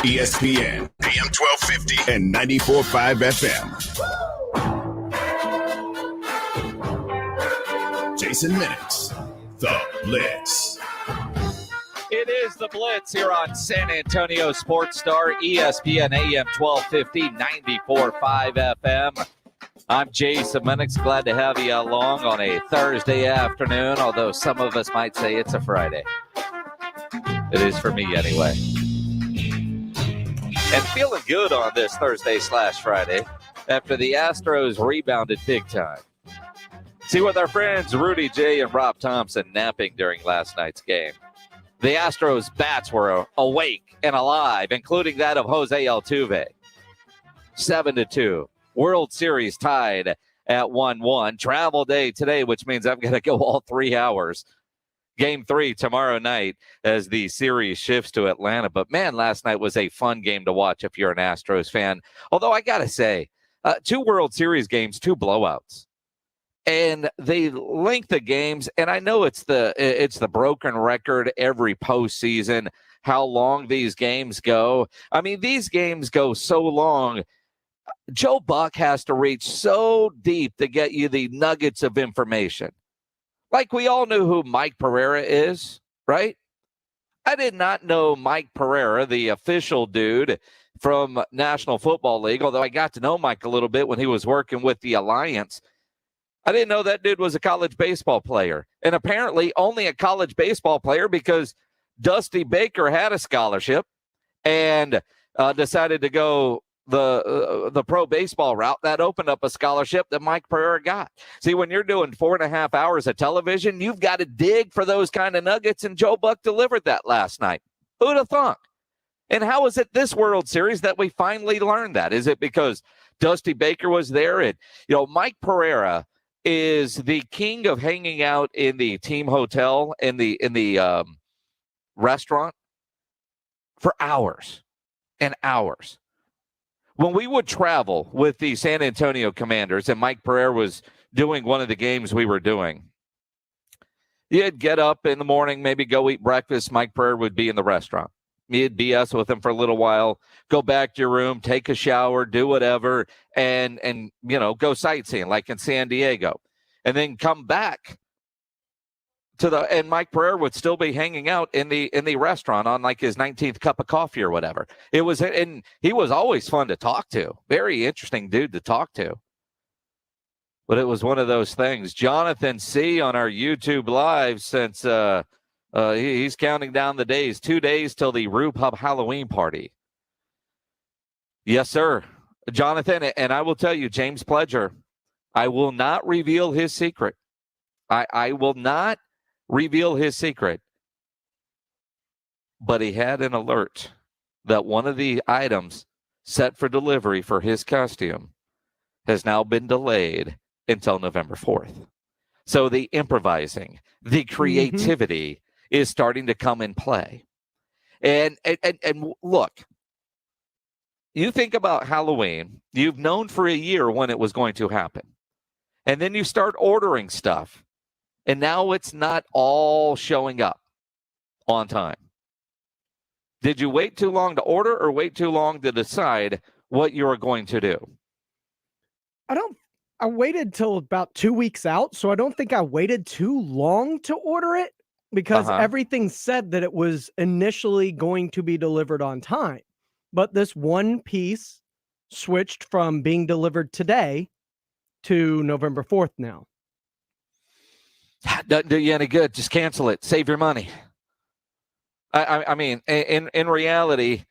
ESPN, AM 1250 and 94.5 FM. Jason Minix, The Blitz. It is The Blitz here on San Antonio Sports Star, ESPN, AM 1250, 94.5 FM. I'm Jason Minix. Glad to have you along on a Thursday afternoon, although some of us might say it's a Friday. It is for me anyway. And feeling good on this Thursday/Friday after the Astros rebounded big time. See, with our friends Rudy J and Rob Thompson napping during last night's game, the Astros bats were awake and alive, including that of Jose Altuve. 7-2. World Series tied at 1-1. Travel day today, which means I'm going to go all 3 hours. Game 3 tomorrow night as the series shifts to Atlanta. But, man, last night was a fun game to watch if you're an Astros fan. Although I got to say, 2 World Series games, 2 blowouts. And the length of games, and I know it's the broken record every postseason, how long these games go. I mean, these games go so long. Joe Buck has to reach so deep to get you the nuggets of information. Like we all knew who Mike Pereira is, right? I did not know Mike Pereira, the official dude from National Football League, although I got to know Mike a little bit when he was working with the Alliance. I didn't know that dude was a college baseball player, and apparently only a college baseball player because Dusty Baker had a scholarship and decided to go the pro baseball route. That opened up a scholarship that Mike Pereira got. See, when you're doing 4.5 hours of television, you've got to dig for those kind of nuggets, and Joe Buck delivered that last night. Who'd have thunk? And how is it this World Series that we finally learned that? Is it because Dusty Baker was there? And, Mike Pereira is the king of hanging out in the team hotel in the restaurant for hours and hours. When we would travel with the San Antonio Commanders, and Mike Pereira was doing one of the games we were doing, you'd get up in the morning, maybe go eat breakfast. Mike Pereira would be in the restaurant. You'd BS with him for a little while, go back to your room, take a shower, do whatever, and go sightseeing like in San Diego, and then come back and Mike Pereira would still be hanging out in the restaurant on like his 19th cup of coffee or whatever. And he was always fun to talk to. Very interesting dude to talk to. But it was one of those things. Jonathan C. on our YouTube Live, since he's counting down the days, 2 days till the Rube Hub Halloween party. Yes, sir. Jonathan, and I will tell you, James Pledger, I will not reveal his secret. I will not reveal his secret. But he had an alert that one of the items set for delivery for his costume has now been delayed until November 4th. So the improvising, the creativity is starting to come in play. And look, you think about Halloween, you've known for a year when it was going to happen. And then you start ordering stuff. And now it's not all showing up on time. Did you wait too long to order or wait too long to decide what you were going to do? I waited till about 2 weeks out, so I don't think I waited too long to order it because everything said that it was initially going to be delivered on time. But this one piece switched from being delivered today to November 4th now. Doesn't do you any good. Just cancel it. Save your money. I mean, in reality,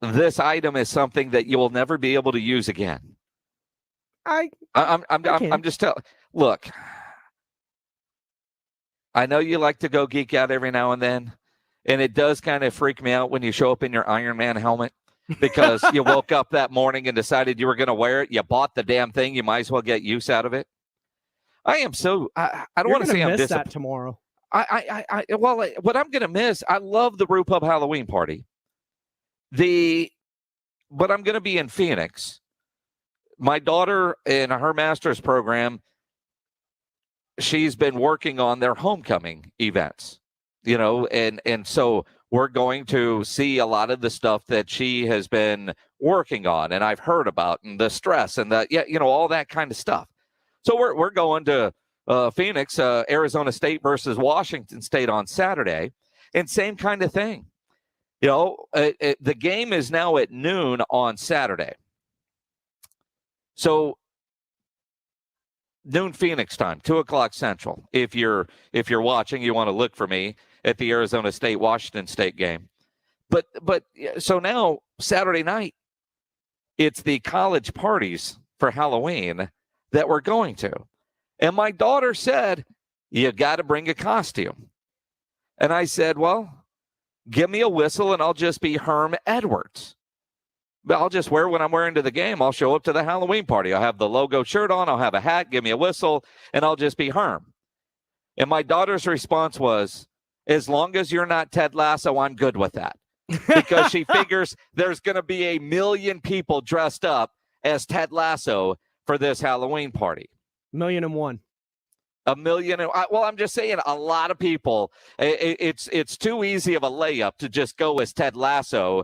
this item is something that you will never be able to use again. I'm just telling. Look, I know you like to go geek out every now and then, and it does kind of freak me out when you show up in your Iron Man helmet because you woke up that morning and decided you were going to wear it. You bought the damn thing. You might as well get use out of it. I don't want to say I'm disappointed tomorrow. Well, what I'm going to miss, I love the Rue Pub Halloween party. But I'm going to be in Phoenix. My daughter in her master's program, she's been working on their homecoming events, and so we're going to see a lot of the stuff that she has been working on and I've heard about, and the stress and all that kind of stuff. So we're going to Phoenix, Arizona State versus Washington State on Saturday, and same kind of thing. The game is now at noon on Saturday. So noon Phoenix time, 2:00 Central. If you're watching, you want to look for me at the Arizona State Washington State game. But so now Saturday night, it's the college parties for Halloween that we're going to. And my daughter said, you got to bring a costume. And I said, well, give me a whistle and I'll just be Herm Edwards. But I'll just wear what I'm wearing to the game. I'll show up to the Halloween party. I'll have the logo shirt on. I'll have a hat. Give me a whistle, and I'll just be Herm. And my daughter's response was, as long as you're not Ted Lasso, I'm good with that. Because she figures there's going to be 1 million people dressed up as Ted Lasso for this Halloween party. 1,000,001. 1 million. Well, I'm just saying a lot of people, it's too easy of a layup to just go as Ted Lasso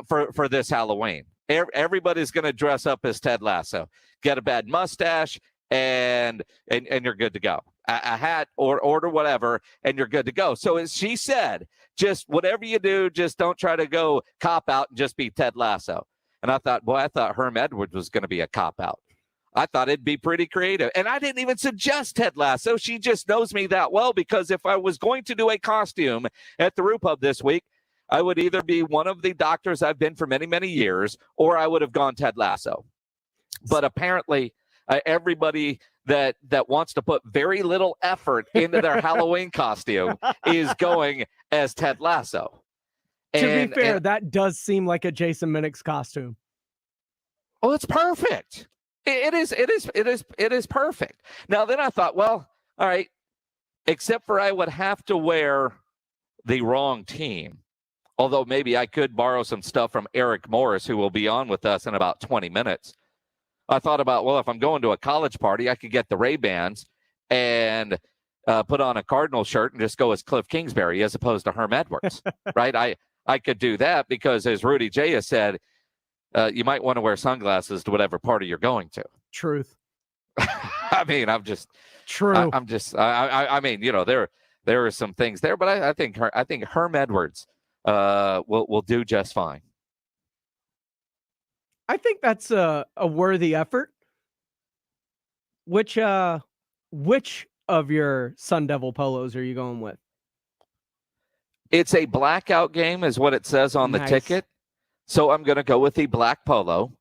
for this Halloween. Everybody's going to dress up as Ted Lasso. Get a bad mustache, and you're good to go. A hat or order whatever, and you're good to go. So as she said, just whatever you do, just don't try to go cop out and just be Ted Lasso. And I thought Herm Edwards was going to be a cop out. I thought it'd be pretty creative. And I didn't even suggest Ted Lasso. She just knows me that well, because if I was going to do a costume at the Roo Pub this week, I would either be one of the doctors I've been for many, many years, or I would have gone Ted Lasso. But apparently everybody that wants to put very little effort into their Halloween costume is going as Ted Lasso. To be fair, that does seem like a Jason Minnick's costume. Oh, it's perfect. It is perfect. Now then I thought, well, all right, except for I would have to wear the wrong team. Although maybe I could borrow some stuff from Eric Morris, who will be on with us in about 20 minutes. I thought about, well, if I'm going to a college party, I could get the Ray-Bans and put on a Cardinal shirt and just go as Cliff Kingsbury as opposed to Herm Edwards, right? I could do that because, as Rudy J has said, you might want to wear sunglasses to whatever party you're going to. Truth. I mean, I'm just true. I mean, there are some things there, but I think Herm Edwards will do just fine. I think that's a worthy effort. Which of your Sun Devil polos are you going with? It's a blackout game, is what it says on the ticket. So I'm going to go with the black polo.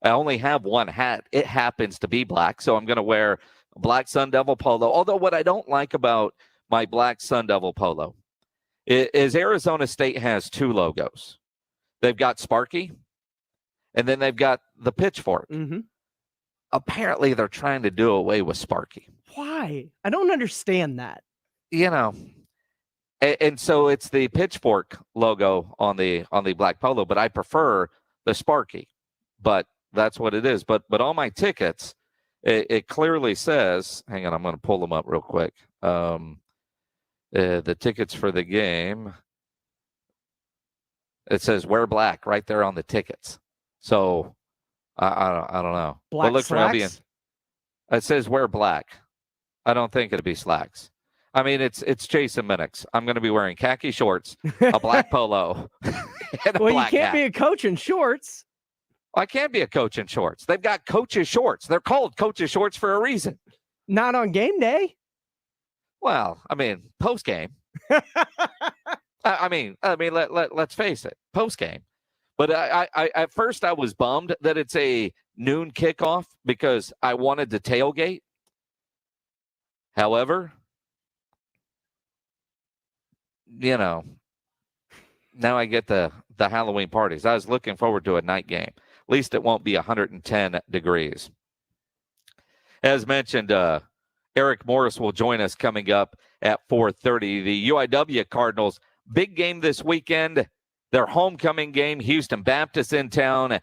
I only have one hat. It happens to be black, so I'm going to wear a black Sun Devil polo. Although what I don't like about my black Sun Devil polo is Arizona State has two logos. They've got Sparky, and then they've got the pitchfork. Mm-hmm. Apparently, they're trying to do away with Sparky. Why? I don't understand that. And so it's the pitchfork logo on the black polo, but I prefer the Sparky. But that's what it is. But on my tickets, it clearly says, hang on, I'm going to pull them up real quick. The tickets for the game, it says wear black right there on the tickets. So I don't know. Black slacks? It says wear black. I don't think it'd be slacks. I mean, it's Jason Minnick's. I'm going to be wearing khaki shorts, a black polo, and a black you can't hat. be a coach in shorts. I can't be a coach in shorts. They've got coaches shorts. They're called coaches shorts for a reason. Not on game day. Well, I mean, post game. I mean, let's face it, post game. But I at first I was bummed that it's a noon kickoff because I wanted to tailgate. However, now I get the Halloween parties. I was looking forward to a night game. At least it won't be 110 degrees. As mentioned, Eric Morris will join us coming up at 4:30. The UIW Cardinals, big game this weekend. Their homecoming game, Houston Baptist in town.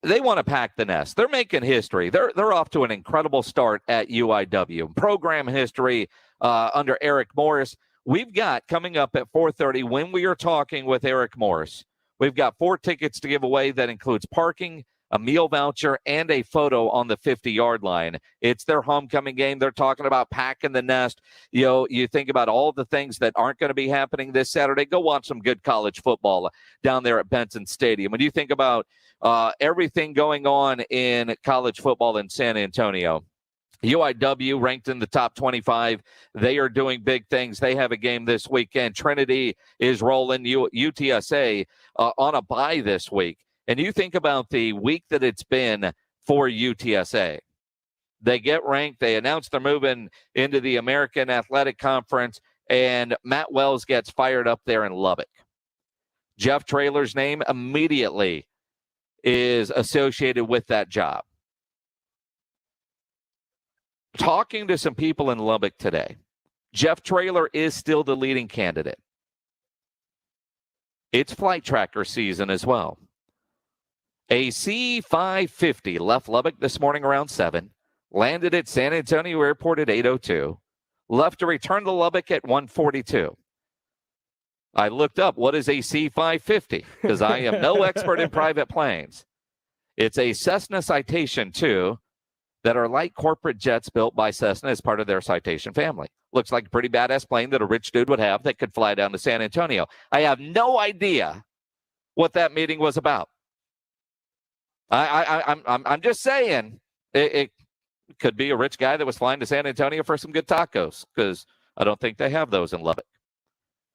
They want to pack the nest. They're making history. They're off to an incredible start at UIW. Program history under Eric Morris. We've got coming up at 4:30 when we are talking with Eric Morris. We've got 4 tickets to give away that includes parking, a meal voucher, and a photo on the 50-yard line. It's their homecoming game. They're talking about packing the nest. You know, you think about all the things that aren't going to be happening this Saturday. Go watch some good college football down there at Benson Stadium. When you think about everything going on in college football in San Antonio, UIW ranked in the top 25. They are doing big things. They have a game this weekend. Trinity is rolling. UTSA on a bye this week. And you think about the week that it's been for UTSA. They get ranked. They announce they're moving into the American Athletic Conference, and Matt Wells gets fired up there in Lubbock. Jeff Traylor's name immediately is associated with that job. Talking to some people in Lubbock today, Jeff Traylor is still the leading candidate. It's flight tracker season as well. A C-550 left Lubbock this morning around 7, landed at San Antonio Airport at 8:02, left to return to Lubbock at 1:42. I looked up what is a C-550 because I am no expert in private planes. It's a Cessna Citation II that are light corporate jets built by Cessna as part of their Citation family. Looks like a pretty badass plane that a rich dude would have that could fly down to San Antonio. I have no idea what that meeting was about. I'm just saying it could be a rich guy that was flying to San Antonio for some good tacos, because I don't think they have those in Lubbock.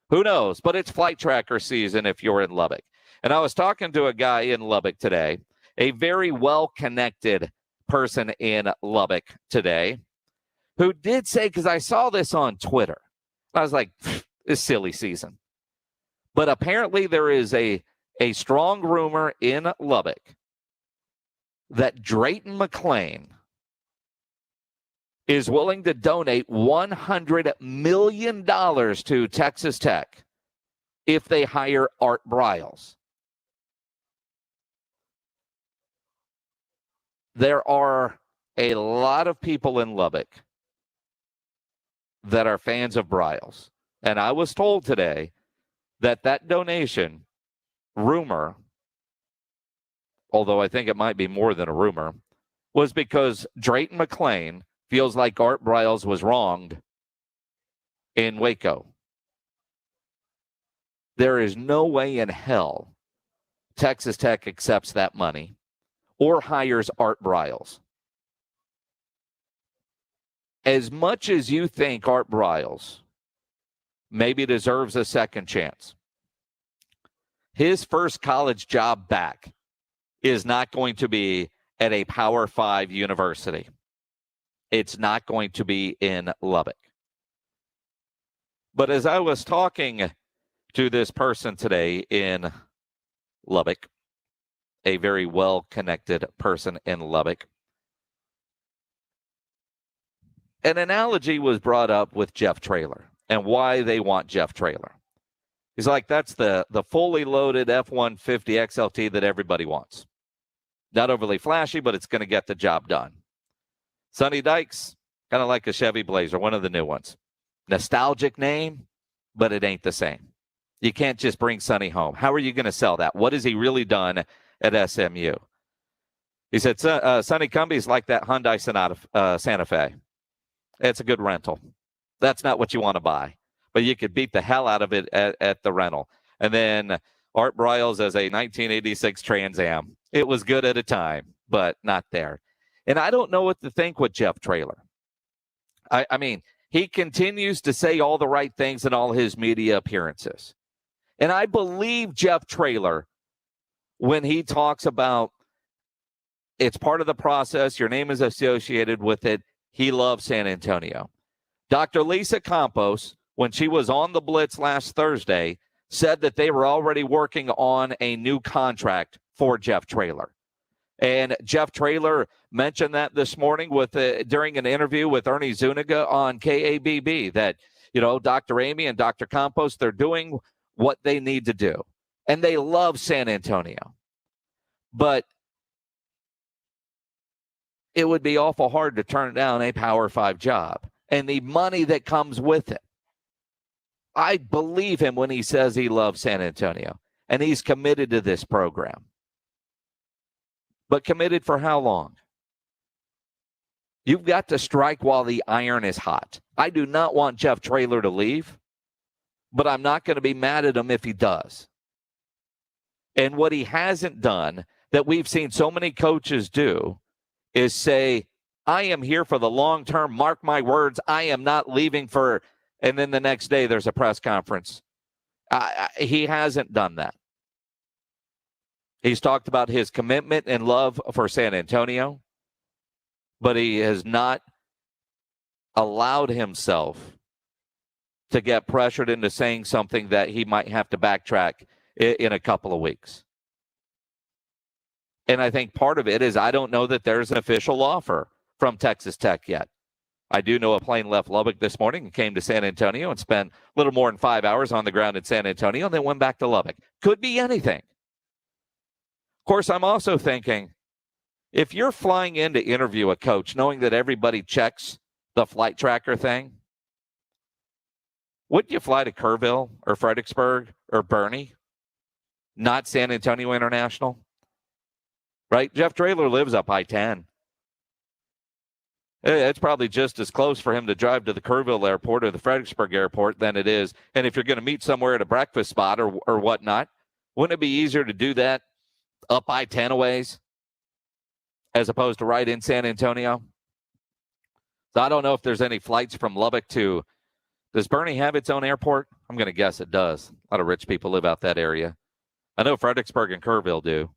Who knows? But it's flight tracker season if you're in Lubbock. And I was talking to a guy in Lubbock today, a very well-connected person in Lubbock today, who did say, because I saw this on Twitter, I was like, it's silly season. But apparently there is a strong rumor in Lubbock that Drayton McClain is willing to donate $100 million to Texas Tech if they hire Art Briles. There are a lot of people in Lubbock that are fans of Briles. And I was told today that donation rumor, although I think it might be more than a rumor, was because Drayton McClain feels like Art Briles was wronged in Waco. There is no way in hell Texas Tech accepts that money or hires Art Briles. As much as you think Art Briles maybe deserves a second chance, his first college job back is not going to be at a Power 5 university. It's not going to be in Lubbock. But as I was talking to this person today in Lubbock, a very well-connected person in Lubbock, an analogy was brought up with Jeff Traylor and why they want Jeff Traylor. He's like, that's the fully loaded F-150 XLT that everybody wants. Not overly flashy, but it's going to get the job done. Sonny Dykes, kind of like a Chevy Blazer, one of the new ones. Nostalgic name, but it ain't the same. You can't just bring Sonny home. How are you going to sell that? What has he really done at SMU? He said, Sonny Cumbie's like that Hyundai Santa Fe. It's a good rental. That's not what you want to buy, but you could beat the hell out of it at the rental. And then Art Briles as a 1986 Trans Am. It was good at a time, but not there. And I don't know what to think with Jeff Traylor. I mean, he continues to say all the right things in all his media appearances. And I believe Jeff Traylor when he talks about it's part of the process, your name is associated with it. He loves San Antonio. Dr. Lisa Campos, when she was on the Blitz last Thursday, said that they were already working on a new contract for Jeff Traylor. And Jeff Traylor mentioned that this morning during an interview with Ernie Zuniga on KABB, that, you know, Dr. Amy and Dr. Campos, they're doing what they need to do. And they love San Antonio. But it would be awful hard to turn down a Power 5 job and the money that comes with it. I believe him when he says he loves San Antonio and he's committed to this program. But committed for how long? You've got to strike while the iron is hot. I do not want Jeff Traylor to leave, but I'm not going to be mad at him if he does. And what he hasn't done that we've seen so many coaches do is say, I am here for the long term. Mark my words. I am not leaving for, and then the next day there's a press conference. He hasn't done that. He's talked about his commitment and love for San Antonio, but he has not allowed himself to get pressured into saying something that he might have to backtrack in a couple of weeks. And I think part of it is I don't know that there's an official offer from Texas Tech yet. I do know a plane left Lubbock this morning and came to San Antonio and spent a little more than 5 hours on the ground in San Antonio and then went back to Lubbock. Could be anything. Of course, I'm also thinking, if you're flying in to interview a coach knowing that everybody checks the flight tracker thing, wouldn't you fly to Kerrville or Fredericksburg or Bernie, not San Antonio International? Right? Jeff Traylor lives up I-10. It's probably just as close for him to drive to the Kerrville airport or the Fredericksburg airport than it is. And if you're going to meet somewhere at a breakfast spot or whatnot, wouldn't it be easier to do that up I-10 a ways as opposed to right in San Antonio? So I don't know if there's any flights from Lubbock to, does Bernie have its own airport? I'm going to guess it does. A lot of rich people live out that area. I know Fredericksburg and Kerrville do.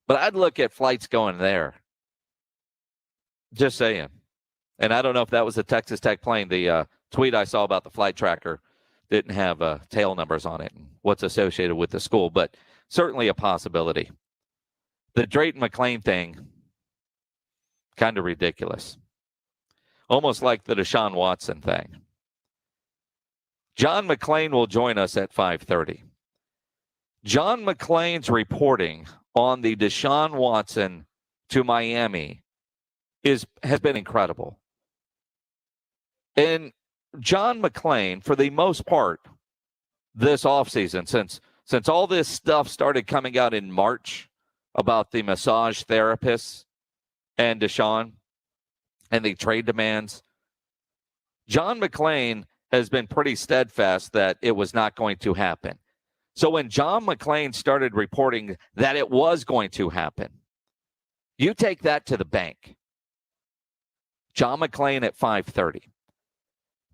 But I'd look at flights going there. Just saying. And I don't know if that was a Texas Tech plane. The tweet I saw about the flight tracker didn't have tail numbers on it and what's associated with the school, but certainly a possibility. The Drayton McClain thing, kind of ridiculous. Almost like the Deshaun Watson thing. John McClain will join us at 5:30. John McClain's reporting on the Deshaun Watson to Miami has been incredible. And John McClain, for the most part, this offseason, since all this stuff started coming out in March about the massage therapists and Deshaun and the trade demands, John McClain has been pretty steadfast that it was not going to happen. So when John McClain started reporting that it was going to happen, you take that to the bank. John McClain at 5:30.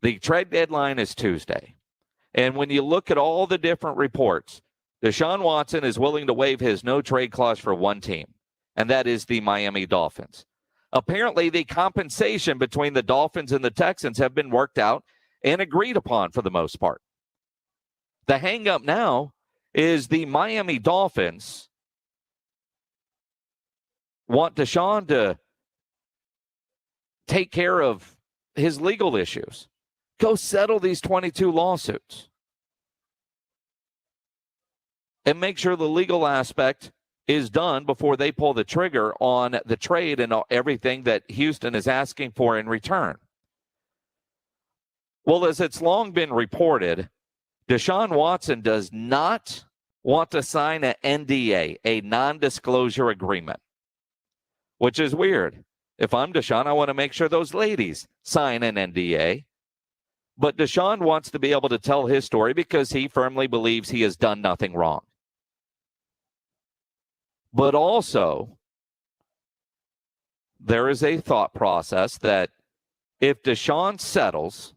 The trade deadline is Tuesday. And when you look at all the different reports, Deshaun Watson is willing to waive his no-trade clause for one team, and that is the Miami Dolphins. Apparently, the compensation between the Dolphins and the Texans have been worked out and agreed upon for the most part. The hang-up now is the Miami Dolphins want Deshaun to take care of his legal issues. Go settle these 22 lawsuits. And make sure the legal aspect is done before they pull the trigger on the trade and everything that Houston is asking for in return. Well, as it's long been reported, Deshaun Watson does not want to sign an NDA, a non-disclosure agreement, which is weird. If I'm Deshaun, I want to make sure those ladies sign an NDA. But Deshaun wants to be able to tell his story because he firmly believes he has done nothing wrong. But also, there is a thought process that if Deshaun settles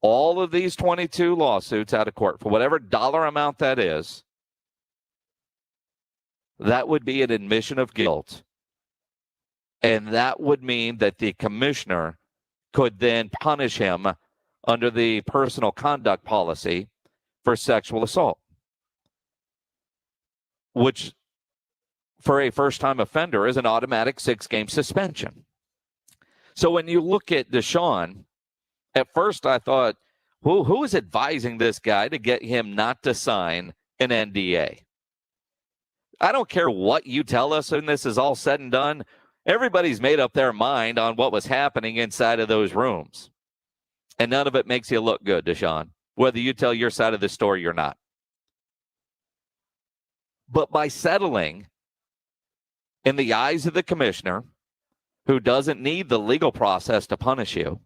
all of these 22 lawsuits out of court for whatever dollar amount that is, that would be an admission of guilt. And that would mean that the commissioner could then punish him under the personal conduct policy for sexual assault, which for a first-time offender is an automatic 6-game suspension. So when you look at Deshaun, at first I thought, who is advising this guy to get him not to sign an NDA? I don't care what you tell us when this is all said and done. Everybody's made up their mind on what was happening inside of those rooms. And none of it makes you look good, Deshaun. whether you tell your side of the story or not. But by settling in the eyes of the commissioner, who doesn't need the legal process to punish you,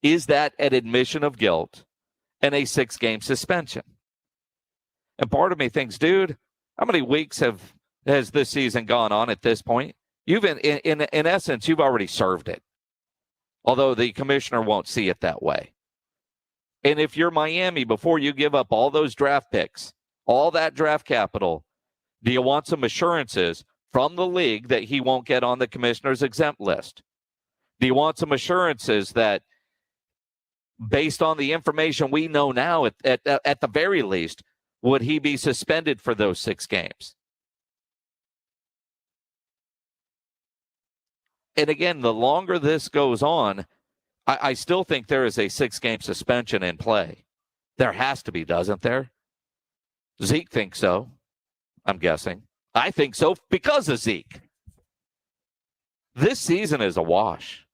is that an admission of guilt and a 6-game suspension? And part of me thinks, dude, how many weeks has this season gone on at this point? You've in essence, you've already served it, although the commissioner won't see it that way. And if you're Miami, before you give up all those draft picks, all that draft capital, do you want some assurances from the league that he won't get on the commissioner's exempt list? Do you want some assurances that, based on the information we know now, at the very least, would he be suspended for those 6 games? And again, the longer this goes on, I still think there is a 6-game suspension in play. There has to be, doesn't there? Zeke thinks so, I'm guessing. I think so because of Zeke. This season is a wash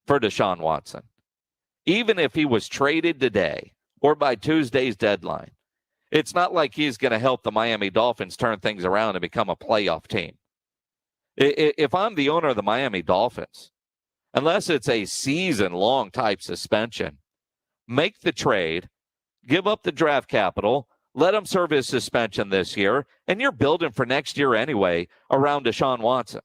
for Deshaun Watson. Even if he was traded today or by Tuesday's deadline, it's not like he's going to help the Miami Dolphins turn things around and become a playoff team. If I'm the owner of the Miami Dolphins, unless it's a season-long type suspension, make the trade, give up the draft capital, let him serve his suspension this year, and you're building for next year anyway around Deshaun Watson.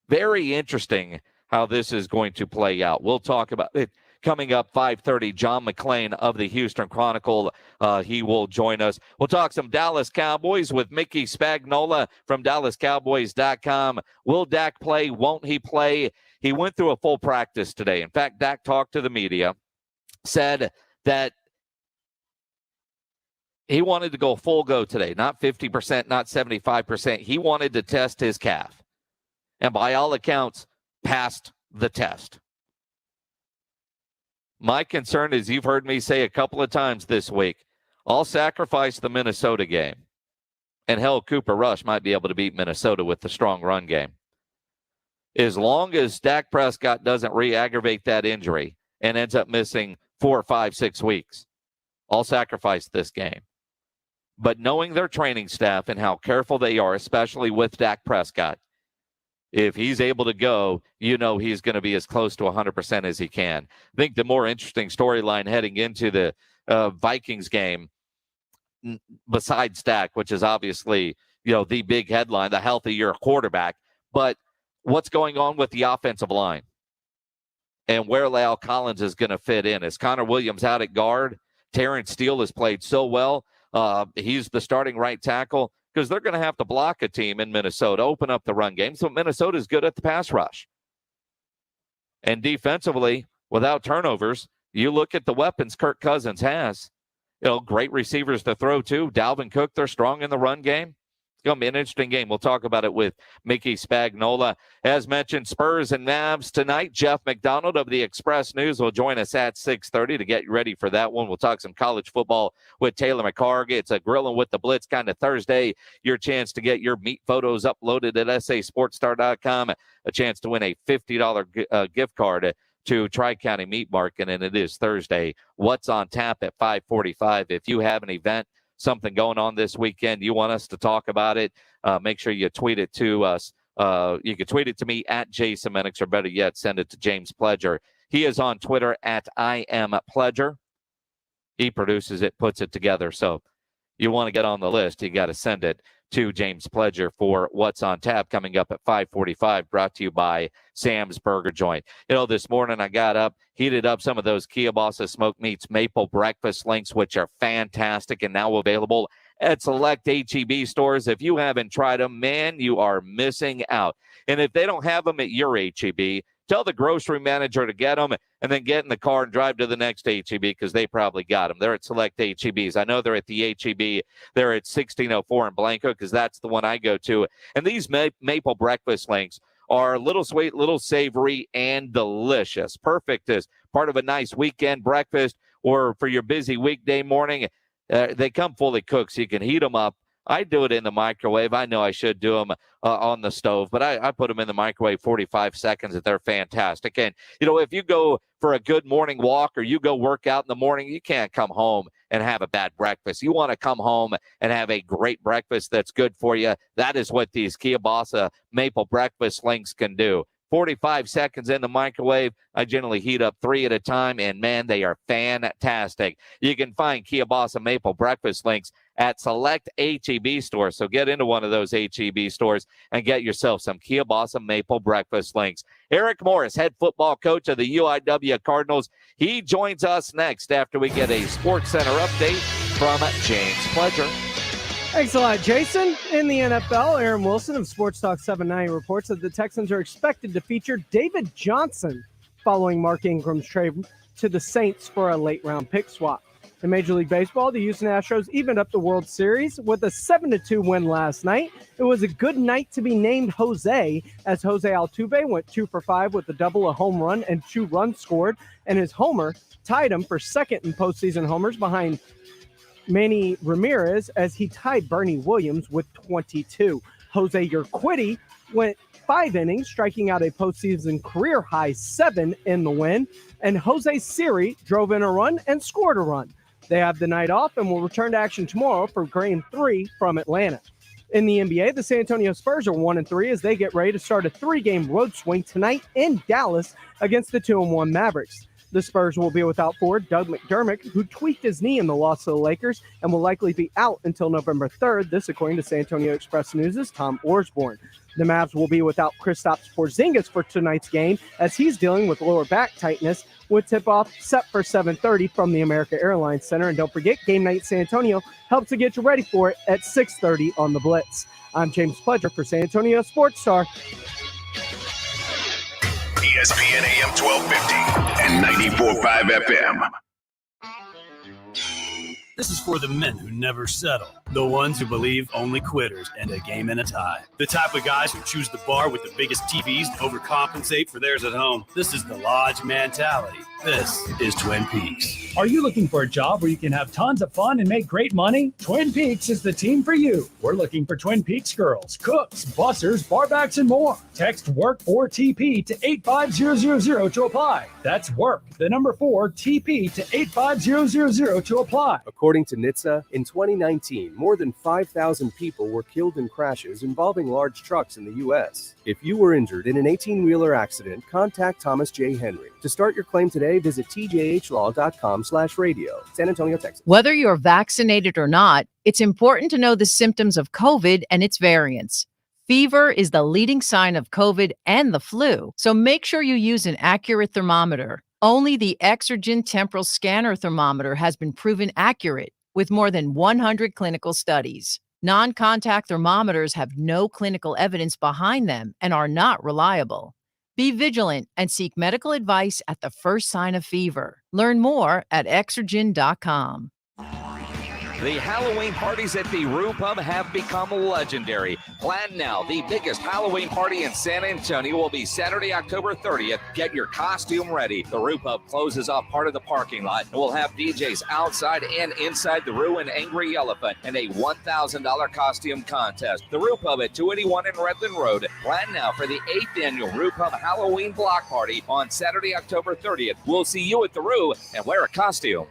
Very interesting how this is going to play out. We'll talk about it coming up 5:30. John McClain of the Houston Chronicle, he will join us. We'll talk some Dallas Cowboys with Mickey Spagnola from DallasCowboys.com. Will Dak play? Won't he play? He went through a full practice today. In fact, Dak talked to the media, said that he wanted to go full go today, not 50%, not 75%. He wanted to test his calf, and by all accounts, passed the test. My concern is, you've heard me say a couple of times this week, I'll sacrifice the Minnesota game. And hell, Cooper Rush might be able to beat Minnesota with the strong run game. As long as Dak Prescott doesn't re-aggravate that injury and ends up missing 4, 5, 6 weeks, I'll sacrifice this game. But knowing their training staff and how careful they are, especially with Dak Prescott, if he's able to go, you know he's going to be as close to 100% as he can. I think the more interesting storyline heading into the Vikings game, besides Dak, which is obviously, the big headline, the healthier quarterback, but what's going on with the offensive line and where La'el Collins is going to fit in. Is Connor Williams out at guard? Terrence Steele has played so well. He's the starting right tackle, because they're going to have to block a team in Minnesota, open up the run game. So Minnesota's good at the pass rush. And defensively, without turnovers, you look at the weapons Kirk Cousins has. Great receivers to throw to. Dalvin Cook, they're strong in the run game. It's going to be an interesting game. We'll talk about it with Mickey Spagnola. As mentioned, Spurs and Mavs tonight. Jeff McDonald of the Express News will join us at 6:30 to get you ready for that one. We'll talk some college football with Taylor McHargue. It's a Grilling with the Blitz kind of Thursday. Your chance to get your meat photos uploaded at sasportstar.com. A chance to win a $50 gift card to Tri-County Meat Market, and it is Thursday. What's on tap at 5:45? If you have an event, something going on this weekend, you want us to talk about it, make sure you tweet it to us. You can tweet it to me at Jason Menix, or better yet, send it to James Pledger. He is on Twitter at IamPledger. He produces it, puts it together. So you want to get on the list, you got to send it to James Pledger for What's on Tap coming up at 5:45, brought to you by Sam's Burger Joint. This morning I got up, heated up some of those Kia Bossa Smoked Meats Maple Breakfast Links, which are fantastic and now available at select H-E-B stores. If you haven't tried them, man, you are missing out. And if they don't have them at your H-E-B, tell the grocery manager to get them and then get in the car and drive to the next H-E-B, because they probably got them. They're at select H-E-Bs. I know they're at the H-E-B. They're at 1604 in Blanco, because that's the one I go to. And these maple breakfast links are a little sweet, little savory, and delicious. Perfect as part of a nice weekend breakfast or for your busy weekday morning. They come fully cooked, so you can heat them up, I do it in the microwave. I know I should do them on the stove, but I put them in the microwave 45 seconds, and they're fantastic. And, if you go for a good morning walk or you go work out in the morning, you can't come home and have a bad breakfast. You want to come home and have a great breakfast that's good for you. That is what these Kielbasa Maple Breakfast Links can do. 45 seconds in the microwave. I generally heat up 3 at a time, and man, they are fantastic. You can find Kielbasa Maple Breakfast Links at select HEB stores. So get into one of those HEB stores and get yourself some Kielbasa Maple Breakfast Links. Eric Morris, head football coach of the UIW Cardinals. He joins us next after we get a Sports Center update from James Pledger. Thanks a lot, Jason. In the NFL, Aaron Wilson of Sports Talk 790 reports that the Texans are expected to feature David Johnson following Mark Ingram's trade to the Saints for a late-round pick swap. In Major League Baseball, the Houston Astros evened up the World Series with a 7-2 win last night. It was a good night to be named Jose, as Jose Altuve went 2 for 5 with a double, a home run, and 2 runs scored, and his homer tied him for second in postseason homers behind Manny Ramirez, as he tied Bernie Williams with 22. Jose Urquidy went 5 innings, striking out a postseason career-high 7 in the win, and Jose Siri drove in a run and scored a run. They have the night off and will return to action tomorrow for Game 3 from Atlanta. In the NBA, the San Antonio Spurs are 1-3 as they get ready to start a 3-game road swing tonight in Dallas against the 2-1 Mavericks. The Spurs will be without forward Doug McDermott, who tweaked his knee in the loss to the Lakers and will likely be out until November 3rd. This, according to San Antonio Express News' Tom Orsborn. The Mavs will be without Kristaps Porzingis for tonight's game, as he's dealing with lower back tightness, with tip-off set for 7:30 from the America Airlines Center. And don't forget, Game Night San Antonio helps to get you ready for it at 6:30 on the Blitz. I'm James Pledger for San Antonio Sports Star. ESPN AM 1250 and 94.5 FM. This is for the men who never settle, the ones who believe only quitters end a game in a tie, the type of guys who choose the bar with the biggest TVs to overcompensate for theirs at home. This is the Lodge mentality. This is Twin Peaks. Are you looking for a job where you can have tons of fun and make great money? Twin Peaks is the team for you. We're looking for Twin Peaks girls, cooks, bussers, barbacks, and more. Text WORK 4TP to 85000 to apply. That's WORK, the number 4 TP to 85000 to apply. According to NHTSA, in 2019, more than 5,000 people were killed in crashes involving large trucks in the U.S. If you were injured in an 18-wheeler accident, contact Thomas J. Henry. To start your claim today, visit tjhlaw.com/radio. San Antonio, Texas. Whether you're vaccinated or not, it's important to know the symptoms of COVID and its variants. Fever is the leading sign of COVID and the flu, so make sure you use an accurate thermometer. Only the Exergen Temporal Scanner Thermometer has been proven accurate with more than 100 clinical studies. Non-contact thermometers have no clinical evidence behind them and are not reliable. Be vigilant and seek medical advice at the first sign of fever. Learn more at Exergen.com. The Halloween parties at the Rue Pub have become legendary. Plan now. The biggest Halloween party in San Antonio will be Saturday, October 30th. Get your costume ready. The Rue Pub closes off part of the parking lot and will have DJs outside and inside the Rue and Angry Elephant and a $1,000 costume contest. The Rue Pub at 281 in Redland Road. Plan now for the 8th annual Rue Pub Halloween Block Party on Saturday, October 30th. We'll see you at the Rue and wear a costume.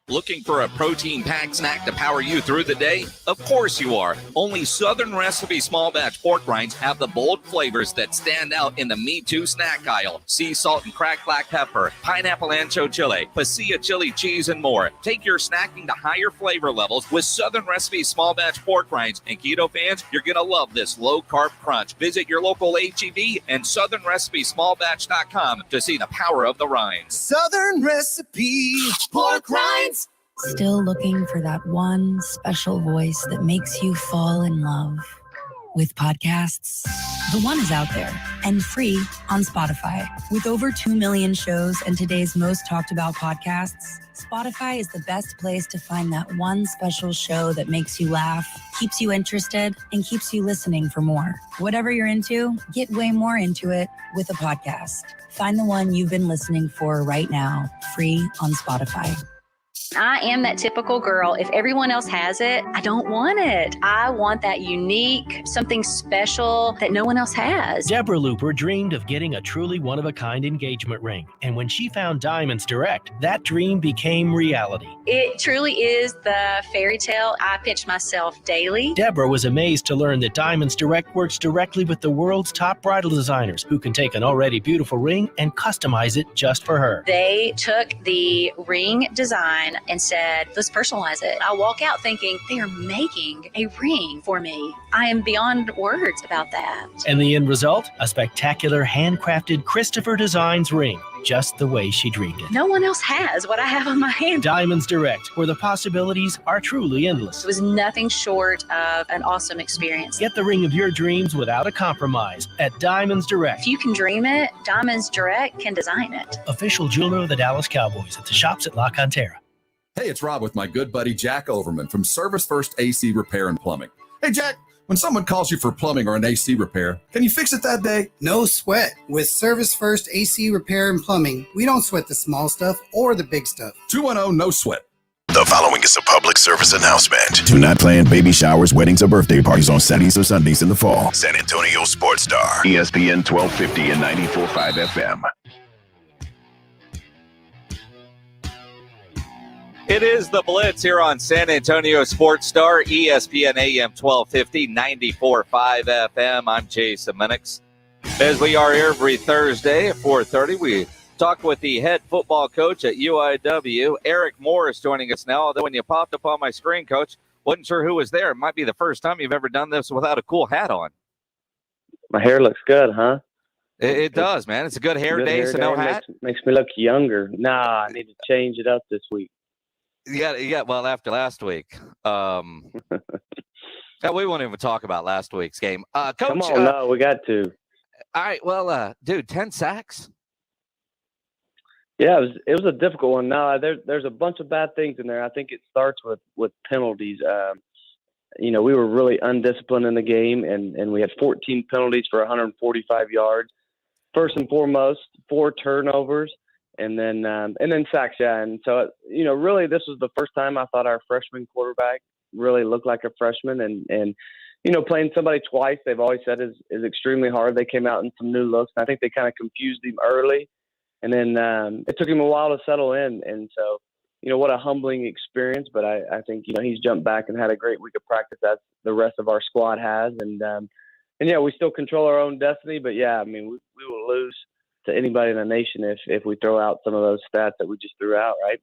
Looking for a protein-packed snack to power you through the day? Of course you are. Only Southern Recipe small batch pork rinds have the bold flavors that stand out in the Me Too snack aisle. Sea salt and cracked black pepper, pineapple ancho chili, pasilla chili cheese, and more. Take your snacking to higher flavor levels with Southern Recipe small batch pork rinds. And keto fans, you're going to love this low-carb crunch. Visit your local HEB and southernrecipesmallbatch.com to see the power of the rinds. Southern Recipe pork rinds. Still looking for that one special voice that makes you fall in love with podcasts? The one is out there and free on Spotify. With over 2 million shows and today's most talked about podcasts, Spotify is the best place to find that one special show that makes you laugh, keeps you interested, and keeps you listening for more. Whatever you're into, get way more into it with a podcast. Find the one you've been listening for right now, free on Spotify. I am that typical girl. If everyone else has it, I don't want it. I want that unique, something special that no one else has. Deborah Looper dreamed of getting a truly one-of-a-kind engagement ring. And when she found Diamonds Direct, that dream became reality. It truly is the fairy tale. I pinch myself daily. Deborah was amazed to learn that Diamonds Direct works directly with the world's top bridal designers who can take an already beautiful ring and customize it just for her. They took the ring design and said, let's personalize it. I walk out thinking they are making a ring for me. I am beyond words about that. And the end result? A spectacular handcrafted Christopher Designs ring, just the way she dreamed it. No one else has what I have on my hand. Diamonds Direct, where the possibilities are truly endless. It was nothing short of an awesome experience. Get the ring of your dreams without a compromise at Diamonds Direct. If you can dream it, Diamonds Direct can design it. Official jeweler of the Dallas Cowboys at the shops at La Cantera. Hey, it's Rob with my good buddy Jack Overman from Service First AC Repair and Plumbing. Hey, Jack, when someone calls you for plumbing or an AC repair, can you fix it that day? No sweat. With Service First AC Repair and Plumbing, we don't sweat the small stuff or the big stuff. 210 no sweat. The following is a public service announcement. Do not plan baby showers, weddings, or birthday parties on Saturdays or Sundays in the fall. San Antonio Sports Star, ESPN 1250 and 94.5 FM. It is the Blitz here on San Antonio Sports Star, ESPN AM 1250, 94.5 FM. I'm Jason Minix. As we are here every Thursday at 4:30, we talk with the head football coach at UIW, Eric Morris, joining us now. Although when you popped up on my screen, Coach, wasn't sure who was there. It might be the first time you've ever done this without a cool hat on. My hair looks good, huh? It does, man. It's a good hair day, so no hat. Makes me look younger. Nah, I need to change it up this week. Yeah. Well, after last week, we won't even talk about last week's game. Coach, come on, no, we got to. All right, well, dude, 10 sacks. Yeah, it was a difficult one. No, there's a bunch of bad things in there. I think it starts with penalties. We were really undisciplined in the game, and we had 14 penalties for 145 yards. First and foremost, 4 turnovers. And then sacks, yeah. And so, really this was the first time I thought our freshman quarterback really looked like a freshman. And playing somebody twice, they've always said is extremely hard. They came out in some new looks. And I think they kind of confused him early. And then it took him a while to settle in. And so, what a humbling experience. But I think, he's jumped back and had a great week of practice as the rest of our squad has. And yeah, we still control our own destiny. But, yeah, I mean, we will lose to anybody in the nation if we throw out some of those stats that we just threw out, right?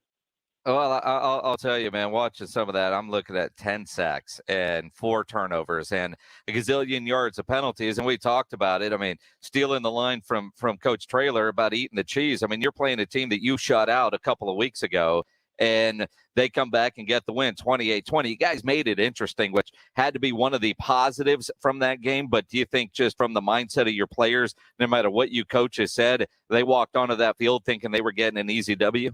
Well, I'll tell you, man, watching some of that, I'm looking at 10 sacks and 4 turnovers and a gazillion yards of penalties. And we talked about it. I mean, stealing the line from Coach Traylor about eating the cheese. I mean, you're playing a team that you shut out a couple of weeks ago, and they come back and get the win 28-20. You guys made it interesting, which had to be one of the positives from that game. But do you think just from the mindset of your players, no matter what you coaches said, they walked onto that field thinking they were getting an easy W?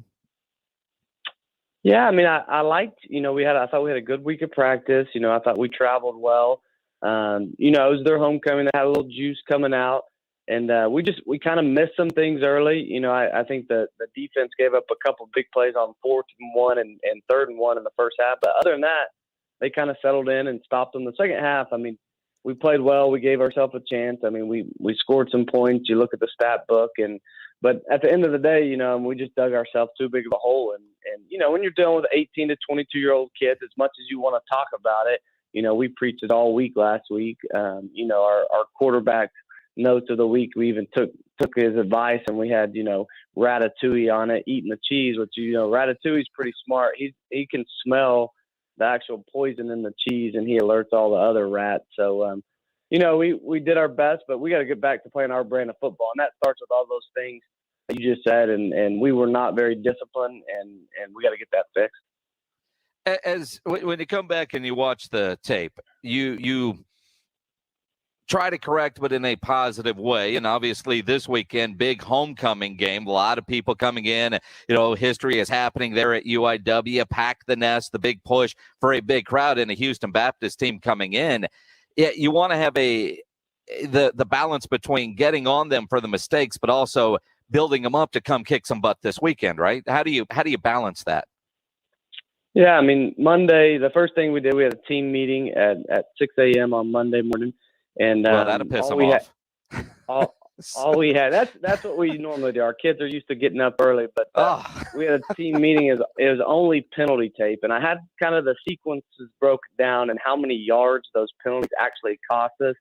Yeah, I mean, I liked, I thought we had a good week of practice. I thought we traveled well. It was their homecoming. They had a little juice coming out. And we kind of missed some things early. I think the defense gave up a couple big plays on 4th and 1 and 3rd and 1 in the first half. But other than that, they kind of settled in and stopped them. The second half, I mean, we played well. We gave ourselves a chance. I mean, we scored some points. You look at the stat book. But at the end of the day, we just dug ourselves too big of a hole. And when you're dealing with 18 to 22-year-old kids, as much as you want to talk about it, we preached it all week last week. Our quarterback notes of the week, we even took his advice, and we had Ratatouille on it, eating the cheese, which Ratatouille's pretty smart. He can smell the actual poison in the cheese, and he alerts all the other rats. So we did our best, but we got to get back to playing our brand of football, and that starts with all those things that you just said, and we were not very disciplined, and we got to get that fixed. As when you come back and you watch the tape, you try to correct, but in a positive way. And obviously this weekend, big homecoming game, a lot of people coming in, history is happening there at UIW, pack the nest, the big push for a big crowd and a Houston Baptist team coming in. Yeah, you want to have the balance between getting on them for the mistakes, but also building them up to come kick some butt this weekend, right? How do you balance that? Yeah, I mean, Monday, the first thing we did, we had a team meeting at 6 a.m. on Monday morning. And well, that'll piss them off. All we had, that's what we normally do. Our kids are used to getting up early, but we had a team meeting. It was only penalty tape. And I had kind of the sequences broken down and how many yards those penalties actually cost us.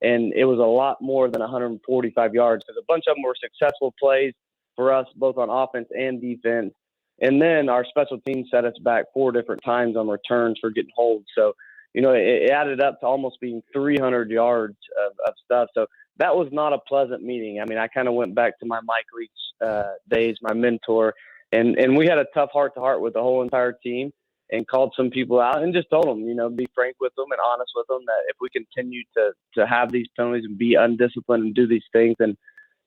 And it was a lot more than 145 yards because a bunch of them were successful plays for us, both on offense and defense. And then our special teams set us back 4 different times on returns for getting holds. So, it added up to almost being 300 yards of stuff. So that was not a pleasant meeting. I mean, I kind of went back to my Mike Leach days, my mentor, and we had a tough heart-to-heart with the whole entire team and called some people out and just told them, be frank with them and honest with them that if we continue to have these penalties and be undisciplined and do these things, then,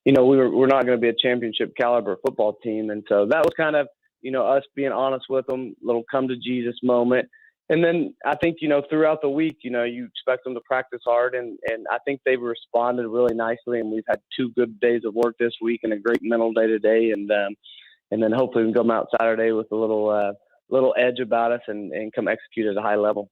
we're not going to be a championship caliber football team. And so that was kind of, us being honest with them, little come to Jesus moment. And then I think, throughout the week, you expect them to practice hard. And I think they've responded really nicely. And we've had 2 good days of work this week and a great mental day today. And then hopefully we can come out Saturday with a little edge about us and come execute at a high level.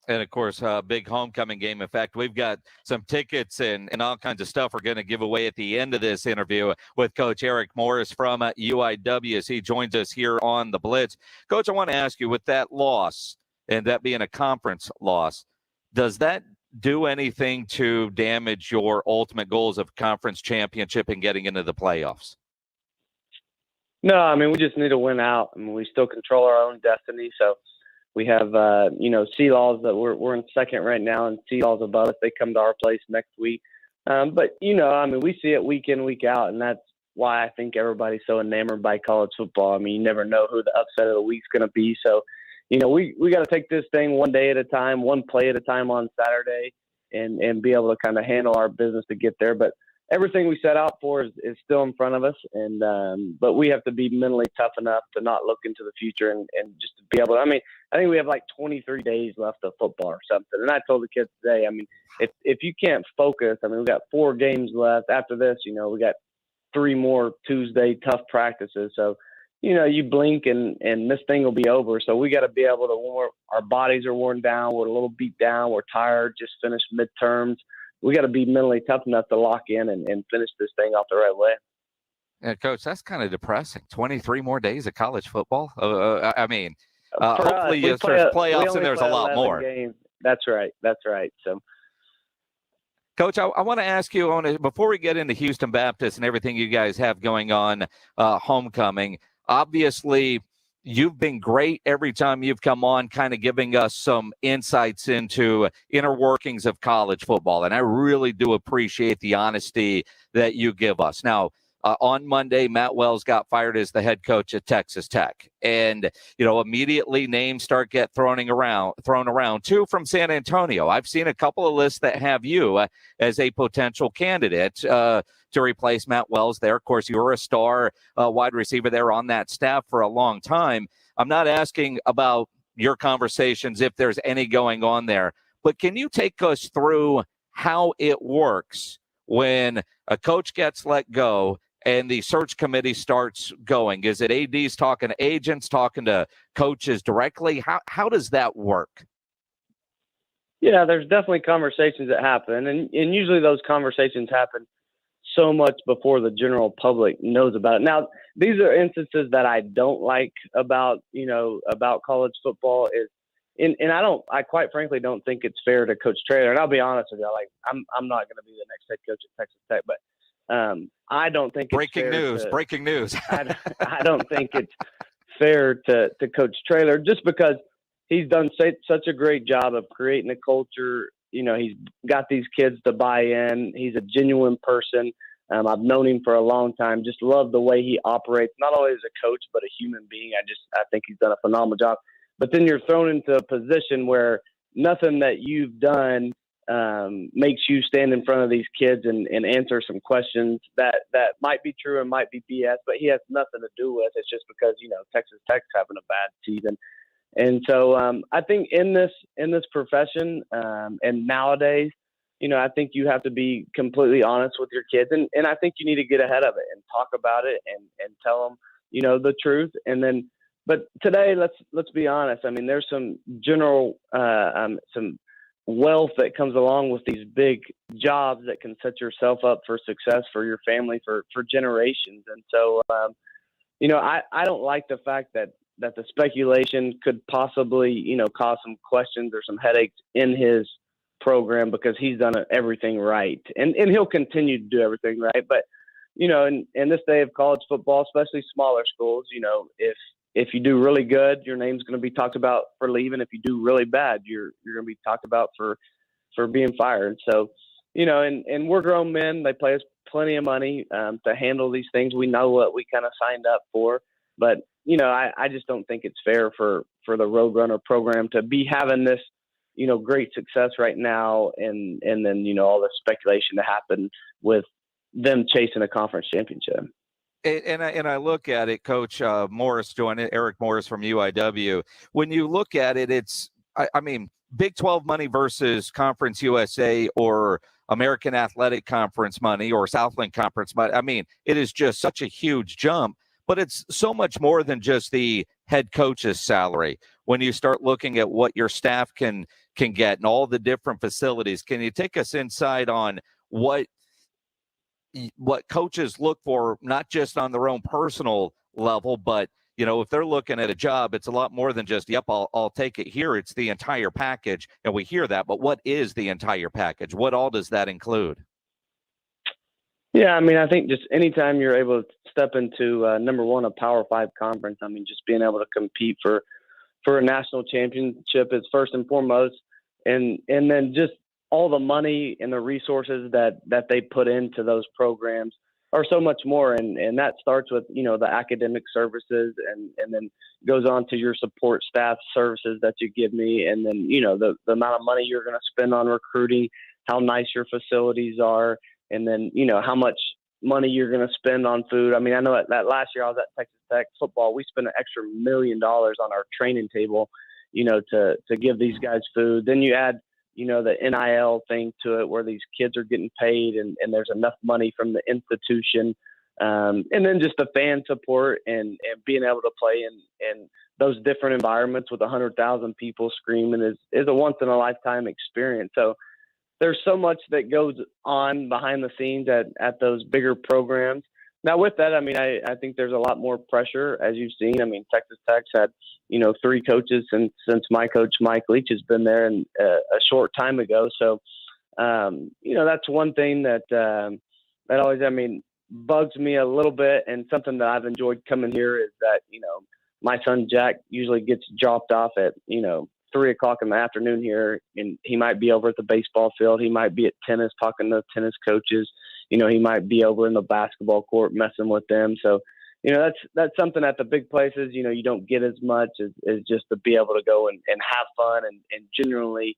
And, of course, big homecoming game. In fact, we've got some tickets and all kinds of stuff we're going to give away at the end of this interview with Coach Eric Morris from UIW as he joins us here on the Blitz. Coach, I want to ask you, with that loss and that being a conference loss, does that do anything to damage your ultimate goals of conference championship and getting into the playoffs? No, I mean, we just need to win out. I mean, we still control our own destiny. So we have, Sea-Laws that we're in second right now, and Sea-Laws above us. They come to our place next week. But, we see it week in, week out, and that's why I think everybody's so enamored by college football. I mean, you never know who the upset of the week's going to be. So, we got to take this thing one day at a time, one play at a time on Saturday, and be able to kind of handle our business to get there. But everything we set out for is still in front of us. But we have to be mentally tough enough to not look into the future and just to be able to, I think we have like 23 days left of football or something. And I told the kids today, if you can't focus, we got 4 games left after this, we got 3 more Tuesday tough practices. So, you blink and this thing will be over. So we got to be able to our bodies are worn down. We're a little beat down. We're tired, just finished midterms. We got to be mentally tough enough to lock in and finish this thing off the right way. Yeah, Coach, that's kind of depressing. 23 more days of college football. Hopefully there's playoffs and there's a lot more. Games. That's right. So, Coach, I want to ask you, before we get into Houston Baptist and everything you guys have going on, homecoming, obviously you've been great every time you've come on, kind of giving us some insights into inner workings of college football. And I really do appreciate the honesty that you give us. Now, on Monday, Matt Wells got fired as the head coach at Texas Tech. And, immediately names start thrown around, too, from San Antonio. I've seen a couple of lists that have you as a potential candidate to replace Matt Wells there. Of course, you were a star wide receiver there on that staff for a long time. I'm not asking about your conversations, if there's any going on there, but can you take us through how it works when a coach gets let go and the search committee starts going? Is it ADs talking to agents, talking to coaches directly? How does that work? Yeah, there's definitely conversations that happen. And usually those conversations happen so much before the general public knows about it. Now, these are instances that I don't like about college football I quite frankly don't think it's fair to Coach Traylor. And I'll be honest with you, I'm not going to be the next head coach at Texas Tech, but I don't think breaking it's breaking news. I don't think it's fair to Coach Traylor just because he's done such a great job of creating a culture. He's got these kids to buy in. He's a genuine person. I've known him for a long time. Just love the way he operates, not only as a coach, but a human being. I think he's done a phenomenal job. But then you're thrown into a position where nothing that you've done makes you stand in front of these kids and answer some questions that might be true and might be BS, but he has nothing to do with. It's just because, Texas Tech's having a bad season. And so I think in this profession and nowadays, I think you have to be completely honest with your kids. And I think you need to get ahead of it and talk about it and tell them, the truth. And then But today, let's be honest. I mean, there's some general some wealth that comes along with these big jobs that can set yourself up for success for your family for generations. And so, I don't like the fact that the speculation could possibly, cause some questions or some headaches in his program because he's done everything right. And he'll continue to do everything right. But, in this day of college football, especially smaller schools, if you do really good, your name's going to be talked about for leaving. If you do really bad, you're going to be talked about for being fired. So, and we're grown men. They pay us plenty of money to handle these things. We know what we kind of signed up for. But, I just don't think it's fair for the Roadrunner program to be having this, great success right now. And then, all the speculation to happen with them chasing a conference championship. And I look at it, Coach Morris joined it, Eric Morris from UIW. When you look at it, it's, I mean, Big 12 money versus Conference USA or American Athletic Conference money or Southland Conference money. I mean, it is just such a huge jump, but it's so much more than just the head coach's salary. When you start looking at what your staff can get and all the different facilities, can you take us inside on what coaches look for, not just on their own personal level, but, if they're looking at a job, it's a lot more than just, yep, I'll take it here. It's the entire package. And we hear that, but what is the entire package? What all does that include? Yeah, I mean, I think just anytime you're able to step into, number one, a Power 5 conference, I mean, just being able to compete for a national championship is first and foremost. And then just all the money and the resources that they put into those programs are so much more. And that starts with, the academic services and then goes on to your support staff services that you give me. And then, the amount of money you're going to spend on recruiting, how nice your facilities are, and then, how much money you're going to spend on food. I mean, I know that last year I was at Texas Tech football. We spent an extra $1 million on our training table, to give these guys food. Then you add, the NIL thing to it where these kids are getting paid and there's enough money from the institution. And then just the fan support and being able to play in those different environments with 100,000 people screaming is a once in a lifetime experience. So there's so much that goes on behind the scenes at those bigger programs. Now with that, I mean, I think there's a lot more pressure, as you've seen. I mean, Texas Tech's had, 3 coaches since my coach, Mike Leach, has been there and a short time ago. So, that's one thing that always, I mean, bugs me a little bit. And something that I've enjoyed coming here is that, my son Jack usually gets dropped off at, 3:00 in the afternoon here, and he might be over at the baseball field. He might be at tennis talking to tennis coaches. He might be over in the basketball court messing with them. So, that's something at the big places, you don't get as much as just to be able to go and have fun and genuinely,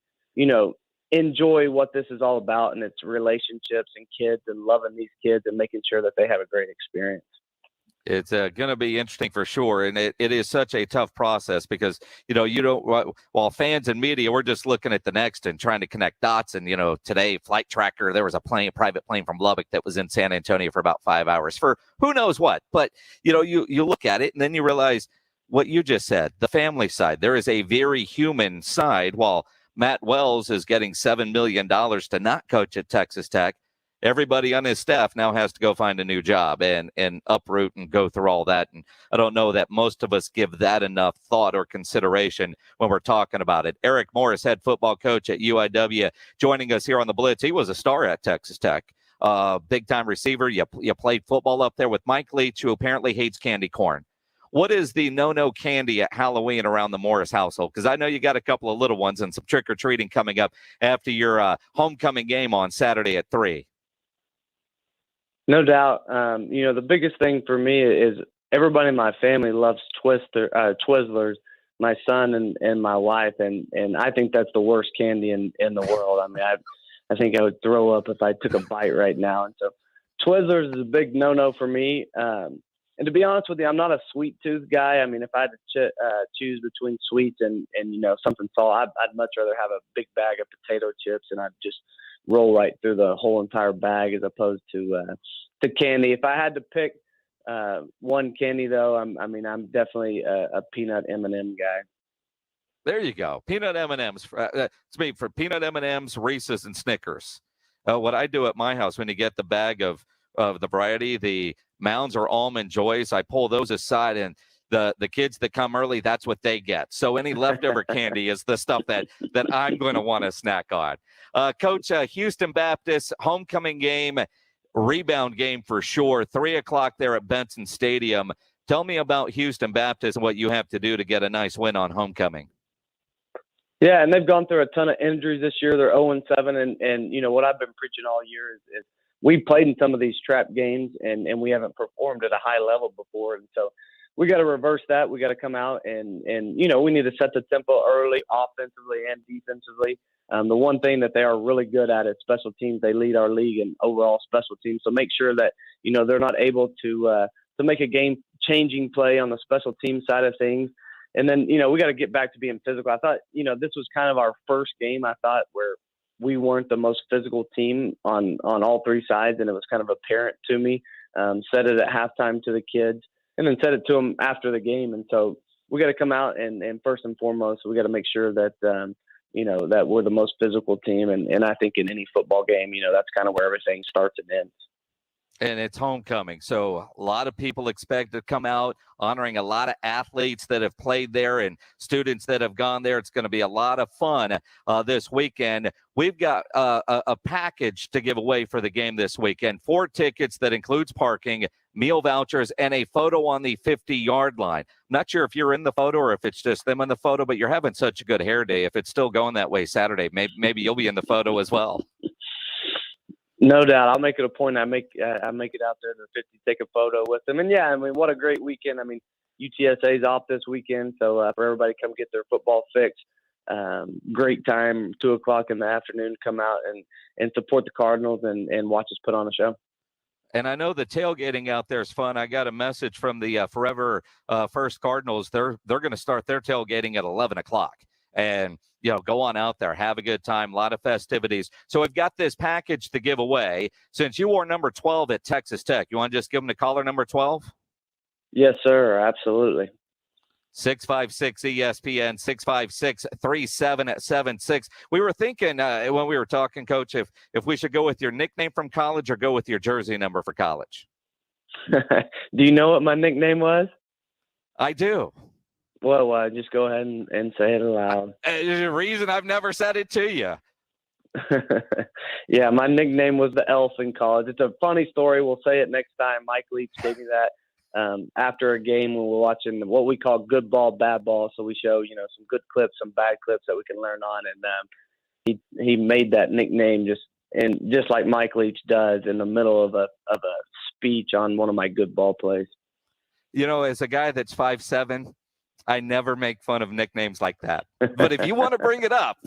enjoy what this is all about, and it's relationships and kids and loving these kids and making sure that they have a great experience. It's going to be interesting for sure. And it is such a tough process because, while fans and media, we're just looking at the next and trying to connect dots. And, today, Flight Tracker, there was a private plane from Lubbock that was in San Antonio for about 5 hours for who knows what. But, you look at it and then you realize what you just said, the family side. There is a very human side. While Matt Wells is getting $7 million to not coach at Texas Tech, everybody on his staff now has to go find a new job and uproot and go through all that. And I don't know that most of us give that enough thought or consideration when we're talking about it. Eric Morris, head football coach at UIW, joining us here on the Blitz. He was a star at Texas Tech, big-time receiver. You played football up there with Mike Leach, who apparently hates candy corn. What is the no-no candy at Halloween around the Morris household? Because I know you got a couple of little ones and some trick-or-treating coming up after your homecoming game on Saturday at 3. No doubt. The biggest thing for me is everybody in my family loves Twizzlers, my son and my wife. And I think that's the worst candy in the world. I mean, I think I would throw up if I took a bite right now. And so Twizzlers is a big no-no for me. And to be honest with you, I'm not a sweet tooth guy. I mean, if I had to choose between sweets and something salt, I'd much rather have a big bag of potato chips and I'd just roll right through the whole entire bag as opposed to candy. If I had to pick one candy though, I'm definitely a peanut M&M guy. There you go. Peanut M&Ms. It's made for peanut M&Ms, Reese's, and Snickers. What I do at my house when you get the bag of the variety, the Mounds or Almond Joys, I pull those aside, and the kids that come early, that's what they get. So any leftover candy is the stuff that I'm going to want to snack on. Coach, Houston Baptist homecoming game, rebound game for sure. 3:00 there at Benson Stadium. Tell me about Houston Baptist and what you have to do to get a nice win on homecoming. Yeah, and they've gone through a ton of injuries this year. They're 0-7, and you know what I've been preaching all year is we've played in some of these trap games, and we haven't performed at a high level before, and so we got to reverse that. We got to come out and you know, we need to set the tempo early, offensively and defensively. The one thing that they are really good at is special teams. They lead our league in overall special teams, so make sure that you know they're not able to make a game-changing play on the special team side of things. And then, you know, we got to get back to being physical. I thought, you know, this was kind of our first game, I thought, where we weren't the most physical team on all three sides, and it was kind of apparent to me. Said it at halftime to the kids, and then said it to them after the game. And so we got to come out and first and foremost, we got to make sure that, you know, that we're the most physical team. And I think in any football game, you know, that's kind of where everything starts and ends. And it's homecoming, so a lot of people expect to come out honoring a lot of athletes that have played there and students that have gone there. It's going to be a lot of fun this weekend. We've got a package to give away for the game this weekend. 4 tickets that includes parking, meal vouchers, and a photo on the 50-yard line. I'm not sure if you're in the photo or if it's just them in the photo, but you're having such a good hair day. If it's still going that way Saturday, maybe you'll be in the photo as well. No doubt. I'll make it a point. I make it out there to the 50, take a photo with them. And, yeah, I mean, what a great weekend. I mean, UTSA's off this weekend, so for everybody come get their football fix. Great time, 2:00 in the afternoon, come out and support the Cardinals and watch us put on a show. And I know the tailgating out there is fun. I got a message from the Forever First Cardinals. They're going to start their tailgating at 11:00. And, you know, go on out there, have a good time, a lot of festivities. So we've got this package to give away. Since you wore number 12 at Texas Tech, you want to just give them the caller number 12? Yes, sir. Absolutely. 656 ESPN, 656-3776. We were thinking when we were talking, Coach, if we should go with your nickname from college or go with your jersey number for college. Do you know what my nickname was? I do. Well, just go ahead and say it aloud. There's a reason I've never said it to you. Yeah, my nickname was the Elf in college. It's a funny story. We'll say it next time. Mike Leach gave me that after a game when we're watching what we call good ball, bad ball. So we show, you know, some good clips, some bad clips that we can learn on. And he made that nickname just like Mike Leach does in the middle of a speech on one of my good ball plays. You know, as a guy that's 5'7", I never make fun of nicknames like that. But if you want to bring it up,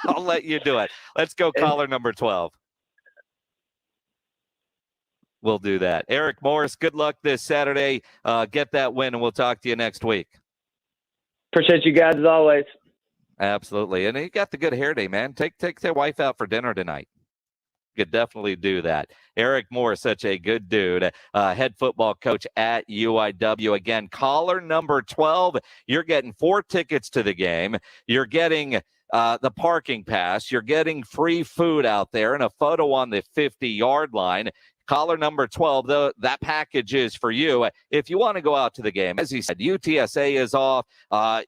I'll let you do it. Let's go caller number 12. We'll do that. Eric Morris, good luck this Saturday. Get that win, and we'll talk to you next week. Appreciate you guys as always. Absolutely. And you got the good hair day, man. Take their wife out for dinner tonight. Could definitely do that. Eric Moore, such a good dude, head football coach at UIW. Again, caller number 12, you're getting 4 tickets to the game. You're getting the parking pass. You're getting free food out there and a photo on the 50-yard line. Caller number 12, though, that package is for you. If you want to go out to the game, as he said, UTSA is off.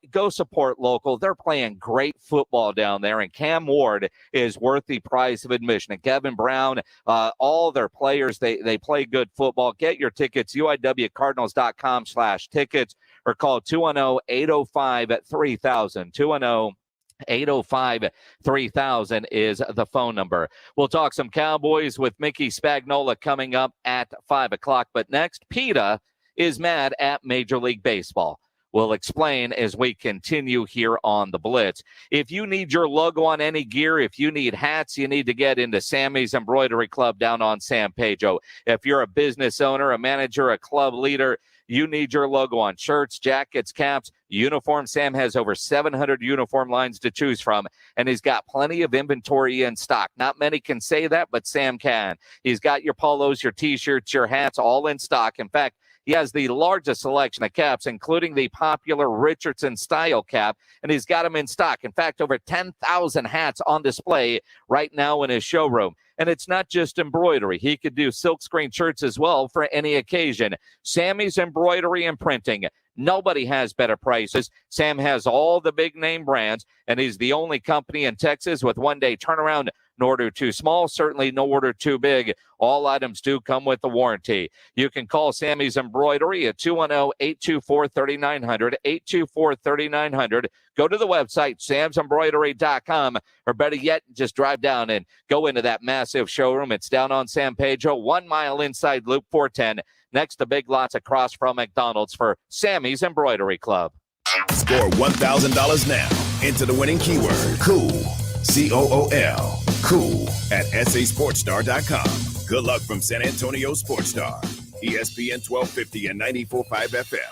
Go support local. They're playing great football down there, and Cam Ward is worth the price of admission. And Kevin Brown, all their players, they play good football. Get your tickets, uiwcardinals.com/tickets, or call 210-805-3000. 805-3000 is the phone number. We'll talk some Cowboys with Mickey Spagnola coming up at 5 o'clock. But next, PETA is mad at Major League Baseball. We'll explain as we continue here on the Blitz. If you need your logo on any gear, if you need hats, you need to get into Sammy's Embroidery Club down on San Pedro. If you're a business owner, a manager, a club leader, you need your logo on shirts, jackets, caps, uniforms. Sam has over 700 uniform lines to choose from, and he's got plenty of inventory in stock. Not many can say that, but Sam can. He's got your polos, your T-shirts, your hats, all in stock. In fact, He has the largest selection of caps, including the popular Richardson style cap, and he's got them in stock. In fact, over 10,000 hats on display right now in his showroom. And it's not just embroidery. He could do silkscreen shirts as well for any occasion. Sammy's Embroidery and Printing. Nobody has better prices. Sam has all the big name brands, and he's the only company in Texas with one-day turnaround. No order too small, certainly no order too big. All items do come with the warranty. You can call Sammy's Embroidery at 210-824-3900, 824-3900. Go to the website, samsembroidery.com, or better yet, just drive down and go into that massive showroom. It's down on San Pedro, 1 mile inside Loop 410, next to Big Lots across from McDonald's for Sammy's Embroidery Club. Score $1,000 now. Enter the winning keyword, cool, COOL, cool, at sasportstar.com. Good luck from San Antonio Sports Star, ESPN 1250 and 94.5 FM.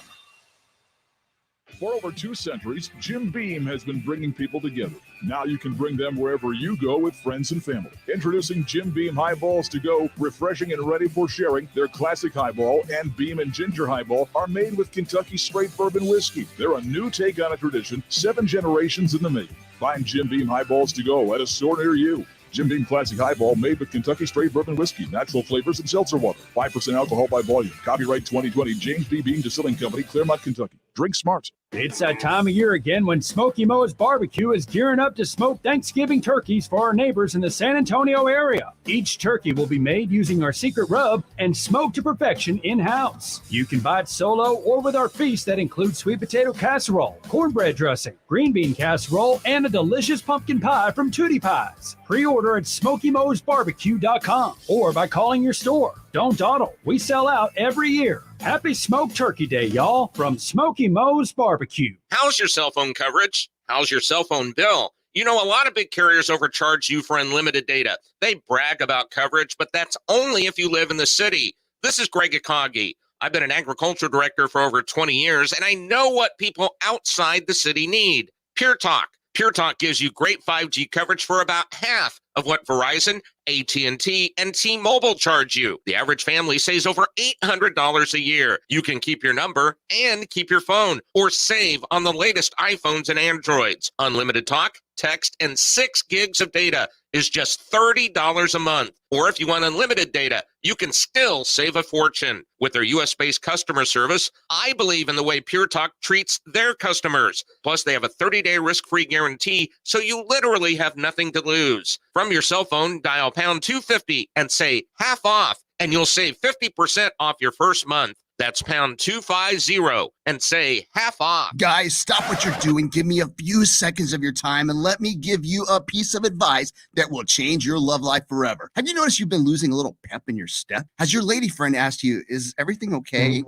For over 2 centuries, Jim Beam has been bringing people together. Now you can bring them wherever you go with friends and family. Introducing Jim Beam Highballs to go, refreshing and ready for sharing. Their classic highball and Beam and Ginger Highball are made with Kentucky straight bourbon whiskey. They're a new take on a tradition, 7 generations in the making. Find Jim Beam Highballs to go at a store near you. Jim Beam Classic Highball made with Kentucky straight bourbon whiskey, natural flavors, and seltzer water. 5% alcohol by volume. Copyright 2020, James B. Beam Distilling Company, Claremont, Kentucky. Drink smart. It's that time of year again when Smoky Mo's Barbecue is gearing up to smoke Thanksgiving turkeys for our neighbors in the San Antonio area. Each turkey will be made using our secret rub and smoked to perfection in-house. You can buy it solo or with our feast that includes sweet potato casserole, cornbread dressing, green bean casserole, and a delicious pumpkin pie from Tootie Pies. Pre-order at SmokyMo'sBarbecue.com or by calling your store. Don't dawdle. We sell out every year. Happy Smoke Turkey Day, y'all, from Smoky Mo's Barbecue. How's your cell phone coverage? How's your cell phone bill? You know, a lot of big carriers overcharge you for unlimited data. They brag about coverage, but that's only if you live in the city. This is Greg Akagi. I've been an agriculture director for over 20 years, and I know what people outside the city need. Pure Talk. Pure Talk gives you great 5G coverage for about half of what Verizon, AT&T, and T-Mobile charge you. The average family saves over $800 a year. You can keep your number and keep your phone, or save on the latest iPhones and Androids. Unlimited talk, text, and 6 gigs of data is just $30 a month. Or if you want unlimited data, you can still save a fortune. With their U.S.-based customer service, I believe in the way Pure Talk treats their customers. Plus, they have a 30-day risk-free guarantee, so you literally have nothing to lose. From your cell phone, dial pound 250 and say half off, and you'll save 50% off your first month. That's pound 250 and say half off. Guys, stop what you're doing. Give me a few seconds of your time and let me give you a piece of advice that will change your love life forever. Have you noticed you've been losing a little pep in your step? Has your lady friend asked you, is everything okay?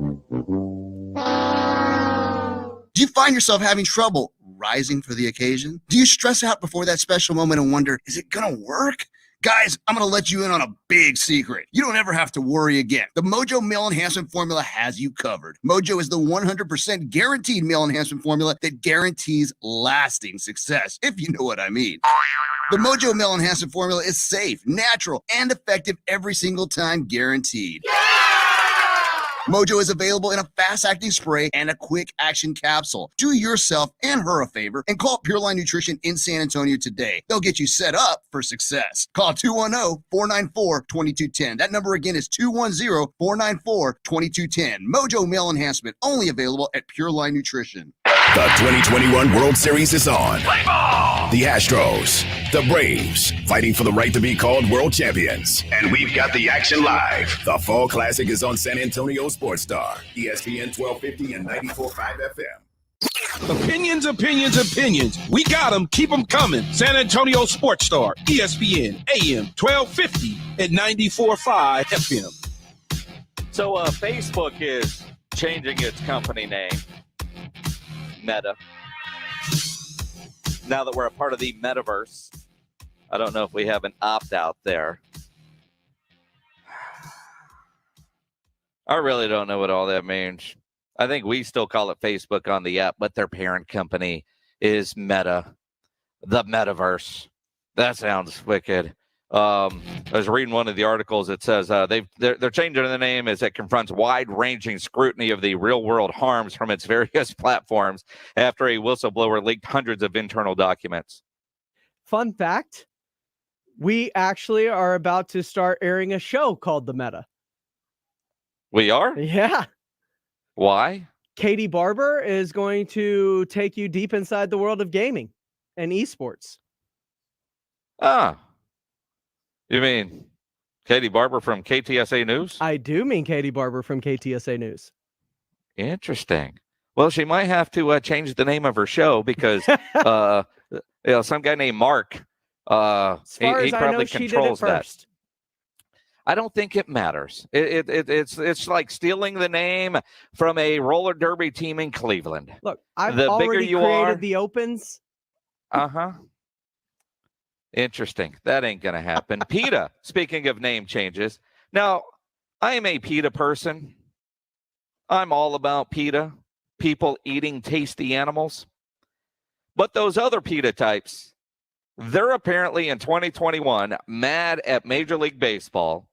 Do you find yourself having trouble rising for the occasion? Do you stress out before that special moment and wonder, is it gonna work? Guys, I'm going to let you in on a big secret. You don't ever have to worry again. The Mojo Male Enhancement Formula has you covered. Mojo is the 100% guaranteed male enhancement formula that guarantees lasting success, if you know what I mean. The Mojo Male Enhancement Formula is safe, natural, and effective every single time, guaranteed. Mojo is available in a fast-acting spray and a quick-action capsule. Do yourself and her a favor and call Pure Line Nutrition in San Antonio today. They'll get you set up for success. Call 210-494-2210. That number again is 210-494-2210. Mojo Male Enhancement, only available at Pure Line Nutrition. The 2021 World Series is on. Play ball! The Astros, the Braves, fighting for the right to be called world champions. And we've got the action live. The Fall Classic is on San Antonio Sports Star, ESPN 1250 and 94.5 FM. Opinions. We got them. Keep them coming. San Antonio Sports Star, ESPN, AM 1250 and 94.5 FM. So Facebook is changing its company name, Meta. Now that we're a part of the metaverse, I don't know if we have an opt-out there. I really don't know what all that means. I think we still call it Facebook on the app, but their parent company is Meta, the metaverse. That sounds wicked. I was reading one of the articles. It says they're changing the name as it confronts wide-ranging scrutiny of the real-world harms from its various platforms after a whistleblower leaked hundreds of internal documents. Fun fact, we actually are about to start airing a show called The Meta. We are? Yeah. Why? Katie Barber is going to take you deep inside the world of gaming and esports. Ah. You mean Katie Barber from KTSA News? I do mean Katie Barber from KTSA News. Interesting. Well, she might have to change the name of her show because some guy named Mark, he probably controls that. I don't think it matters. It's like stealing the name from a roller derby team in Cleveland. Look, I've already created the opens. Uh-huh. Interesting. That ain't going to happen. PETA, speaking of name changes. Now, I am a PETA person. I'm all about PETA, people eating tasty animals. But those other PETA types, they're apparently in 2021 mad at Major League Baseball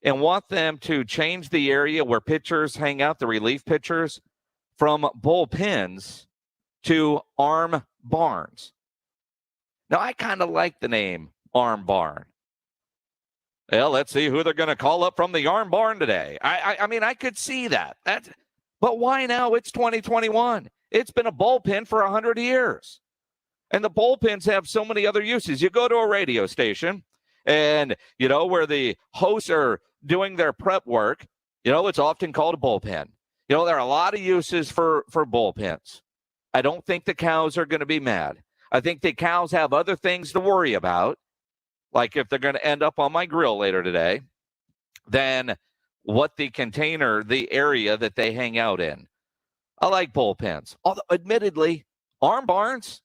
and want them to change the area where pitchers hang out, the relief pitchers, from bullpens to arm barns. Now, I kind of like the name Arm Barn. Well, let's see who they're going to call up from the Arm Barn today. I mean, I could see that. But why now? It's 2021. It's been a bullpen for 100 years. And the bullpens have so many other uses. You go to a radio station and, where the hosts are doing their prep work, it's often called a bullpen. There are a lot of uses for bullpens. I don't think the cows are going to be mad. I think the cows have other things to worry about, like if they're going to end up on my grill later today, than what the area that they hang out in. I like bullpens. Although, admittedly, arm barns,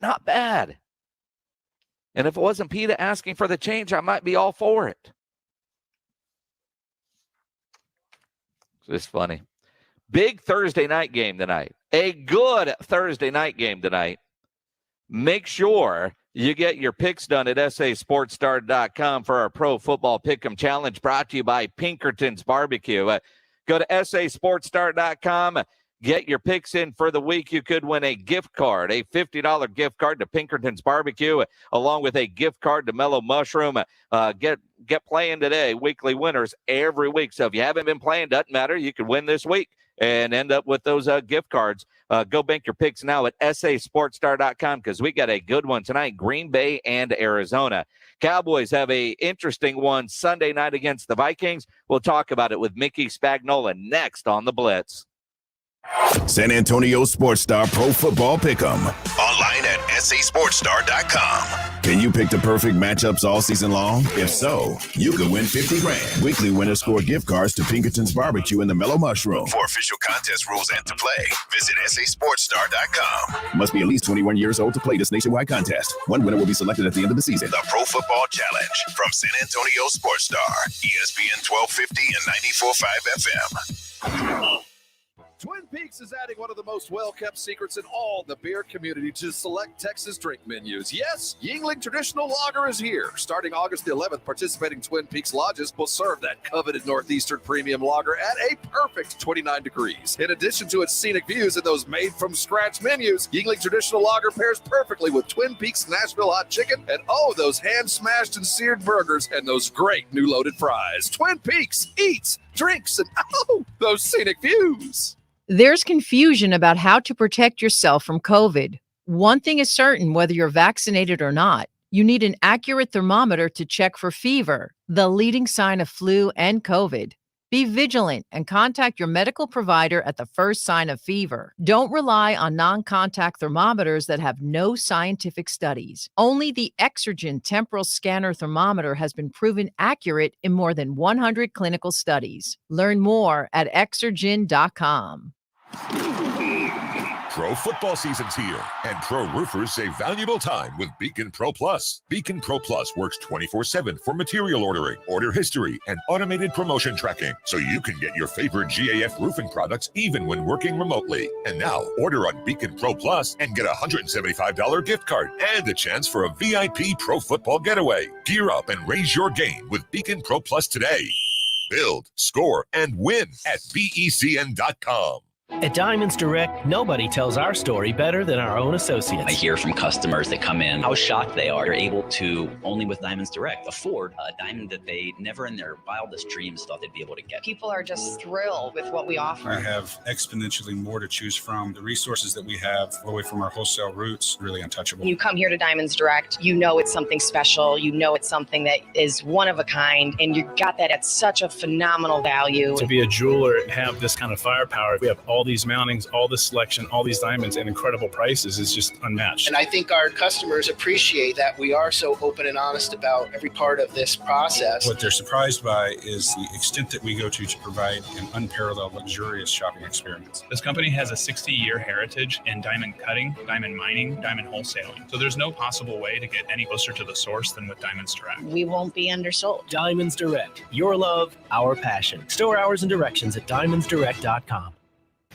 not bad. And if it wasn't PETA asking for the change, I might be all for it. It's funny. Big Thursday night game tonight. A good Thursday night game tonight. Make sure you get your picks done at sasportstar.com for our Pro Football Pick'em Challenge brought to you by Pinkerton's Barbecue. Go to sasportstar.com. Get your picks in for the week. You could win a gift card, a $50 gift card to Pinkerton's Barbecue, along with a gift card to Mellow Mushroom. Get playing today. Weekly winners every week. So if you haven't been playing, doesn't matter. You can win this week and end up with those gift cards. Go bank your picks now at sasportstar.com because we got a good one tonight, Green Bay and Arizona. Cowboys have a interesting one Sunday night against the Vikings. We'll talk about it with Mickey Spagnola next on the Blitz. San Antonio Sports Star Pro Football Pick'em. Online at sasportstar.com. Can you pick the perfect matchups all season long? If so, you could win $50,000. Weekly winners score gift cards to Pinkerton's Barbecue and the Mellow Mushroom. For official contest rules and to play, visit sasportstar.com. Must be at least 21 years old to play this nationwide contest. One winner will be selected at the end of the season. The Pro Football Challenge from San Antonio Sports Star, ESPN 1250 and 94.5 FM. Twin Peaks is adding one of the most well-kept secrets in all the beer community to select Texas drink menus. Yes, Yuengling Traditional Lager is here. Starting August the 11th, participating Twin Peaks lodges will serve that coveted Northeastern Premium Lager at a perfect 29 degrees. In addition to its scenic views and those made-from-scratch menus, Yuengling Traditional Lager pairs perfectly with Twin Peaks Nashville Hot Chicken and, those hand-smashed and seared burgers and those great new loaded fries. Twin Peaks eats, drinks, and, those scenic views. There's confusion about how to protect yourself from COVID. One thing is certain, whether you're vaccinated or not, you need an accurate thermometer to check for fever, the leading sign of flu and COVID. Be vigilant and contact your medical provider at the first sign of fever. Don't rely on non-contact thermometers that have no scientific studies. Only the Exergen temporal scanner thermometer has been proven accurate in more than 100 clinical studies. Learn more at exergen.com. Pro football season's here, and pro roofers save valuable time with Beacon Pro Plus. Beacon Pro Plus works 24/7 for material ordering, order history, and automated promotion tracking, so you can get your favorite GAF roofing products even when working remotely. And now, order on Beacon Pro Plus and get a $175 gift card and a chance for a VIP Pro Football getaway. Gear up and raise your game with Beacon Pro Plus today. Build, score, and win at BECN.com. At Diamonds Direct, nobody tells our story better than our own associates. I hear from customers that come in how shocked they are. They're able to, only with Diamonds Direct, afford a diamond that they never in their wildest dreams thought they'd be able to get. People are just thrilled with what we offer. I have exponentially more to choose from. The resources that we have, all the way from our wholesale roots, really untouchable. When you come here to Diamonds Direct, you know it's something special. You know it's something that is one of a kind, and you got that at such a phenomenal value. To be a jeweler and have this kind of firepower, we have all these mountings, all this selection, all these diamonds, and incredible prices is just unmatched. And I think our customers appreciate that we are so open and honest about every part of this process. What they're surprised by is the extent that we go to provide an unparalleled, luxurious shopping experience. This company has a 60-year heritage in diamond cutting, diamond mining, diamond wholesaling. So there's no possible way to get any closer to the source than with Diamonds Direct. We won't be undersold. Diamonds Direct. Your love, our passion. Store hours and directions at diamondsdirect.com.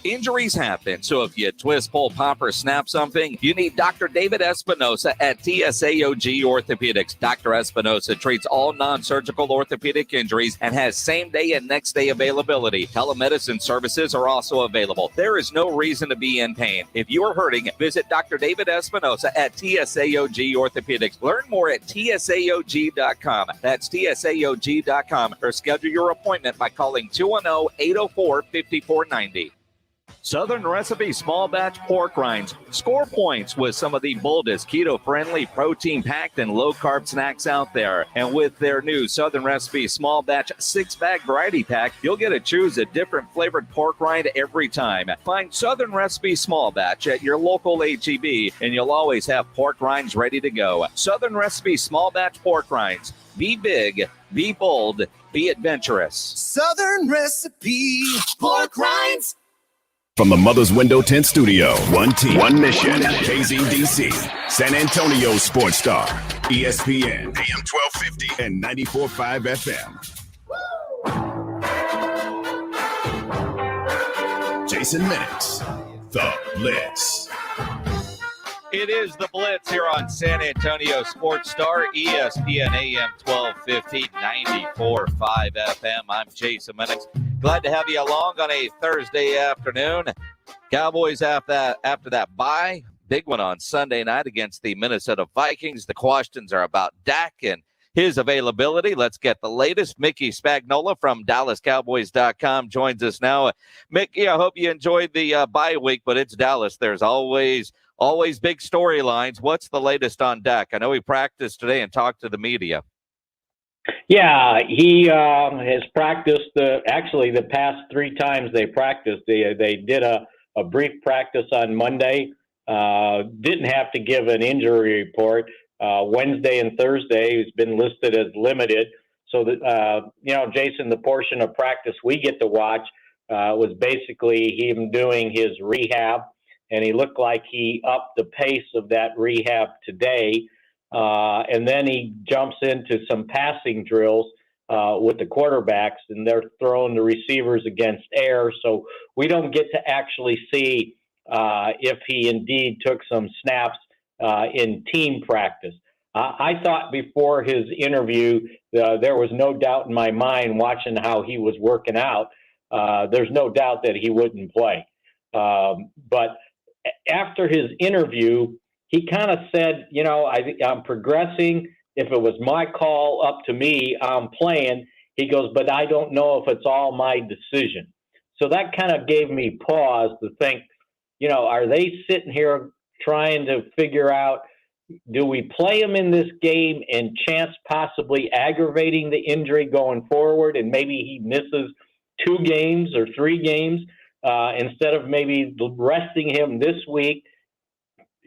Injuries happen, so if you twist, pull, pop, or snap something, you need Dr. David Espinosa at TSAOG Orthopedics. Dr. Espinosa treats all non-surgical orthopedic injuries and has same-day and next-day availability. Telemedicine services are also available. There is no reason to be in pain. If you are hurting, visit Dr. David Espinosa at TSAOG Orthopedics. Learn more at TSAOG.com. That's TSAOG.com, or schedule your appointment by calling 210-804-5490. Southern Recipe Small Batch Pork Rinds. Score points with some of the boldest, keto-friendly, protein-packed, and low-carb snacks out there. And with their new Southern Recipe Small Batch 6-bag variety pack, you'll get to choose a different flavored pork rind every time. Find Southern Recipe Small Batch at your local H-E-B, and you'll always have pork rinds ready to go. Southern Recipe Small Batch Pork Rinds. Be big, be bold, be adventurous. Southern Recipe Pork Rinds. From the Mother's Window Tent Studio, one team, one mission, KZDC, San Antonio Sports Star, ESPN, AM 1250 and 94.5 FM. Jason Minix, the Blitz. It is the Blitz here on San Antonio Sports Star, ESPN AM 1250, 94.5 FM. I'm Jason Minix. Glad to have you along on a Thursday afternoon. Cowboys after that bye, big one on Sunday night against the Minnesota Vikings. The questions are about Dak and his availability. Let's get the latest. Mickey Spagnola from DallasCowboys.com joins us now. Mickey, I hope you enjoyed the bye week, but it's Dallas. There's always big storylines. What's the latest on Dak? I know he practiced today and talked to the media. Yeah, he has practiced actually the past 3 times they practiced. They did a brief practice on Monday. Didn't have to give an injury report. Wednesday and Thursday has been listed as limited. So that Jason, the portion of practice we get to watch was basically him doing his rehab, and he looked like he upped the pace of that rehab today. And then he jumps into some passing drills with the quarterbacks, and they're throwing the receivers against air. So we don't get to actually see if he indeed took some snaps in team practice. I thought before his interview, there was no doubt in my mind watching how he was working out. There's no doubt that he wouldn't play. But after his interview, he kind of said, I'm progressing. If it was my call up to me, I'm playing. He goes, but I don't know if it's all my decision. So that kind of gave me pause to think, are they sitting here trying to figure out, do we play him in this game and chance possibly aggravating the injury going forward, and maybe he misses 2 games or 3 games instead of maybe resting him this week?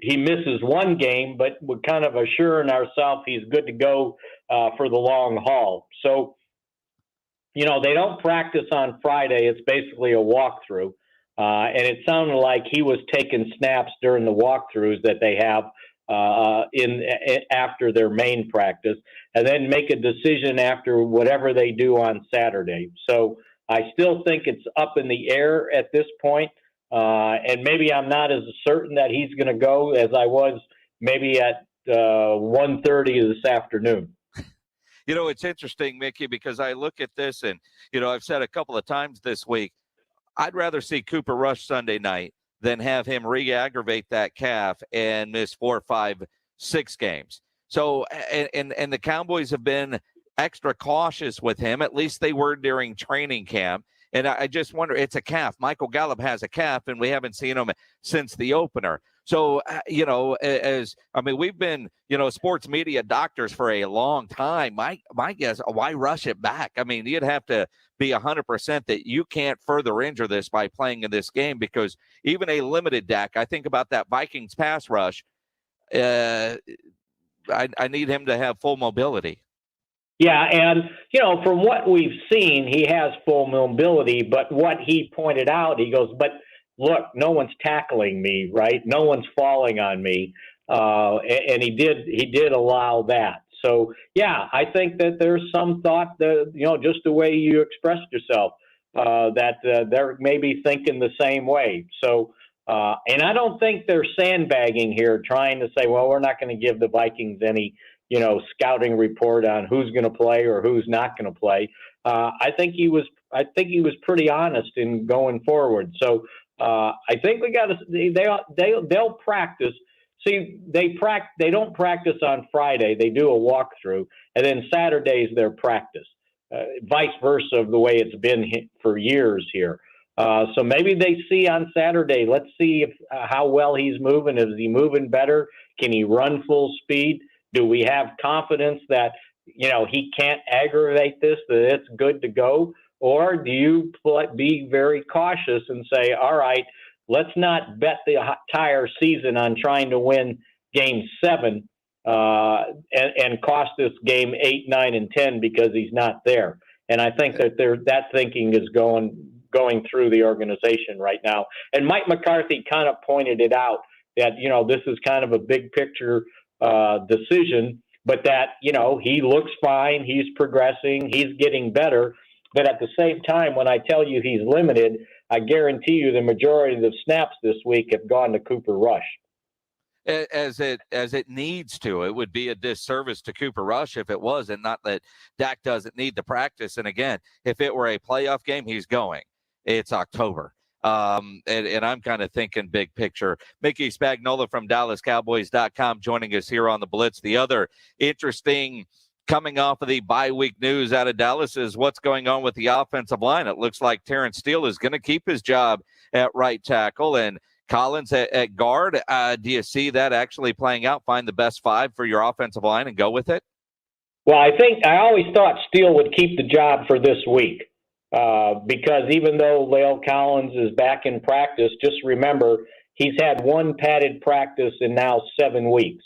He misses 1 game, but we're kind of assuring ourselves he's good to go for the long haul. So, they don't practice on Friday. It's basically a walkthrough. And it sounded like he was taking snaps during the walkthroughs that they have after their main practice, and then make a decision after whatever they do on Saturday. So I still think it's up in the air at this point, and maybe I'm not as certain that he's going to go as I was maybe at 1:30 this afternoon. It's interesting, Mickey, because I look at this and, I've said a couple of times this week, I'd rather see Cooper Rush Sunday night than have him re-aggravate that calf and miss 4, 5, 6 games. So, and the Cowboys have been extra cautious with him. At least they were during training camp. And I just wonder, it's a calf. Michael Gallup has a calf, and we haven't seen him since the opener. So, we've been, sports media doctors for a long time. My guess, why rush it back? I mean, you'd have to be 100% that you can't further injure this by playing in this game, because even a limited Dak, I think about that Vikings pass rush. I need him to have full mobility. Yeah, and, from what we've seen, he has full mobility, but what he pointed out, he goes, but look, no one's tackling me, right? No one's falling on me. And he did allow that. So, yeah, I think that there's some thought that, just the way you expressed yourself, that they're maybe thinking the same way. So, and I don't think they're sandbagging here, trying to say, well, we're not going to give the Vikings any, scouting report on who's going to play or who's not going to play. I think he was pretty honest in going forward. So, I think we got to. They'll practice. See, they don't practice on Friday. They do a walkthrough, and then Saturday's their practice. Vice versa of the way it's been for years here. So maybe they see on Saturday. Let's see how well he's moving. Is he moving better? Can he run full speed? Do we have confidence that he can't aggravate this? That it's good to go? Or do you be very cautious and say, all right, let's not bet the entire season on trying to win Game 7 and cost us Game 8, 9, and 10 because he's not there. And I think that that thinking is going through the organization right now. And Mike McCarthy kind of pointed it out that, this is kind of a big picture decision, but that, he looks fine, he's progressing, he's getting better. But at the same time, when I tell you he's limited, I guarantee you the majority of the snaps this week have gone to Cooper Rush. As it needs to. It would be a disservice to Cooper Rush if it wasn't. Not that Dak doesn't need the practice. And again, if it were a playoff game, he's going. It's October. And I'm kind of thinking big picture. Mickey Spagnola from DallasCowboys.com joining us here on the Blitz. The other interesting coming off of the bye week news out of Dallas is what's going on with the offensive line. It looks like Terrence Steele is going to keep his job at right tackle and Collins at guard. Do you see that actually playing out? Find the best 5 for your offensive line and go with it? Well, I always thought Steele would keep the job for this week because even though La'el Collins is back in practice, just remember he's had one padded practice in now 7 weeks.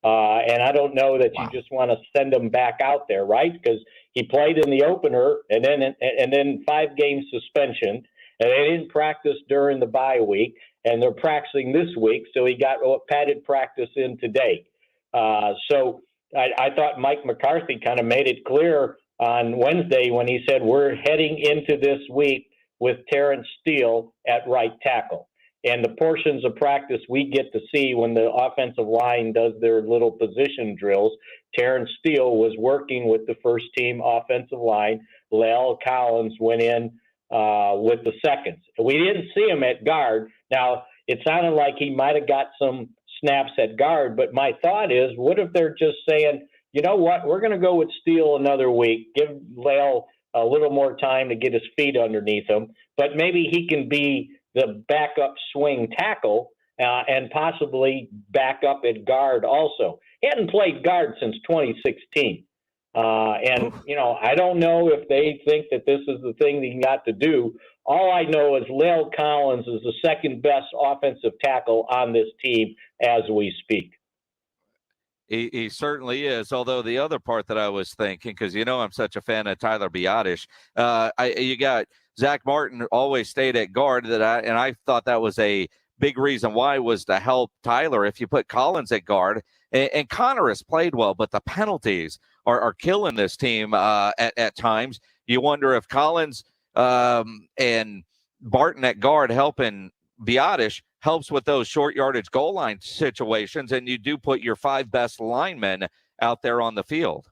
And I don't know that you just want to send him back out there, right? Because he played in the opener and then 5-game suspension, and they didn't practice during the bye week, and they're practicing this week, so he got padded practice in today. So I thought Mike McCarthy kind of made it clear on Wednesday when he said we're heading into this week with Terrence Steele at right tackle. And the portions of practice we get to see when the offensive line does their little position drills, Terrence Steele was working with the first team offensive line. La'el Collins went in with the seconds. We didn't see him at guard. Now, it sounded like he might have got some snaps at guard, but my thought is, what if they're just saying, you know what, we're going to go with Steele another week, give La'el a little more time to get his feet underneath him, but maybe he can be the backup swing tackle and possibly back up at guard also. He hadn't played guard since 2016. And, I don't know if they think that this is the thing he got to do. All I know is La'el Collins is the second best offensive tackle on this team as we speak. He certainly is, although the other part that I was thinking, because I'm such a fan of Tyler Biadasz, you got Zach Martin always stayed at guard, and I thought that was a big reason why was to help Tyler if you put Collins at guard. And Connor has played well, but the penalties are killing this team at times. You wonder if Collins and Barton at guard helping Biotish helps with those short yardage goal line situations, and you do put your 5 best linemen out there on the field.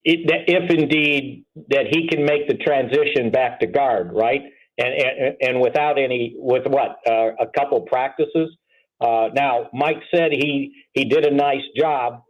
If indeed that he can make the transition back to guard, right? And without a couple practices. Now, Mike said he did a nice job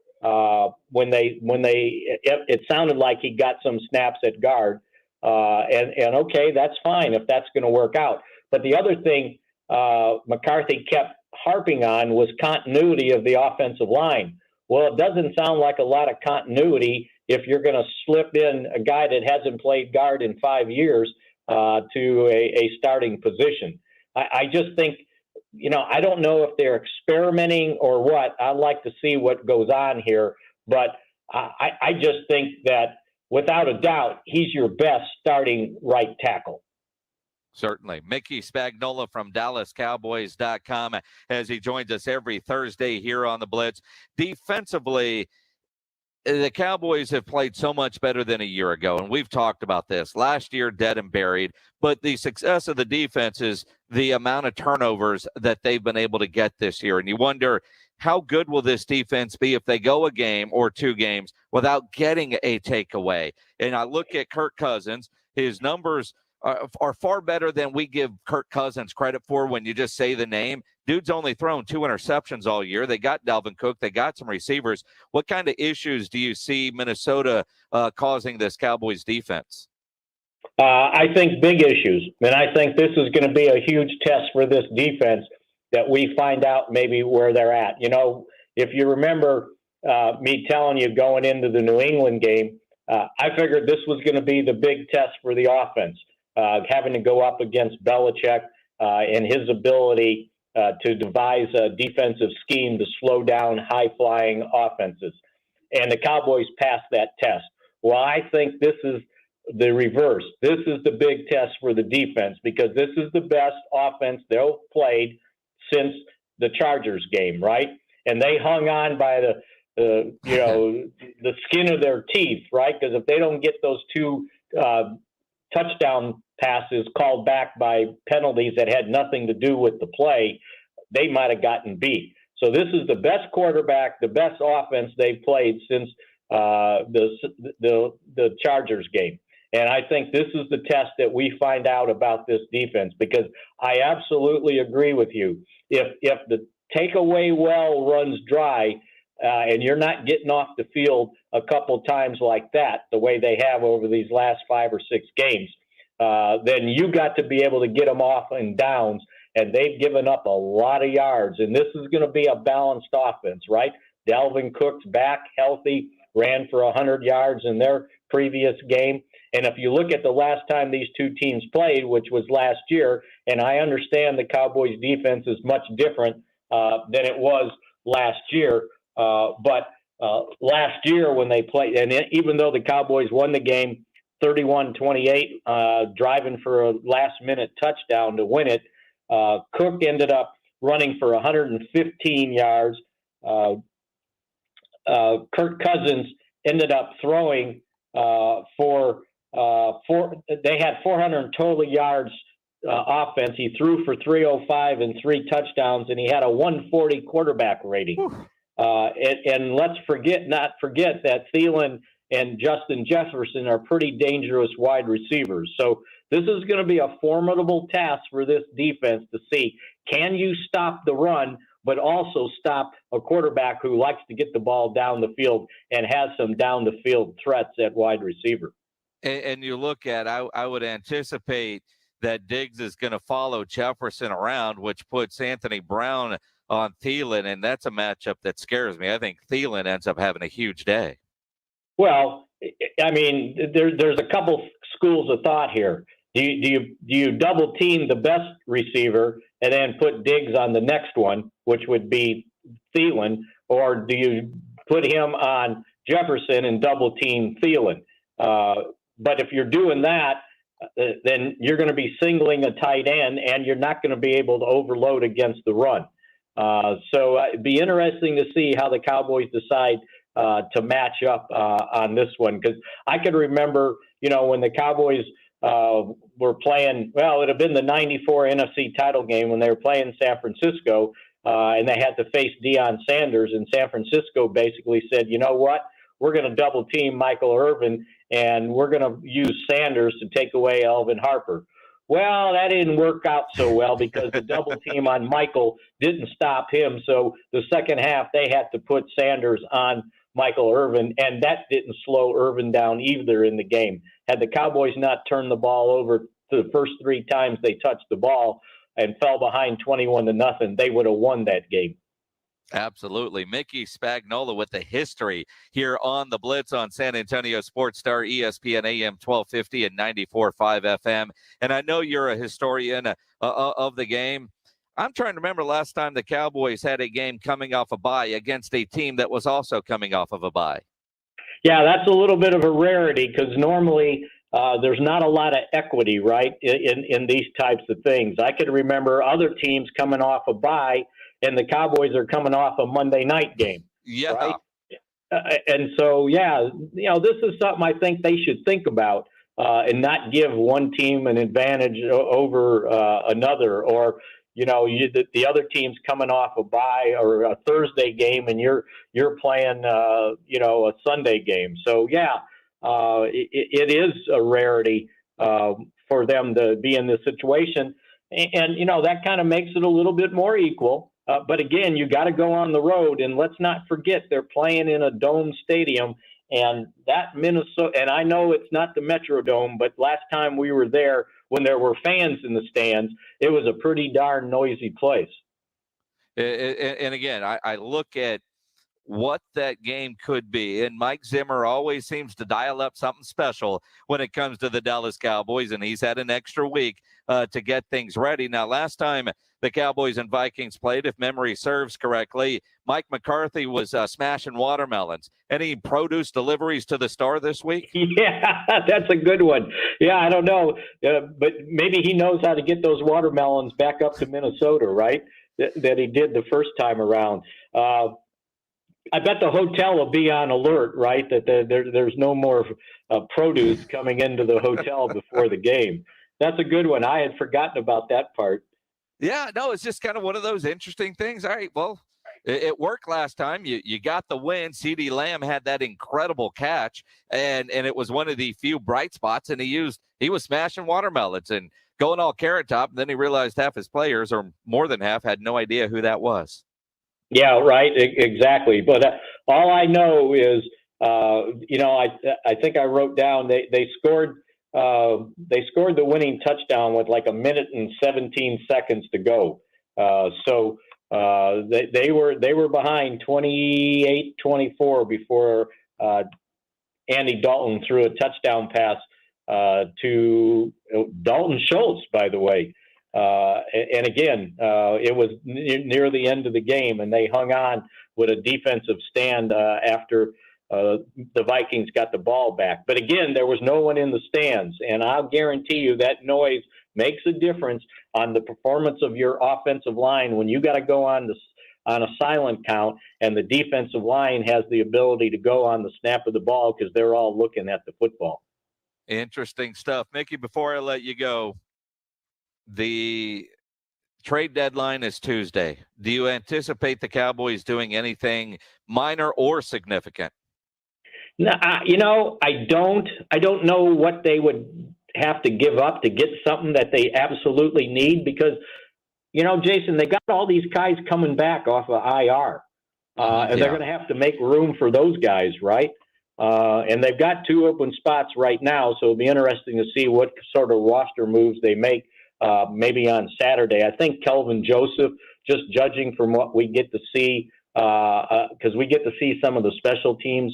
when it sounded like he got some snaps at guard. And okay, that's fine if that's going to work out. But the other thing McCarthy kept harping on was continuity of the offensive line. Well, it doesn't sound like a lot of continuity if you're going to slip in a guy that hasn't played guard in 5 years to a starting position. I just think, I don't know if they're experimenting or what. I'd like to see what goes on here. But I just think that without a doubt, he's your best starting right tackle. Certainly. Mickey Spagnola from DallasCowboys.com as he joins us every Thursday here on the Blitz. Defensively, the Cowboys have played so much better than a year ago, and we've talked about this. Last year, dead and buried, but the success of the defense is the amount of turnovers that they've been able to get this year. And you wonder, how good will this defense be if they go a game or 2 games without getting a takeaway? And I look at Kirk Cousins, his numbers are far better than we give Kirk Cousins credit for when you just say the name. Dude's only thrown 2 interceptions all year. They got Dalvin Cook. They got some receivers. What kind of issues do you see Minnesota causing this Cowboys defense? I think big issues. And I think this is going to be a huge test for this defense that we find out maybe where they're at. If you remember me telling you going into the New England game, I figured this was going to be the big test for the offense, having to go up against Belichick and his ability to devise a defensive scheme to slow down high-flying offenses. And the Cowboys passed that test. Well, I think this is the reverse. This is the big test for the defense because this is the best offense they've played since the Chargers game, right? And they hung on by the skin of their teeth, right? Because if they don't get those 2 touchdown passes called back by penalties that had nothing to do with the play, they might have gotten beat. So this is the best quarterback, the best offense they've played since the Chargers game. And I think this is the test that we find out about this defense because I absolutely agree with you. If the takeaway well runs dry and you're not getting off the field a couple times like that, the way they have over these last 5 or 6 games, then you got to be able to get them off in downs, and they've given up a lot of yards. And this is going to be a balanced offense, right? Dalvin Cook's back healthy, ran for 100 yards in their previous game. And if you look at the last time these 2 teams played, which was last year, and I understand the Cowboys defense is much different than it was last year, but last year when they played, and even though the Cowboys won the game 31-28, driving for a last-minute touchdown to win it, Cook ended up running for 115 yards. Kirk Cousins ended up throwing they had 400 total yards offense. He threw for 305 and 3 touchdowns, and he had a 140 quarterback rating. And let's not forget that Thielen and Justin Jefferson are pretty dangerous wide receivers. So this is going to be a formidable task for this defense to see, can you stop the run, but also stop a quarterback who likes to get the ball down the field and has some down the field threats at wide receiver. And you look at, I would anticipate that Diggs is going to follow Jefferson around, which puts Anthony Brown on Thielen, and that's a matchup that scares me. I think Thielen ends up having a huge day. Well, I mean, there's a couple schools of thought here. Do you double team the best receiver and then put Diggs on the next one, which would be Thielen, or do you put him on Jefferson and double team Thielen? But if you're doing that, then you're going to be singling a tight end, and you're not going to be able to overload against the run. So it'd be interesting to see how the Cowboys decide to match up on this one, because I can remember, when the Cowboys were playing, well, it had been the 94 NFC title game when they were playing San Francisco, and they had to face Deion Sanders, and San Francisco basically said, you know what, we're going to double team Michael Irvin, and we're going to use Sanders to take away Alvin Harper. Well, that didn't work out so well because the double team on Michael didn't stop him. So the second half, they had to put Sanders on Michael Irvin, and that didn't slow Irvin down either in the game. Had the Cowboys not turned the ball over to the first 3 times they touched the ball and fell behind 21-0, they would have won that game. Absolutely. Mickey Spagnola with the history here on the Blitz on San Antonio Sports Star, ESPN AM 1250 and 94.5 FM. And I know you're a historian of the game. I'm trying to remember last time the Cowboys had a game coming off a bye against a team that was also coming off of a bye. Yeah, that's a little bit of a rarity because normally there's not a lot of equity, right, in these types of things. I can remember other teams coming off a bye, and the Cowboys are coming off a Monday night game. Yeah. Right? And so, this is something I think they should think about and not give one team an advantage over another, or, the other team's coming off a bye or a Thursday game and you're playing, a Sunday game. So, it is a rarity for them to be in this situation. And that kind of makes it a little bit more equal. But again, you got to go on the road, and let's not forget they're playing in a dome stadium, and that Minnesota. And I know it's not the Metrodome, but last time we were there, when there were fans in the stands, it was a pretty darn noisy place. And again, I look at what that game could be, and Mike Zimmer always seems to dial up something special when it comes to the Dallas Cowboys, and he's had an extra week to get things ready. Now, last time the Cowboys and Vikings played, if memory serves correctly, Mike McCarthy was smashing watermelons. Any produce deliveries to the Star this week? Yeah, that's a good one. Yeah, I don't know, but maybe he knows how to get those watermelons back up to Minnesota, right? That he did the first time around. I bet the hotel will be on alert, right? That there's no more produce coming into the hotel before the game. That's a good one. I had forgotten about that part. Yeah, no, it's just kind of one of those interesting things. All right, well, it worked last time. You got the win. CeeDee Lamb had that incredible catch, and it was one of the few bright spots, and he was smashing watermelons and going all Carrot Top, and then he realized half his players, or more than half, had no idea who that was. Yeah, right, exactly. But all I know is, I think I wrote down they scored the winning touchdown with like 1 minute and 17 seconds to go. So they were behind 28-24 before Andy Dalton threw a touchdown pass to Dalton Schultz, by the way. And again, it was near the end of the game, and they hung on with a defensive stand after the Vikings got the ball back. But again, there was no one in the stands, and I'll guarantee you that noise makes a difference on the performance of your offensive line when you got to go on a silent count, and the defensive line has the ability to go on the snap of the ball because they're all looking at the football. Interesting stuff. Mickey, before I let you go, the trade deadline is Tuesday. Do you anticipate the Cowboys doing anything minor or significant? No, I don't know what they would have to give up to get something that they absolutely need because, Jason, they got all these guys coming back off of IR, and they're going to have to make room for those guys, right? And they've got 2 open spots right now, so it'll be interesting to see what sort of roster moves they make maybe on Saturday. I think Kelvin Joseph, just judging from what we get to see, because we get to see some of the special teams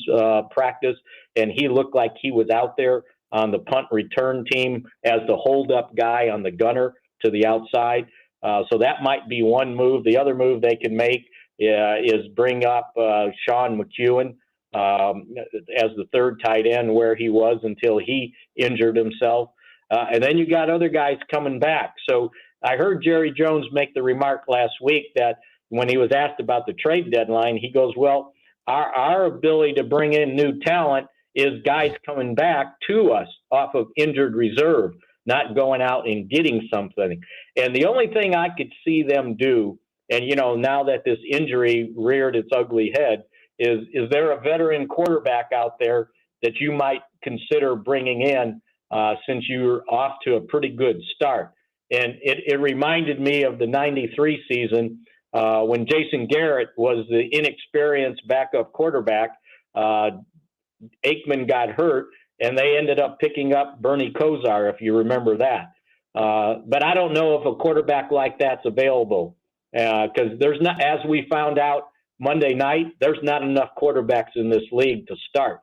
practice, and he looked like he was out there on the punt return team as the hold-up guy on the gunner to the outside. So that might be one move. The other move they can make is bring up Sean McEwen as the third tight end where he was until he injured himself. And then you got other guys coming back. So I heard Jerry Jones make the remark last week that when he was asked about the trade deadline, he goes, well, our ability to bring in new talent is guys coming back to us off of injured reserve, not going out and getting something. And the only thing I could see them do, and, now that this injury reared its ugly head, is there a veteran quarterback out there that you might consider bringing in since you're off to a pretty good start? And it reminded me of the 93 season when Jason Garrett was the inexperienced backup quarterback. Aikman got hurt, and they ended up picking up Bernie Kosar, if you remember that. But I don't know if a quarterback like that's available because there's not, as we found out Monday night, there's not enough quarterbacks in this league to start.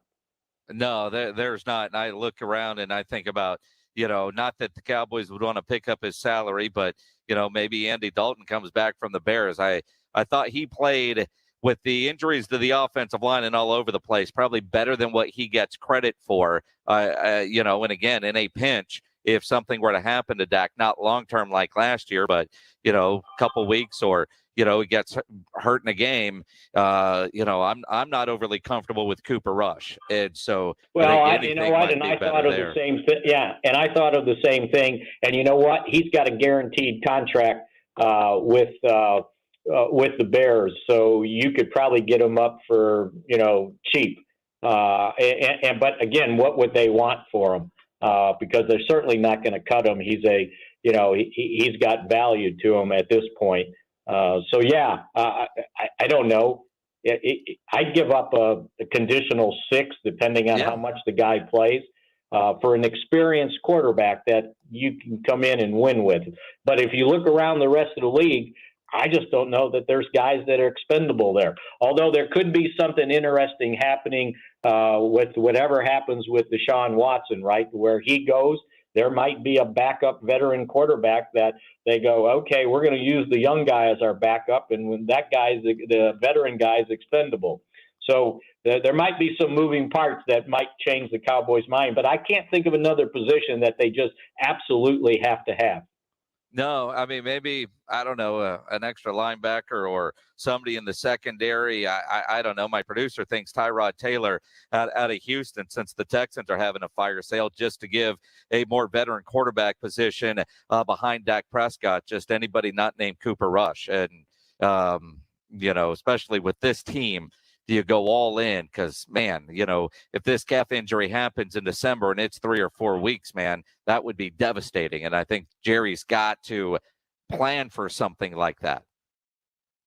No, there's not. And I look around and I think about, not that the Cowboys would want to pick up his salary, but, maybe Andy Dalton comes back from the Bears. I thought he played with the injuries to the offensive line and all over the place, probably better than what he gets credit for, and again, in a pinch, if something were to happen to Dak, not long-term like last year, but, a couple weeks or, he gets hurt in a game, I'm not overly comfortable with Cooper Rush. And so, you know what? And I thought of the same thing. Yeah. And I thought of the same thing. And you know what? He's got a guaranteed contract with the Bears. So you could probably get him up for, cheap. But again, what would they want for him? Because they're certainly not going to cut him. He's he's got value to him at this point. I don't know. I'd give up a conditional 6, depending on how much the guy plays, for an experienced quarterback that you can come in and win with. But if you look around the rest of the league, I just don't know that there's guys that are expendable there. Although there could be something interesting happening with whatever happens with Deshaun Watson, right? Where he goes, there might be a backup veteran quarterback that they go, okay, we're going to use the young guy as our backup, and when that guy's the veteran guy is expendable. So there might be some moving parts that might change the Cowboys' mind, but I can't think of another position that they just absolutely have to have. No, I mean, maybe, I don't know, an extra linebacker or somebody in the secondary. I don't know. My producer thinks Tyrod Taylor out of Houston, since the Texans are having a fire sale, just to give a more veteran quarterback position behind Dak Prescott, just anybody not named Cooper Rush. And, especially with this team, do you go all in? Because, man, if this calf injury happens in December and it's 3 or 4 weeks, man, that would be devastating. And I think Jerry's got to plan for something like that.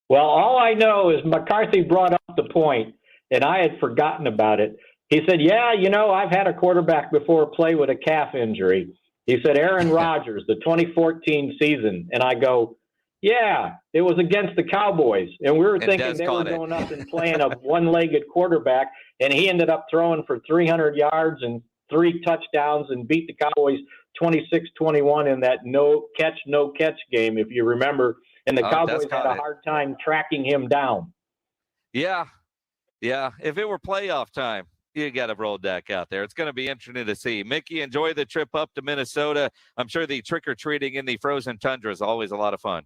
Well, all I know is McCarthy brought up the point, and I had forgotten about it. He said, I've had a quarterback before play with a calf injury. He said, Aaron Rodgers, the 2014 season. And I go, yeah, it was against the Cowboys, and we were thinking they were going up and playing a one-legged quarterback, and he ended up throwing for 300 yards and 3 touchdowns and beat the Cowboys 26-21 in that no catch game, if you remember, and the Cowboys had a hard time tracking him down. Yeah. If it were playoff time, you got to roll Dak out there. It's going to be interesting to see. Mickey, enjoy the trip up to Minnesota. I'm sure the trick-or-treating in the frozen tundra is always a lot of fun.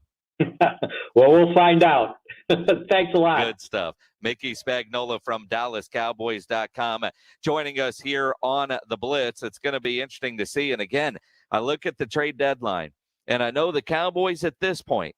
Well, we'll find out. Thanks a lot. Good stuff. Mickey Spagnola from DallasCowboys.com joining us here on the Blitz. It's going to be interesting to see. And again, I look at the trade deadline, and I know the Cowboys at this point,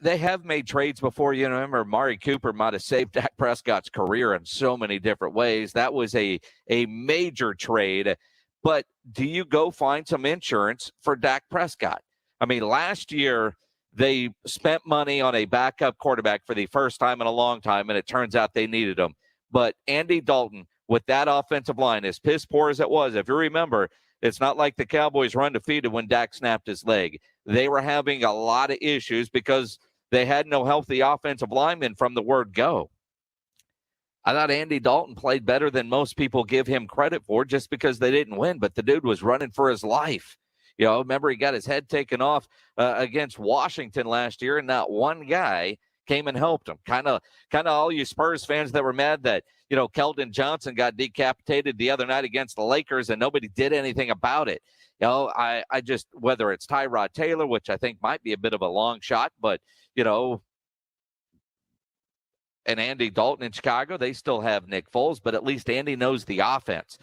they have made trades before. Remember, Amari Cooper might have saved Dak Prescott's career in so many different ways. That was a major trade. But do you go find some insurance for Dak Prescott? I mean, last year they spent money on a backup quarterback for the first time in a long time, and it turns out they needed him. But Andy Dalton, with that offensive line, as piss poor as it was, if you remember, it's not like the Cowboys were undefeated when Dak snapped his leg. They were having a lot of issues because they had no healthy offensive linemen from the word go. I thought Andy Dalton played better than most people give him credit for, just because they didn't win, but the dude was running for his life. Remember, he got his head taken off against Washington last year, and not one guy came and helped them. Kind of all you Spurs fans that were mad that, Keldon Johnson got decapitated the other night against the Lakers and nobody did anything about it. I just, whether it's Tyrod Taylor, which I think might be a bit of a long shot, but, and Andy Dalton in Chicago, they still have Nick Foles, but at least Andy knows the offense.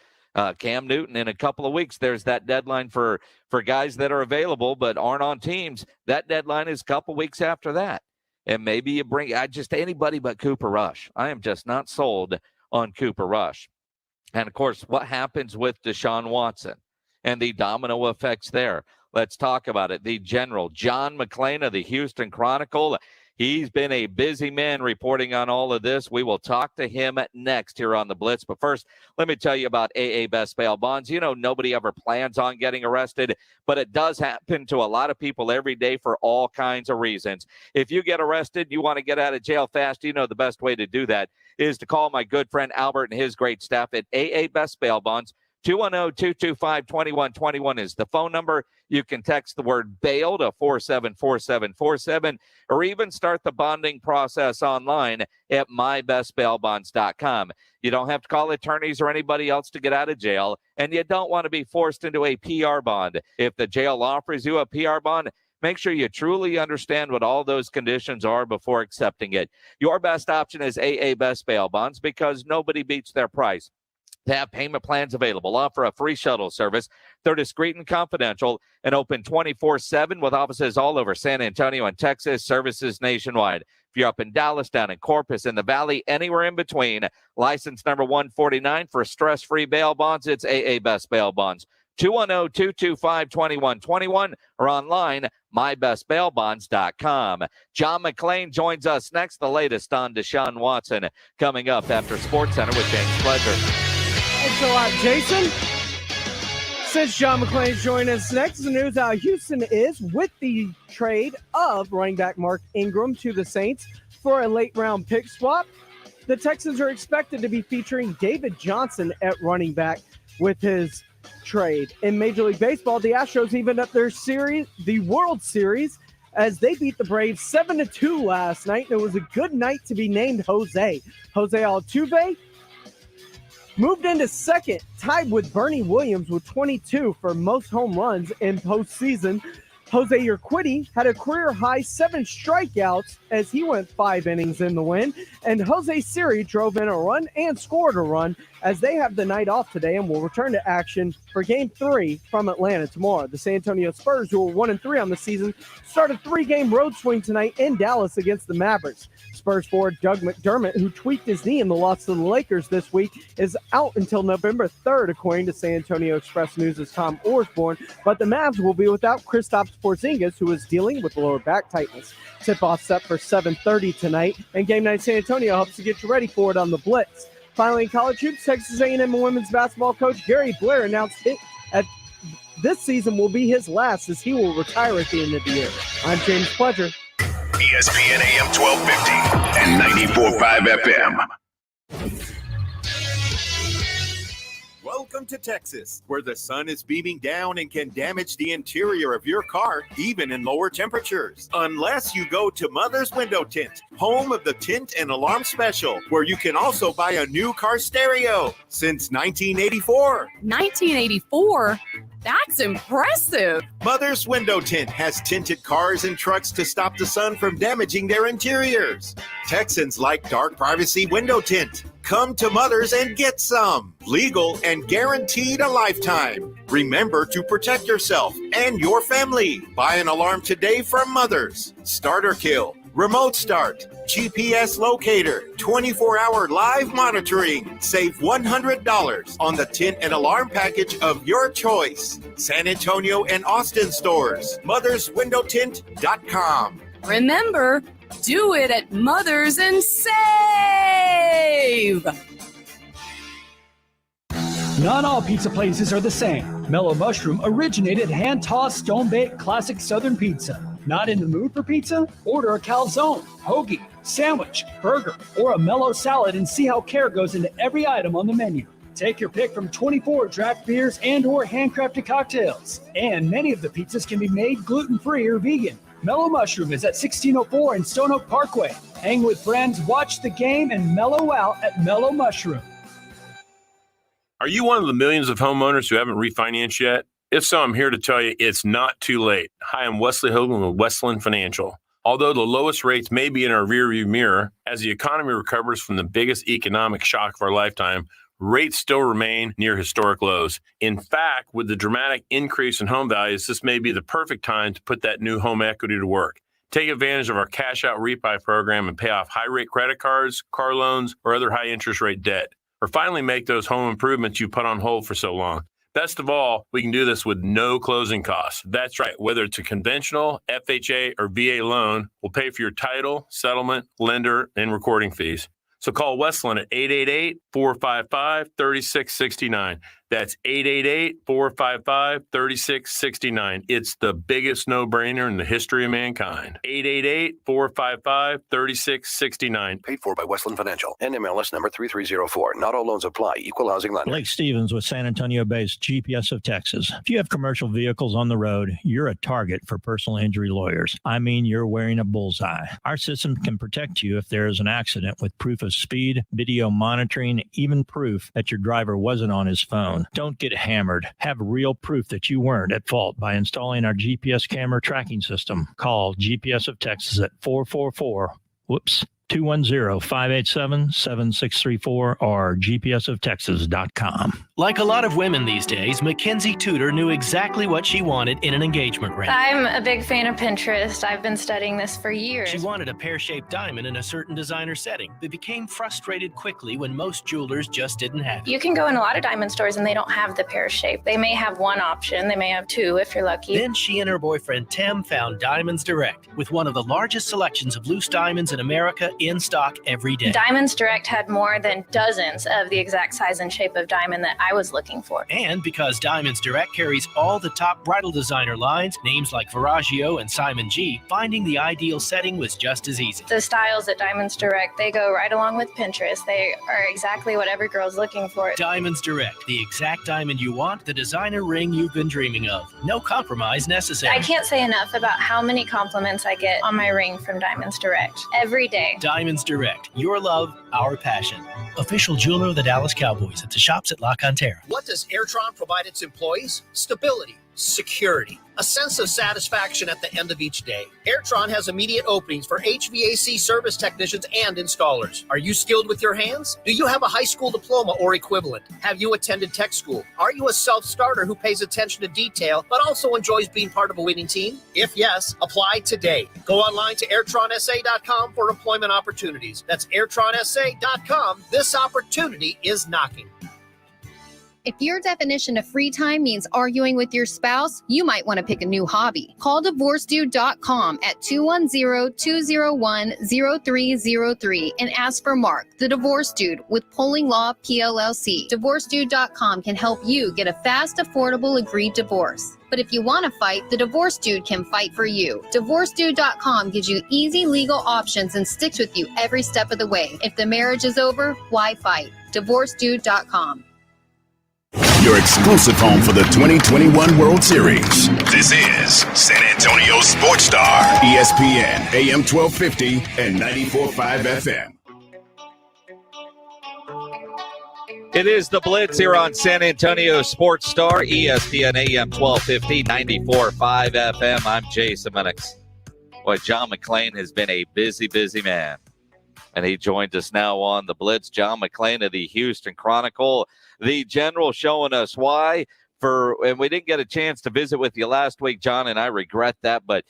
Cam Newton, in a couple of weeks, there's that deadline for guys that are available but aren't on teams. That deadline is a couple weeks after that. And maybe you bring anybody but Cooper Rush. I am just not sold on Cooper Rush. And, of course, what happens with Deshaun Watson and the domino effects there? Let's talk about it. The general, John McClain of the Houston Chronicle, he's been a busy man reporting on all of this. We will talk to him next here on the Blitz. But first, let me tell you about AA Best Bail Bonds. Nobody ever plans on getting arrested, but it does happen to a lot of people every day for all kinds of reasons. If you get arrested, you want to get out of jail fast, the best way to do that is to call my good friend Albert and his great staff at AA Best Bail Bonds. 210-225-2121 is the phone number. You can text the word bail to 474747 or even start the bonding process online at mybestbailbonds.com. You don't have to call attorneys or anybody else to get out of jail, and you don't want to be forced into a PR bond. If the jail offers you a PR bond, make sure you truly understand what all those conditions are before accepting it. Your best option is AA Best Bail Bonds because nobody beats their price. They have payment plans available, offer a free shuttle service. They're discreet and confidential and open 24/7 with offices all over San Antonio and Texas, services nationwide. If you're up in Dallas, down in Corpus, in the Valley, anywhere in between, license number 149 for stress-free bail bonds, it's AA Best Bail Bonds. 210-225-2121 or online, mybestbailbonds.com. John McClain joins us next. The latest on Deshaun Watson coming up after SportsCenter with James Pledger. Thanks a lot, Jason. Since John McClain is joining us next, the news out of Houston is with the trade of running back Mark Ingram to the Saints for a late-round pick swap. The Texans are expected to be featuring David Johnson at running back with his trade. In Major League Baseball, the Astros evened up their series, the World Series, as they beat the Braves 7-2 last night. It was a good night to be named Jose. Jose Altuve moved into second, tied with Bernie Williams with 22 for most home runs in postseason. Jose Urquidy had a career-high 7 strikeouts as he went 5 innings in the win. And Jose Siri drove in a run and scored a run as they have the night off today and will return to action for Game 3 from Atlanta tomorrow. The San Antonio Spurs, who are 1-3 on the season, start a 3-game road swing tonight in Dallas against the Mavericks. Spurs forward Doug McDermott, who tweaked his knee in the loss to the Lakers this week, is out until November 3rd, according to San Antonio Express News' Tom Osborne. But the Mavs will be without Kristaps Porzingis, who is dealing with lower back tightness. Tip-off set for 7:30 tonight, and Game Night San Antonio helps to get you ready for it on the Blitz. Finally, in college hoops, Texas A&M women's basketball coach Gary Blair announced this season will be his last as he will retire at the end of the year. I'm James Pledger. ESPN AM 1250 and 94.5 FM. Welcome to Texas, where the sun is beaming down and can damage the interior of your car, even in lower temperatures. Unless you go to Mother's Window Tint, home of the Tint and Alarm Special, where you can also buy a new car stereo since 1984. 1984? That's impressive. Mother's Window Tint has tinted cars and trucks to stop the sun from damaging their interiors. Texans like dark privacy window tint. Come to Mother's and get some. Legal and guaranteed a lifetime. Remember to protect yourself and your family. Buy an alarm today from Mother's. Starter kill, remote start, GPS locator, 24-hour live monitoring. Save $100 on the tint and alarm package of your choice. San Antonio and Austin stores. motherswindowtint.com. Remember, do it at Mother's and save! Not all pizza places are the same. Mellow Mushroom originated hand-tossed, stone-baked classic Southern pizza. Not in the mood for pizza? Order a calzone, hoagie, sandwich, burger, or a mellow salad and see how care goes into every item on the menu. Take your pick from 24 draft beers and or handcrafted cocktails. And many of the pizzas can be made gluten-free or vegan. Mellow Mushroom is at 1604 in Stone Oak Parkway. Hang with friends, watch the game, and mellow out at Mellow Mushroom. Are you one of the millions of homeowners who haven't refinanced yet? If so, I'm here to tell you it's not too late. Hi, I'm Wesley Hogan with Westland Financial. Although the lowest rates may be in our rearview mirror, as the economy recovers from the biggest economic shock of our lifetime, rates still remain near historic lows. In fact, with the dramatic increase in home values, this may be the perfect time to put that new home equity to work. Take advantage of our cash out refi program and pay off high rate credit cards, car loans, or other high interest rate debt. Or finally make those home improvements you put on hold for so long. Best of all, we can do this with no closing costs. That's right. Whether it's a conventional, FHA, or VA loan, we'll pay for your title, settlement, lender, and recording fees. So call Westland at 888-455-3669. That's 888-455-3669. It's the biggest no-brainer in the history of mankind. 888-455-3669. Paid for by Westland Financial. NMLS number 3304. Not all loans apply. Equal housing lender. Blake Stevens with San Antonio-based GPS of Texas. If you have commercial vehicles on the road, you're a target for personal injury lawyers. I mean, you're wearing a bullseye. Our system can protect you if there is an accident with proof of speed, video monitoring, even proof that your driver wasn't on his phone. Don't get hammered. Have real proof that you weren't at fault by installing our GPS camera tracking system. Call GPS of Texas at 210-587-7634 or gpsoftexas.com. Like a lot of women these days, Mackenzie Tudor knew exactly what she wanted in an engagement ring. I'm a big fan of Pinterest. I've been studying this for years. She wanted a pear-shaped diamond in a certain designer setting, but became frustrated quickly when most jewelers just didn't have it. You can go in a lot of diamond stores and they don't have the pear shape. They may have one option. They may have two if you're lucky. Then she and her boyfriend Tim found Diamonds Direct, with one of the largest selections of loose diamonds in America in stock every day. Diamonds Direct had more than dozens of the exact size and shape of diamond that I was looking for. And because Diamonds Direct carries all the top bridal designer lines, names like Verragio and Simon G, finding the ideal setting was just as easy. The styles at Diamonds Direct, they go right along with Pinterest. They are exactly what every girl's looking for. Diamonds Direct, the exact diamond you want, the designer ring you've been dreaming of. No compromise necessary. I can't say enough about how many compliments I get on my ring from Diamonds Direct every day. Diamonds Direct, your love, our passion. Official jeweler of the Dallas Cowboys at the shops at La Cantera. What does Airtron provide its employees? Stability, security, a sense of satisfaction at the end of each day. Airtron has immediate openings for HVAC service technicians and installers. Are you skilled with your hands? Do you have a high school diploma or equivalent? Have you attended tech school? Are you a self-starter who pays attention to detail but also enjoys being part of a winning team? If yes, apply today. Go online to airtronsa.com for employment opportunities. That's airtronsa.com. This opportunity is knocking. If your definition of free time means arguing with your spouse, you might want to pick a new hobby. Call DivorceDude.com at 210-201-0303 and ask for Mark, the Divorce Dude with Polling Law PLLC. DivorceDude.com can help you get a fast, affordable, agreed divorce. But if you want to fight, the Divorce Dude can fight for you. DivorceDude.com gives you easy legal options and sticks with you every step of the way. If the marriage is over, why fight? DivorceDude.com. Your exclusive home for the 2021 World Series. This is San Antonio Sports Star, ESPN, AM 1250 and 94.5 FM. It is the Blitz here on San Antonio Sports Star, ESPN, AM 1250, 94.5 FM. I'm Jason Minix. Boy, John McClain has been a busy man. And he joins us now on the Blitz. John McClain of the Houston Chronicle. The General showing us why. And we didn't get a chance to visit with you last week, John, and I regret that. But,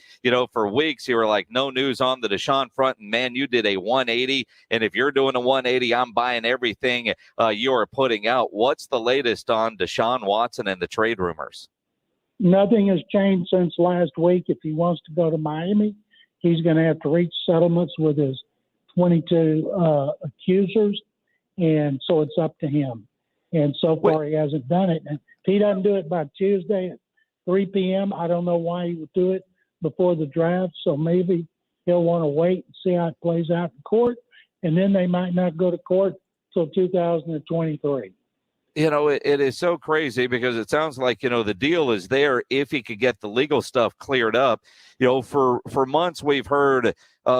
for weeks you were like, no news on the Deshaun front. And, man, you did a 180. And if you're doing a 180, I'm buying everything you are putting out. What's the latest on Deshaun Watson and the trade rumors? Nothing has changed since last week. If he wants to go to Miami, he's going to have to reach settlements with his 22 accusers. And so it's up to him. And so far, he hasn't done it. And if he doesn't do it by Tuesday at 3 p.m., I don't know why he would do it before the draft. So maybe he'll want to wait and see how it plays out in court. And then they might not go to court till 2023. It is so crazy because it sounds like, the deal is there if he could get the legal stuff cleared up. For months we've heard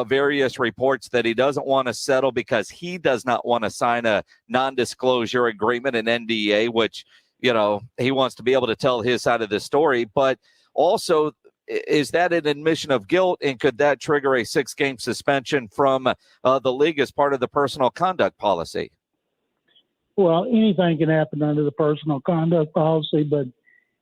various reports that he doesn't want to settle because he does not want to sign a non-disclosure agreement, an NDA, which, he wants to be able to tell his side of the story. But also, is that an admission of guilt, and could that trigger a 6-game suspension from the league as part of the personal conduct policy? Well, anything can happen under the personal conduct policy, but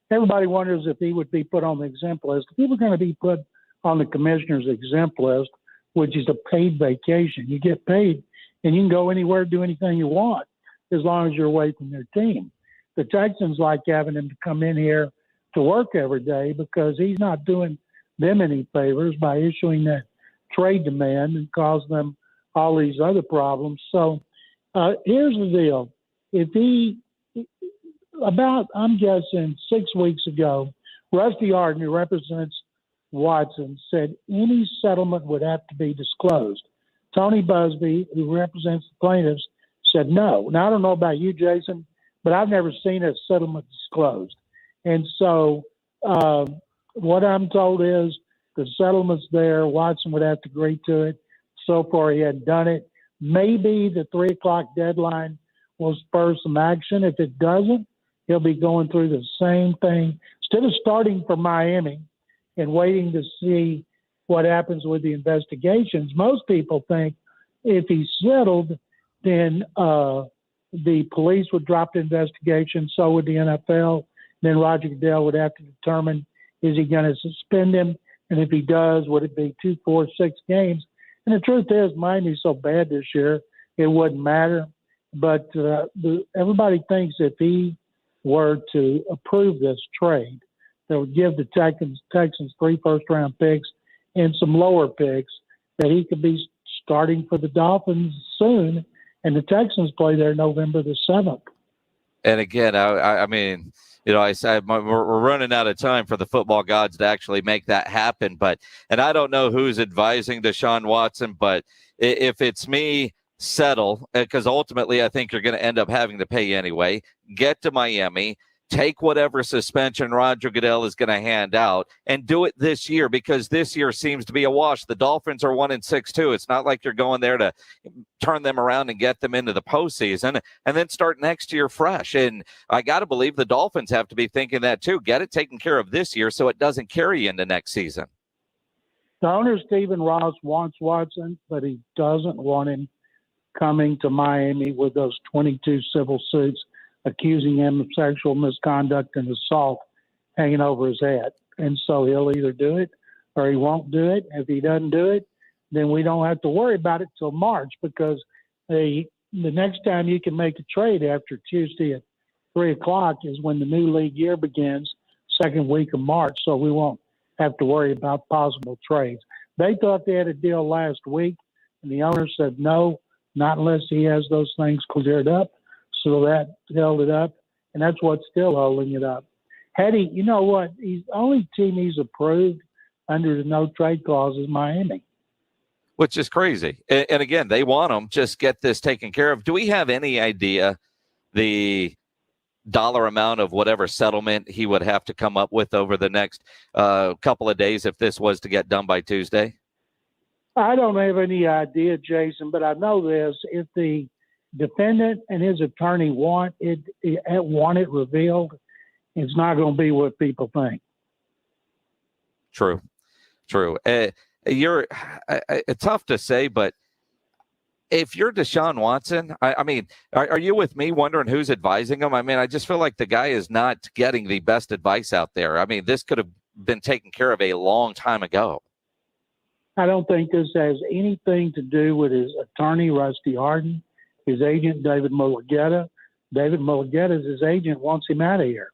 everybody wonders if he would be put on the exempt list. If he was going to be put on the commissioner's exempt list, which is a paid vacation, you get paid and you can go anywhere, do anything you want, as long as you're away from your team. The Texans like having him to come in here to work every day because he's not doing them any favors by issuing that trade demand and causing them all these other problems. So here's the deal. I'm guessing 6 weeks ago, Rusty Hardin, who represents Watson, said any settlement would have to be disclosed. Tony Busby, who represents the plaintiffs, said no. Now, I don't know about you, Jason, but I've never seen a settlement disclosed. And so what I'm told is the settlement's there. Watson would have to agree to it. So far, he hadn't done it. Maybe the 3 o'clock deadline will spur some action. If it doesn't, he'll be going through the same thing. Instead of starting from Miami and waiting to see what happens with the investigations, most people think if he's settled, then the police would drop the investigation, so would the NFL. Then Roger Goodell would have to determine, is he going to suspend him? And if he does, would it be 2, 4, 6 games? And the truth is, Miami's so bad this year, it wouldn't matter. But everybody thinks if he were to approve this trade, that would give the Texans 3 first-round picks and some lower picks, that he could be starting for the Dolphins soon, and the Texans play there November the 7th. And again, I said we're running out of time for the football gods to actually make that happen. And I don't know who's advising Deshaun Watson, but if it's me, settle, because ultimately I think you're going to end up having to pay anyway. Get to Miami, take whatever suspension Roger Goodell is going to hand out, and do it this year, because this year seems to be a wash. The Dolphins are 1-6 too. It's not like you're going there to turn them around and get them into the postseason and then start next year fresh. And I got to believe the Dolphins have to be thinking that too. Get it taken care of this year so it doesn't carry into next season. The owner, Stephen Ross, wants Watson, but he doesn't want him coming to Miami with those 22 civil suits accusing him of sexual misconduct and assault hanging over his head. And so he'll either do it or he won't do it. If he doesn't do it, then we don't have to worry about it till March, because the next time you can make a trade after Tuesday at 3 o'clock is when the new league year begins, second week of March. So we won't have to worry about possible trades. They thought they had a deal last week, and the owner said no, not unless he has those things cleared up. So that held it up, and that's what's still holding it up. Hetty, you know what? He's the only team he's approved under the no trade clause is Miami. Which is crazy. And again, they want him. Just get this taken care of. Do we have any idea the dollar amount of whatever settlement he would have to come up with over the next couple of days if this was to get done by Tuesday? I don't have any idea, Jason, but I know this. If the defendant and his attorney want it revealed, it's not going to be what people think. True. It's tough to say, but if you're Deshaun Watson, I mean, are you with me wondering who's advising him? I mean, I just feel like the guy is not getting the best advice out there. I mean, this could have been taken care of a long time ago. I don't think this has anything to do with his attorney, Rusty Hardin, his agent, David Mulugeta. David Mulugeta's his agent, wants him out of here.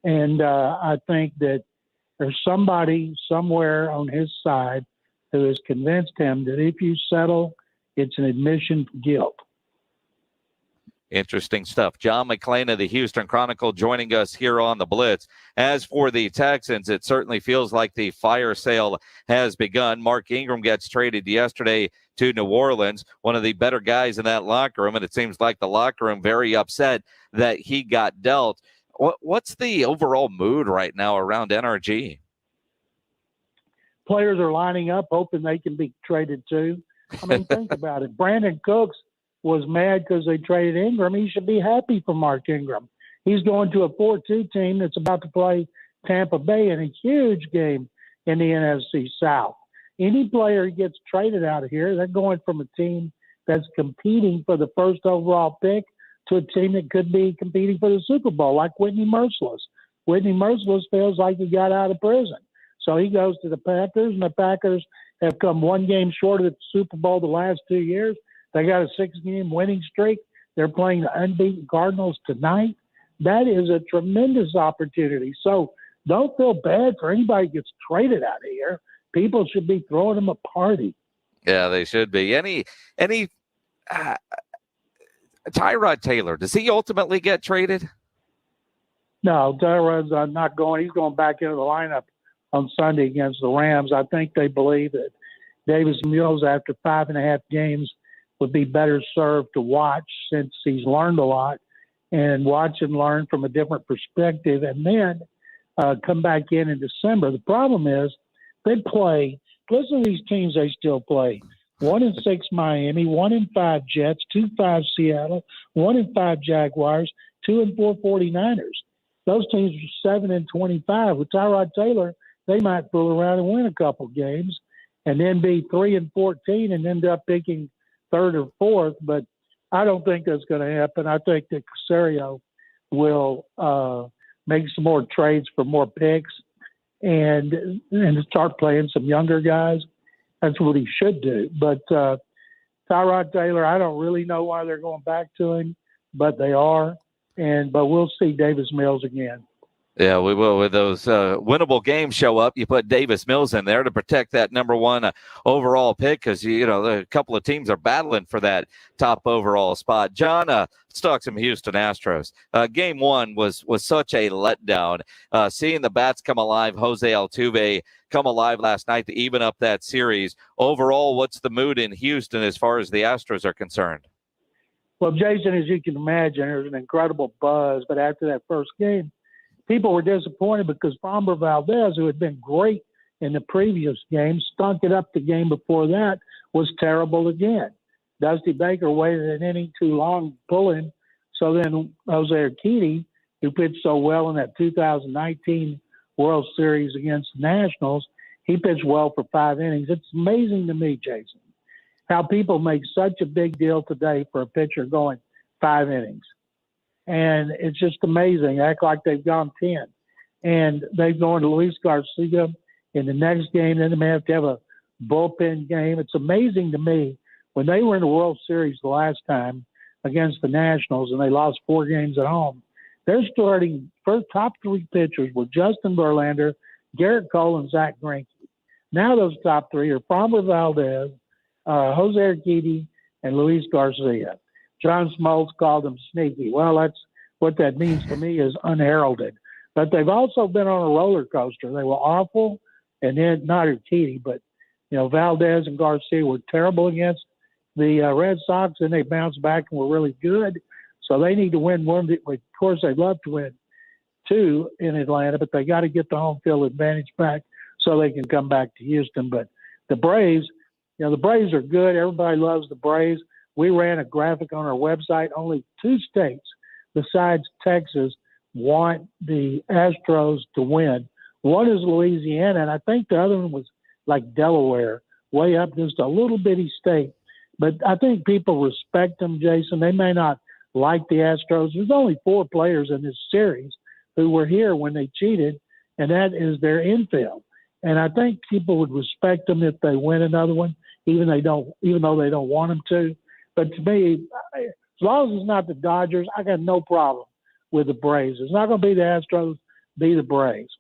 And I think that there's somebody somewhere on his side who has convinced him that if you settle, it's an admission of guilt. Interesting stuff. John McClain of the Houston Chronicle joining us here on the Blitz. As for the Texans, it certainly feels like the fire sale has begun. Mark Ingram gets traded yesterday to New Orleans, one of the better guys in that locker room, and it seems like the locker room very upset that he got dealt. What's the overall mood right now around NRG? Players are lining up, hoping they can be traded too. I mean, think about it. Brandon Cooks was mad because they traded Ingram. He should be happy for Mark Ingram. He's going to a 4-2 team that's about to play Tampa Bay in a huge game in the NFC South. Any player who gets traded out of here, they're going from a team that's competing for the first overall pick to a team that could be competing for the Super Bowl, like Whitney Merciless. Whitney Merciless feels like he got out of prison. So he goes to the Packers, and the Packers have come one game short of the Super Bowl the last 2 years. They got a 6-game winning streak. They're playing the unbeaten Cardinals tonight. That is a tremendous opportunity. So don't feel bad for anybody who gets traded out of here. People should be throwing them a party. Yeah, they should be. Tyrod Taylor, does he ultimately get traded? No, Tyrod's not going. He's going back into the lineup on Sunday against the Rams. I think they believe that Davis Mills, after 5.5 games, would be better served to watch since he's learned a lot, and watch and learn from a different perspective, and then come back in December. The problem is they play, listen to these teams they still play. 1-6 Miami, 1-5 Jets, 2-5 Seattle, 1-5 Jaguars, 2-4 49ers. Those teams are 7-25. With Tyrod Taylor, they might fool around and win a couple games and then be 3-14 and end up picking third or fourth, but I don't think that's going to happen. I think that Caserio will make some more trades for more picks and start playing some younger guys. That's what he should do. But Tyrod Taylor, I don't really know why they're going back to him, but they are. But we'll see Davis Mills again. Yeah, we will. With those winnable games show up, you put Davis Mills in there to protect that number one overall pick because, a couple of teams are battling for that top overall spot. John, let's talk some Houston Astros. Game one was such a letdown. Seeing the bats come alive, Jose Altuve come alive last night to even up that series. Overall, what's the mood in Houston as far as the Astros are concerned? Well, Jason, as you can imagine, there's an incredible buzz. But after that first game, people were disappointed because Framber Valdez, who had been great in the previous game, stunk it up the game before that, was terrible again. Dusty Baker waited an inning too long to pull him. So then Jose Urquidy, who pitched so well in that 2019 World Series against the Nationals, he pitched well for 5 innings. It's amazing to me, Jason, how people make such a big deal today for a pitcher going 5 innings. And it's just amazing. Act like they've gone 10. And they've gone to Luis Garcia in the next game. Then they may have to have a bullpen game. It's amazing to me. When they were in the World Series the last time against the Nationals and they lost 4 games at home, their starting first top 3 pitchers were Justin Verlander, Garrett Cole, and Zach Greinke. Now those top 3 are Framber Valdez, Jose Urquidy, and Luis Garcia. John Smoltz called them sneaky. Well, that's what that means to me is unheralded. But they've also been on a roller coaster. They were awful, and then not Urquidy, but Valdez and Garcia were terrible against the Red Sox, and they bounced back and were really good. So they need to win one. Of course, they'd love to win 2 in Atlanta, but they got to get the home field advantage back so they can come back to Houston. But the Braves, the Braves are good. Everybody loves the Braves. We ran a graphic on our website. Only 2 states besides Texas want the Astros to win. One is Louisiana, and I think the other one was like Delaware, way up just a little bitty state. But I think people respect them, Jason. They may not like the Astros. There's only 4 players in this series who were here when they cheated, and that is their infield. And I think people would respect them if they win another one, even though they don't want them to. But to me, as long as it's not the Dodgers, I got no problem with the Braves. It's not going to be the Astros, be the Braves.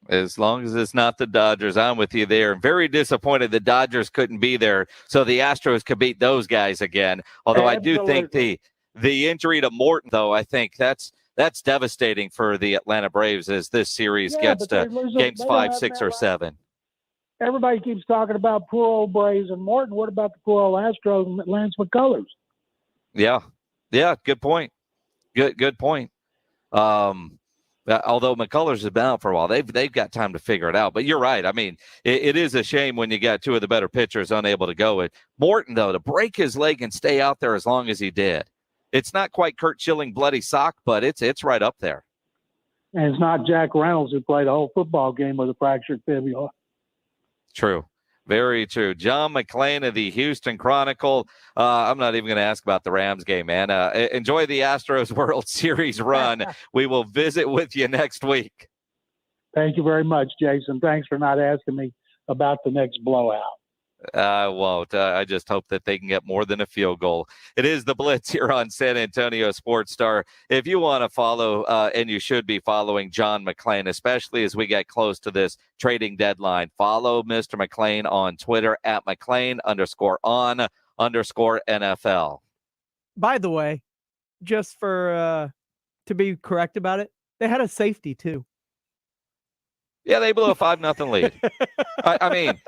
As long as it's not the Dodgers, I'm with you there. Very disappointed the Dodgers couldn't be there so the Astros could beat those guys again. Although Absolutely. I do think The injury to Morton, though, I think that's devastating for the Atlanta Braves as this series gets to games 5, 6, or 7. Everybody keeps talking about poor old Braves and Morton. What about the poor old Astros and Lance McCullers? Yeah, good point. Good point. Although McCullers has been out for a while, they've got time to figure it out. But you're right. I mean, it is a shame when you got two of the better pitchers unable to go. It Morton, though, to break his leg and stay out there as long as he did, it's not quite Kurt Schilling bloody sock, but it's right up there. And it's not Jack Reynolds who played a whole football game with a fractured fibula. True. Very true. John McClain of the Houston Chronicle. I'm not even going to ask about the Rams game, man. Enjoy the Astros World Series run. We will visit with you next week. Thank you very much, Jason. Thanks for not asking me about the next blowout. I won't. I just hope that they can get more than a field goal. It is the Blitz here on San Antonio Sports Star. If you want to follow, and you should be following John McClain, especially as we get close to this trading deadline, follow Mr. McClain on Twitter at McClain_on_NFL. By the way, just for to be correct about it, they had a safety too. Yeah, they blew a 5-0 lead. I mean,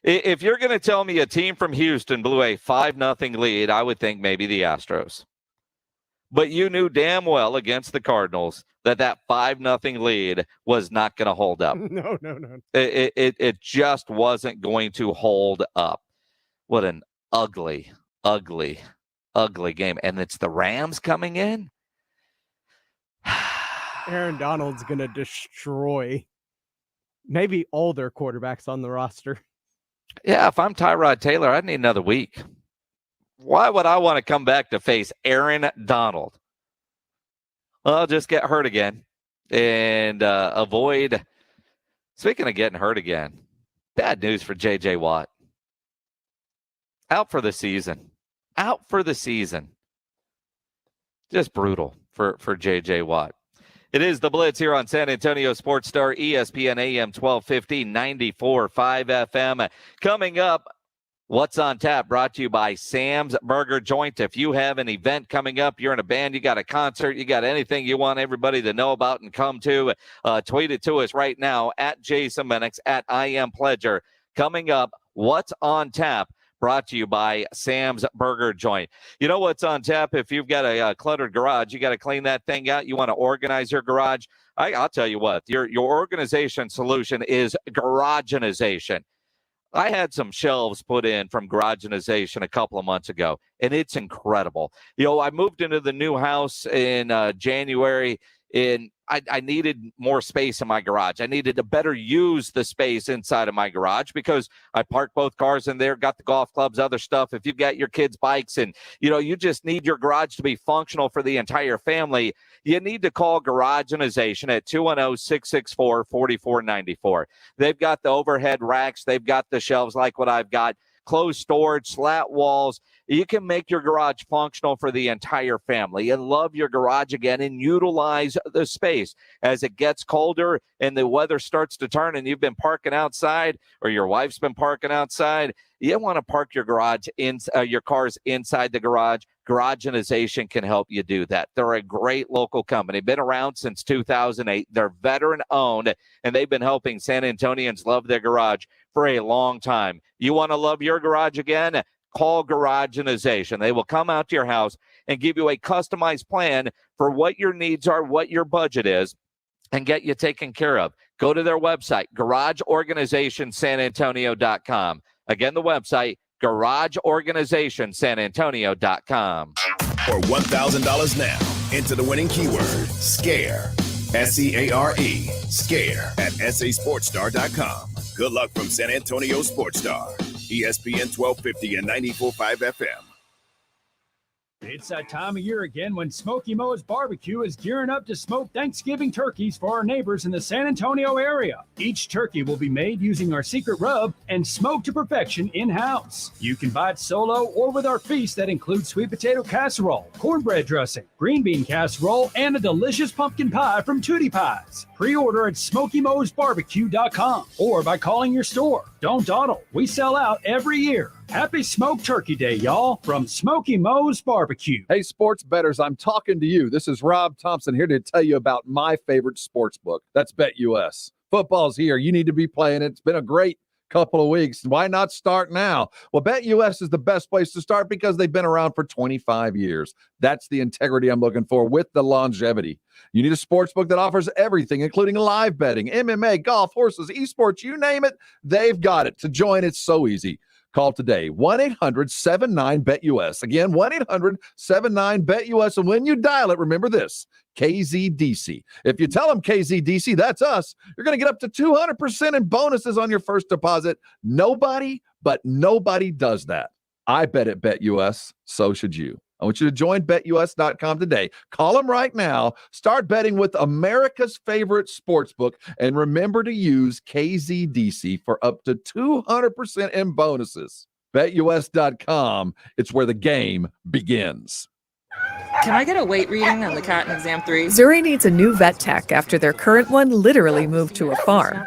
if you're going to tell me a team from Houston blew a 5-0 lead, I would think maybe the Astros. But you knew damn well against the Cardinals that 5-0 lead was not going to hold up. No. It just wasn't going to hold up. What an ugly game. And it's the Rams coming in? Aaron Donald's going to destroy maybe all their quarterbacks on the roster. Yeah, if I'm Tyrod Taylor, I'd need another week. Why would I want to come back to face Aaron Donald? Well, I'll just get hurt again and avoid. Speaking of getting hurt again, bad news for J.J. Watt. Out for the season. Just brutal for J.J. Watt. It is the Blitz here on San Antonio Sports Star, ESPN AM 1250, 94.5 FM. Coming up, What's on Tap, brought to you by Sam's Burger Joint. If you have an event coming up, you're in a band, you got a concert, you got anything you want everybody to know about and come to, tweet it to us right now at Jason Minix, at I Am Pledger. Coming up, What's on Tap, brought to you by Sam's Burger Joint. You know what's on tap? If you've got a cluttered garage, you got to clean that thing out. You want to organize your garage. I'll tell you what, your organization solution is Garageization. I had some shelves put in from Garageization a couple of months ago, and it's incredible. You know, I moved into the new house in January, and I needed more space in my garage. I needed to better use the space inside of my garage because I parked both cars in there, got the golf clubs, other stuff. If you've got your kids' bikes and, you know, you just need your garage to be functional for the entire family, you need to call Garageization at 210-664-4494. They've got the overhead racks. They've got the shelves like what I've got. Closed storage, slat walls. You can make your garage functional for the entire family and love your garage again and utilize the space. As it gets colder and the weather starts to turn and you've been parking outside or your wife's been parking outside, you want to park your garage your cars inside the garage. Garageization can help you do that. They're a great local company, been around since 2008. They're veteran owned, and they've been helping San Antonians love their garage for a long time. You want to love your garage again? Call Garageization. They will come out to your house and give you a customized plan for what your needs are, what your budget is, and get you taken care of. Go to their website, garageorganizationsanantonio.com. Again, the website, garageorganizationsanantonio.com. For $1,000 now, enter the winning keyword, SCARE. SCARE. SCARE at sasportstar.com. Good luck from San Antonio Sports Star. ESPN 1250 and 94.5 FM. It's that time of year again when Smoky Mo's Barbecue is gearing up to smoke Thanksgiving turkeys for our neighbors in the San Antonio area. Each turkey will be made using our secret rub and smoked to perfection in-house. You can buy it solo or with our feast that includes sweet potato casserole, cornbread dressing, green bean casserole, and a delicious pumpkin pie from Tootie Pies. Pre-order at SmokyMo'sBarbecue.com or by calling your store. Don't dawdle. We sell out every year. Happy Smoke Turkey Day, y'all, from Smoky Mo's Barbecue. Hey, sports bettors, I'm talking to you. This is Rob Thompson here to tell you about my favorite sports book. That's BetUS. Football's here. You need to be playing it. It's been a great couple of weeks. Why not start now? Well, BetUS is the best place to start because they've been around for 25 years. That's the integrity I'm looking for with the longevity. You need a sports book that offers everything, including live betting, MMA, golf, horses, esports, you name it, they've got it. To join, it's so easy. Call today, 1-800-79-BET-US. Again, 1-800-79-BET-US. And when you dial it, remember this, KZDC. If you tell them KZDC, that's us, you're going to get up to 200% in bonuses on your first deposit. Nobody does that. I bet at BetUS, so should you. I want you to join BetUS.com today. Call them right now. Start betting with America's favorite sportsbook. And remember to use KZDC for up to 200% in bonuses. BetUS.com. It's where the game begins. Can I get a weight reading on the cat in exam 3? Zuri needs a new vet tech after their current one literally moved to a farm.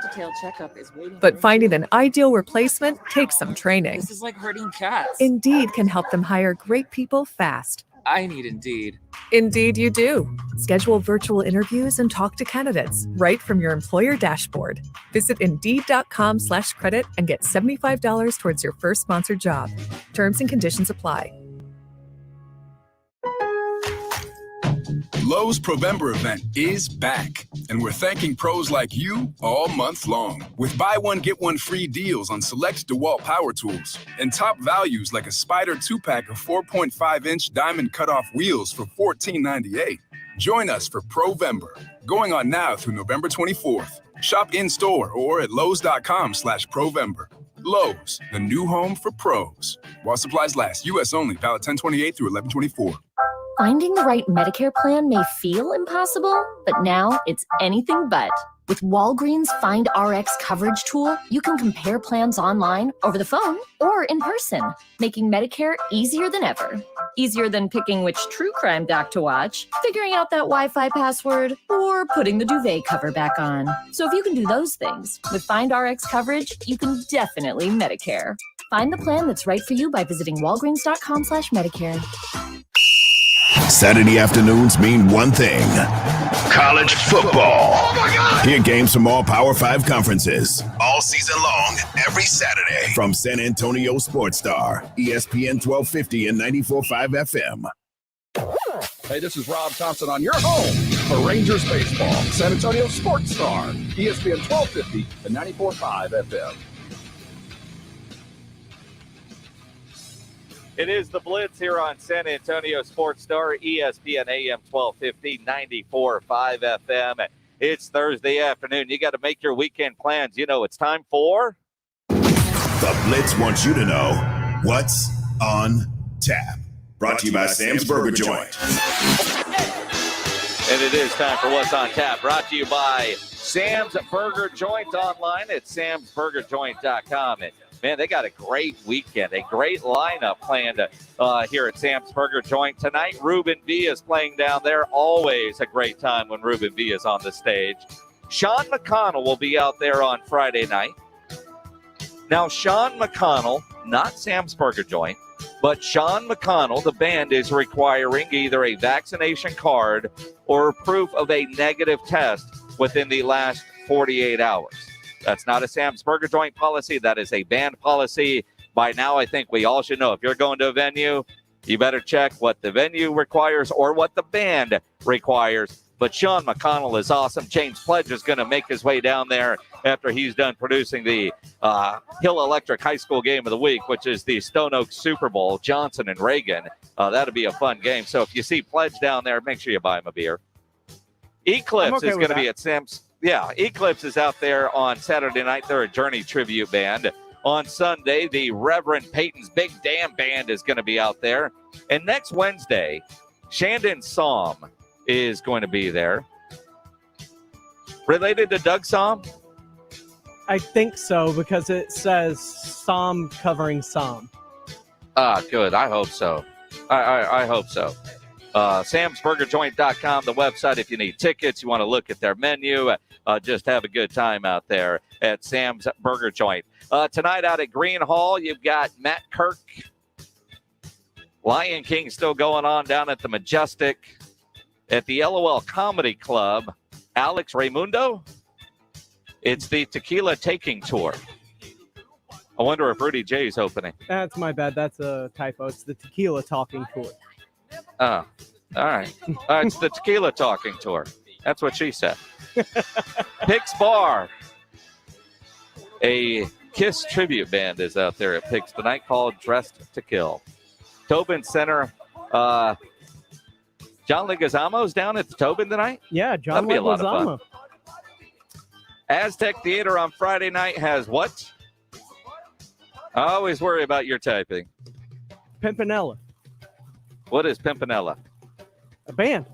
But finding an ideal replacement takes some training. This is like herding cats. Indeed can help them hire great people fast. I need Indeed. Indeed you do. Schedule virtual interviews and talk to candidates right from your employer dashboard. Visit Indeed.com/credit and get $75 towards your first sponsored job. Terms and conditions apply. Lowe's Provember event is back, and we're thanking pros like you all month long with buy one, get one free deals on select DeWalt power tools and top values like a Spider 2-pack of 4.5-inch diamond cutoff wheels for $14.98. Join us for Provember, going on now through November 24th. Shop in-store or at Lowe's.com/Provember. Lowe's, the new home for pros. While supplies last, U.S. only, valid 10/28 through 11/24. Finding the right Medicare plan may feel impossible, but now it's anything but. With Walgreens Find RX coverage tool, you can compare plans online, over the phone, or in person, making Medicare easier than ever. Easier than picking which true crime doc to watch, figuring out that Wi-Fi password, or putting the duvet cover back on. So if you can do those things, with Find RX coverage, you can definitely Medicare. Find the plan that's right for you by visiting walgreens.com/Medicare. Saturday afternoons mean one thing: college football. Oh my God! Hear games from all Power 5 conferences all season long, every Saturday from San Antonio Sports Star, ESPN 1250 and 94.5 FM. Hey, this is Rob Thompson on your home for Rangers baseball. San Antonio Sports Star, ESPN 1250 and 94.5 FM. It is the Blitz here on San Antonio Sports Star, ESPN AM 1250, 94.5 FM. It's Thursday afternoon. You got to make your weekend plans. You know, it's time for... The Blitz wants you to know what's on tap. Brought to you by Sam's Burger Joint. And it is time for What's on Tap, brought to you by Sam's Burger Joint online at samsburgerjoint.com. And man, they got a great weekend, a great lineup planned here at Sam's Burger Joint. Tonight, Ruben V is playing down there. Always a great time when Ruben V is on the stage. Sean McConnell will be out there on Friday night. Now, Sean McConnell, not Sam's Burger Joint, but Sean McConnell, the band, is requiring either a vaccination card or proof of a negative test within the last 48 hours. That's not a Sam's Burger Joint policy. That is a band policy. By now, I think we all should know. If you're going to a venue, you better check what the venue requires or what the band requires. But Sean McConnell is awesome. James Pledge is going to make his way down there after he's done producing the Hill Electric High School Game of the Week, which is the Stone Oak Super Bowl, Johnson and Reagan. That'll be a fun game. So if you see Pledge down there, make sure you buy him a beer. Eclipse is going to be at Sam's. Yeah, Eclipse is out there on Saturday night. They're a Journey tribute band. On Sunday, the Reverend Peyton's Big Damn Band is going to be out there. And next Wednesday, Shandon Psalm is going to be there. Related to Doug Psalm? I think so, because it says Psalm covering Psalm. Good. I hope so. I hope so. SamsBurgerJoint.com, the website. If you need tickets, you want to look at their menu, just have a good time out there at Sam's Burger Joint. Tonight out at Green Hall, you've got Matt Kirk. Lion King still going on down at the Majestic. At the LOL Comedy Club, Alex Raimundo. It's the Tequila Taking Tour. I wonder if Rudy J's opening. That's my bad. That's a typo. It's the Tequila Talking Tour. Oh, all right. It's the Tequila Talking Tour. That's what she said. Pix Bar. A Kiss tribute band is out there at Pix tonight called Dressed to Kill. Tobin Center. John Leguizamo's down at the Tobin tonight? Yeah, John That'll be a lot of Leguizamo. fun. Aztec Theater on Friday night has what? I always worry about your typing. Pimpinella. What is Pimpinella? A band.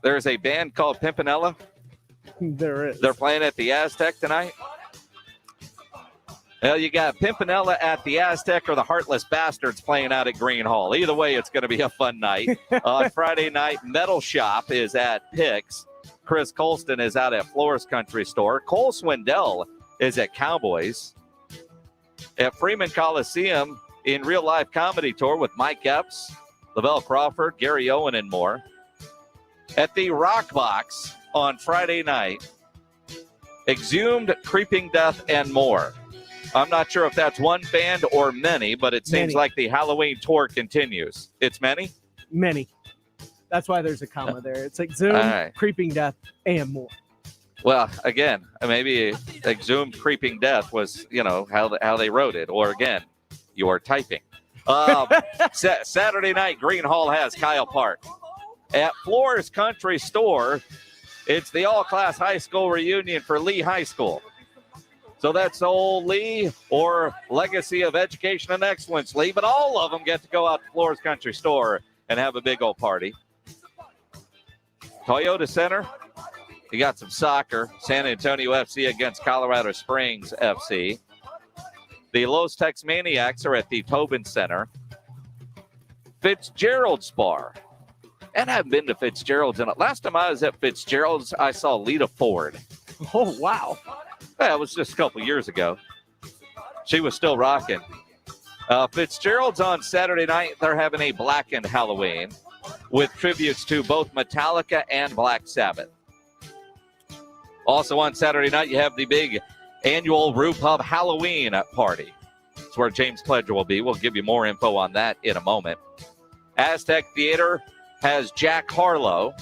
There's a band called Pimpinella? There is. They're playing at the Aztec tonight? Well, you got Pimpinella at the Aztec or the Heartless Bastards playing out at Green Hall. Either way, it's going to be a fun night. On Friday night, Metal Shop is at Pix. Chris Colston is out at Flores Country Store. Cole Swindell is at Cowboys. At Freeman Coliseum, in Real Life Comedy Tour with Mike Epps, Lavelle Crawford, Gary Owen, and more. At the Rock Box on Friday night, Exhumed, Creeping Death, and more. I'm not sure if that's one band or many, but it seems like the Halloween tour continues. It's many? Many. That's why there's a comma there. It's Exhumed, right. Creeping Death, and more. Well, again, maybe Exhumed Creeping Death was, how they wrote it. Or, again, you are typing. Saturday night, Green Hall has Kyle Park. At Flores Country Store, it's the all-class high school reunion for Lee High School. So that's old Lee or Legacy of Education and Excellence Lee, but all of them get to go out to Flores Country Store and have a big old party. Toyota Center, you got some soccer. San Antonio FC against Colorado Springs FC. The Los Tex Maniacs are at the Tobin Center. Fitzgerald's Bar. And I haven't been to Fitzgerald's. And last time I was at Fitzgerald's, I saw Lita Ford. Oh, wow. Yeah, it was just a couple years ago. She was still rocking. Fitzgerald's on Saturday night. They're having a blackened Halloween with tributes to both Metallica and Black Sabbath. Also on Saturday night, you have the big annual Roof Hub Halloween party. It's where James Pledger will be. We'll give you more info on that in a moment. Aztec Theater has Jack Harlow.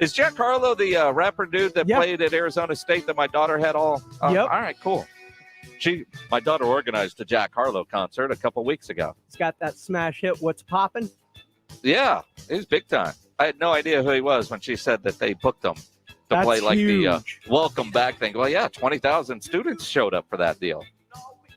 Is Jack Harlow the rapper dude that played at Arizona State that my daughter had all? Yep. All right, cool. My daughter organized a Jack Harlow concert a couple weeks ago. It's got that smash hit, What's Poppin'? Yeah, it was big time. I had no idea who he was when she said that they booked him to play like the welcome back thing. Well, yeah, 20,000 students showed up for that deal.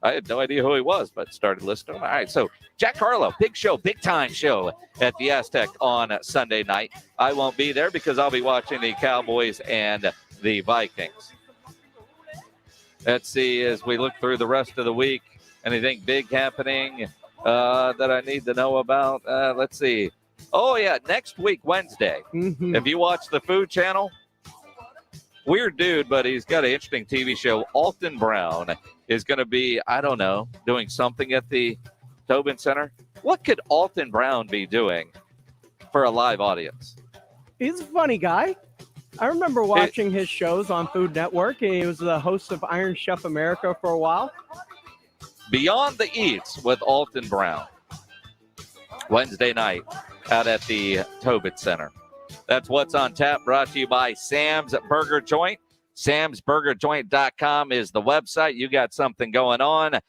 I had no idea who he was, but started listening. All right, so Jack Harlow, big show, big time show at the Aztec on Sunday night. I won't be there because I'll be watching the Cowboys and the Vikings. Let's see as we look through the rest of the week. Anything big happening that I need to know about? Let's see. Oh, yeah, next week, Wednesday. Mm-hmm. If you watch the Food Channel, weird dude, but he's got an interesting TV show. Alton Brown is going to be, I don't know, doing something at the Tobin Center. What could Alton Brown be doing for a live audience? He's a funny guy. I remember watching his shows on Food Network. He was the host of Iron Chef America for a while. Beyond the Eats with Alton Brown. Wednesday night out at the Tobin Center. That's what's on tap, brought to you by Sam's Burger Joint. SamsBurgerJoint.com is the website. You got something going on.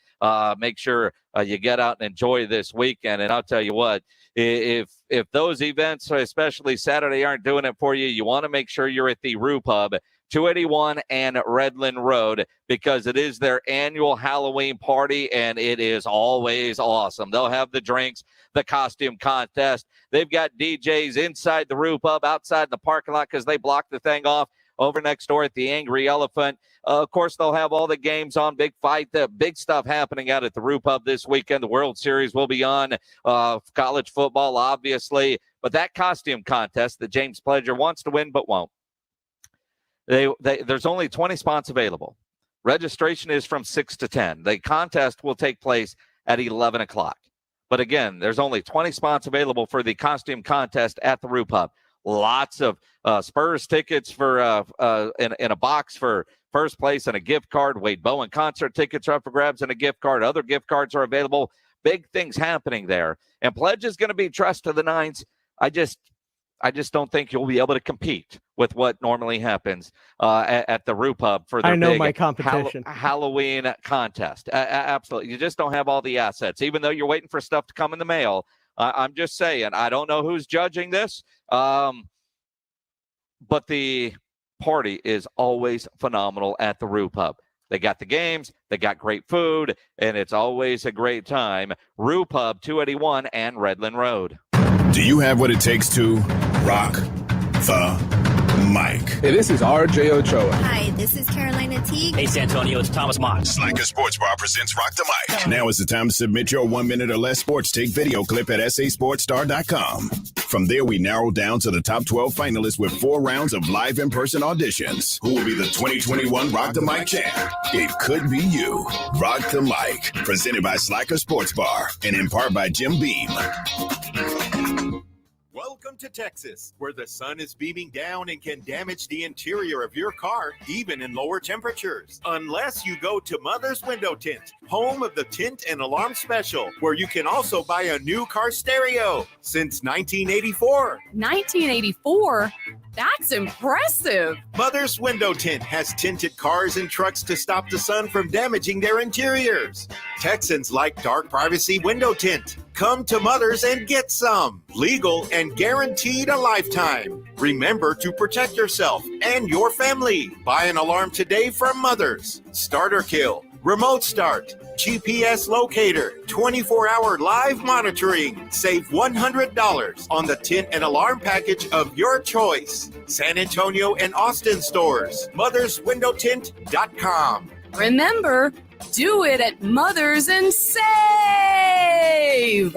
Make sure you get out and enjoy this weekend. And I'll tell you what, if those events, especially Saturday, aren't doing it for you, you want to make sure you're at the Roo Pub, 281 and Redland Road, because it is their annual Halloween party, and it is always awesome. They'll have the drinks, the costume contest. They've got DJs inside the Roo Pub, outside the parking lot, because they block the thing off. over next door at the Angry Elephant. Of course, they'll have all the games on. Big fight, the big stuff happening out at the Roo Pub this weekend. The World Series will be on. College football, obviously. But that costume contest that James Pledger wants to win but won't. There's only 20 spots available. Registration is from 6 to 10. The contest will take place at 11 o'clock. But again, there's only 20 spots available for the costume contest at the Roo Pub. Lots of Spurs tickets for in a box for first place and a gift card. Wade Bowen concert tickets are up for grabs and a gift card. Other gift cards are available. Big things happening there. And Pledge is going to be trust to the nines. I just don't think you'll be able to compete with what normally happens at the Roo Pub for their big my competition. Halloween contest. Absolutely. You just don't have all the assets, even though you're waiting for stuff to come in the mail. I'm just saying, I don't know who's judging this, but the party is always phenomenal at the Roo Pub. They got the games, they got great food, and it's always a great time. Roo Pub, 281 and Redland Road. Do you have what it takes to rock the mic? Hey, this is RJ Ochoa. Hi, this is Carolina Teague. Hey, San Antonio, it's Thomas Mott. Slacker Sports Bar presents Rock the Mic. Now is the time to submit your 1 minute or less sports take video clip at sasportstar.com. From there, we narrow down to the top 12 finalists with 4 rounds of live in-person auditions. Who will be the 2021 Rock the Mic champ? It could be you. Rock the Mic, presented by Slacker Sports Bar and in part by Jim Beam. Welcome to Texas, where the sun is beaming down and can damage the interior of your car, even in lower temperatures. Unless you go to Mother's Window Tint, home of the Tint and Alarm Special, where you can also buy a new car stereo since 1984. 1984? That's impressive. Mother's Window Tint has tinted cars and trucks to stop the sun from damaging their interiors. Texans like dark privacy window tint. Come to Mother's and get some. Legal and guaranteed a lifetime. Remember to protect yourself and your family. Buy an alarm today from Mother's. Starter kill, remote start, GPS locator, 24-hour live monitoring. Save $100 on the tint and alarm package of your choice. San Antonio and Austin stores. motherswindowtint.com. Remember, do it at Mother's and save.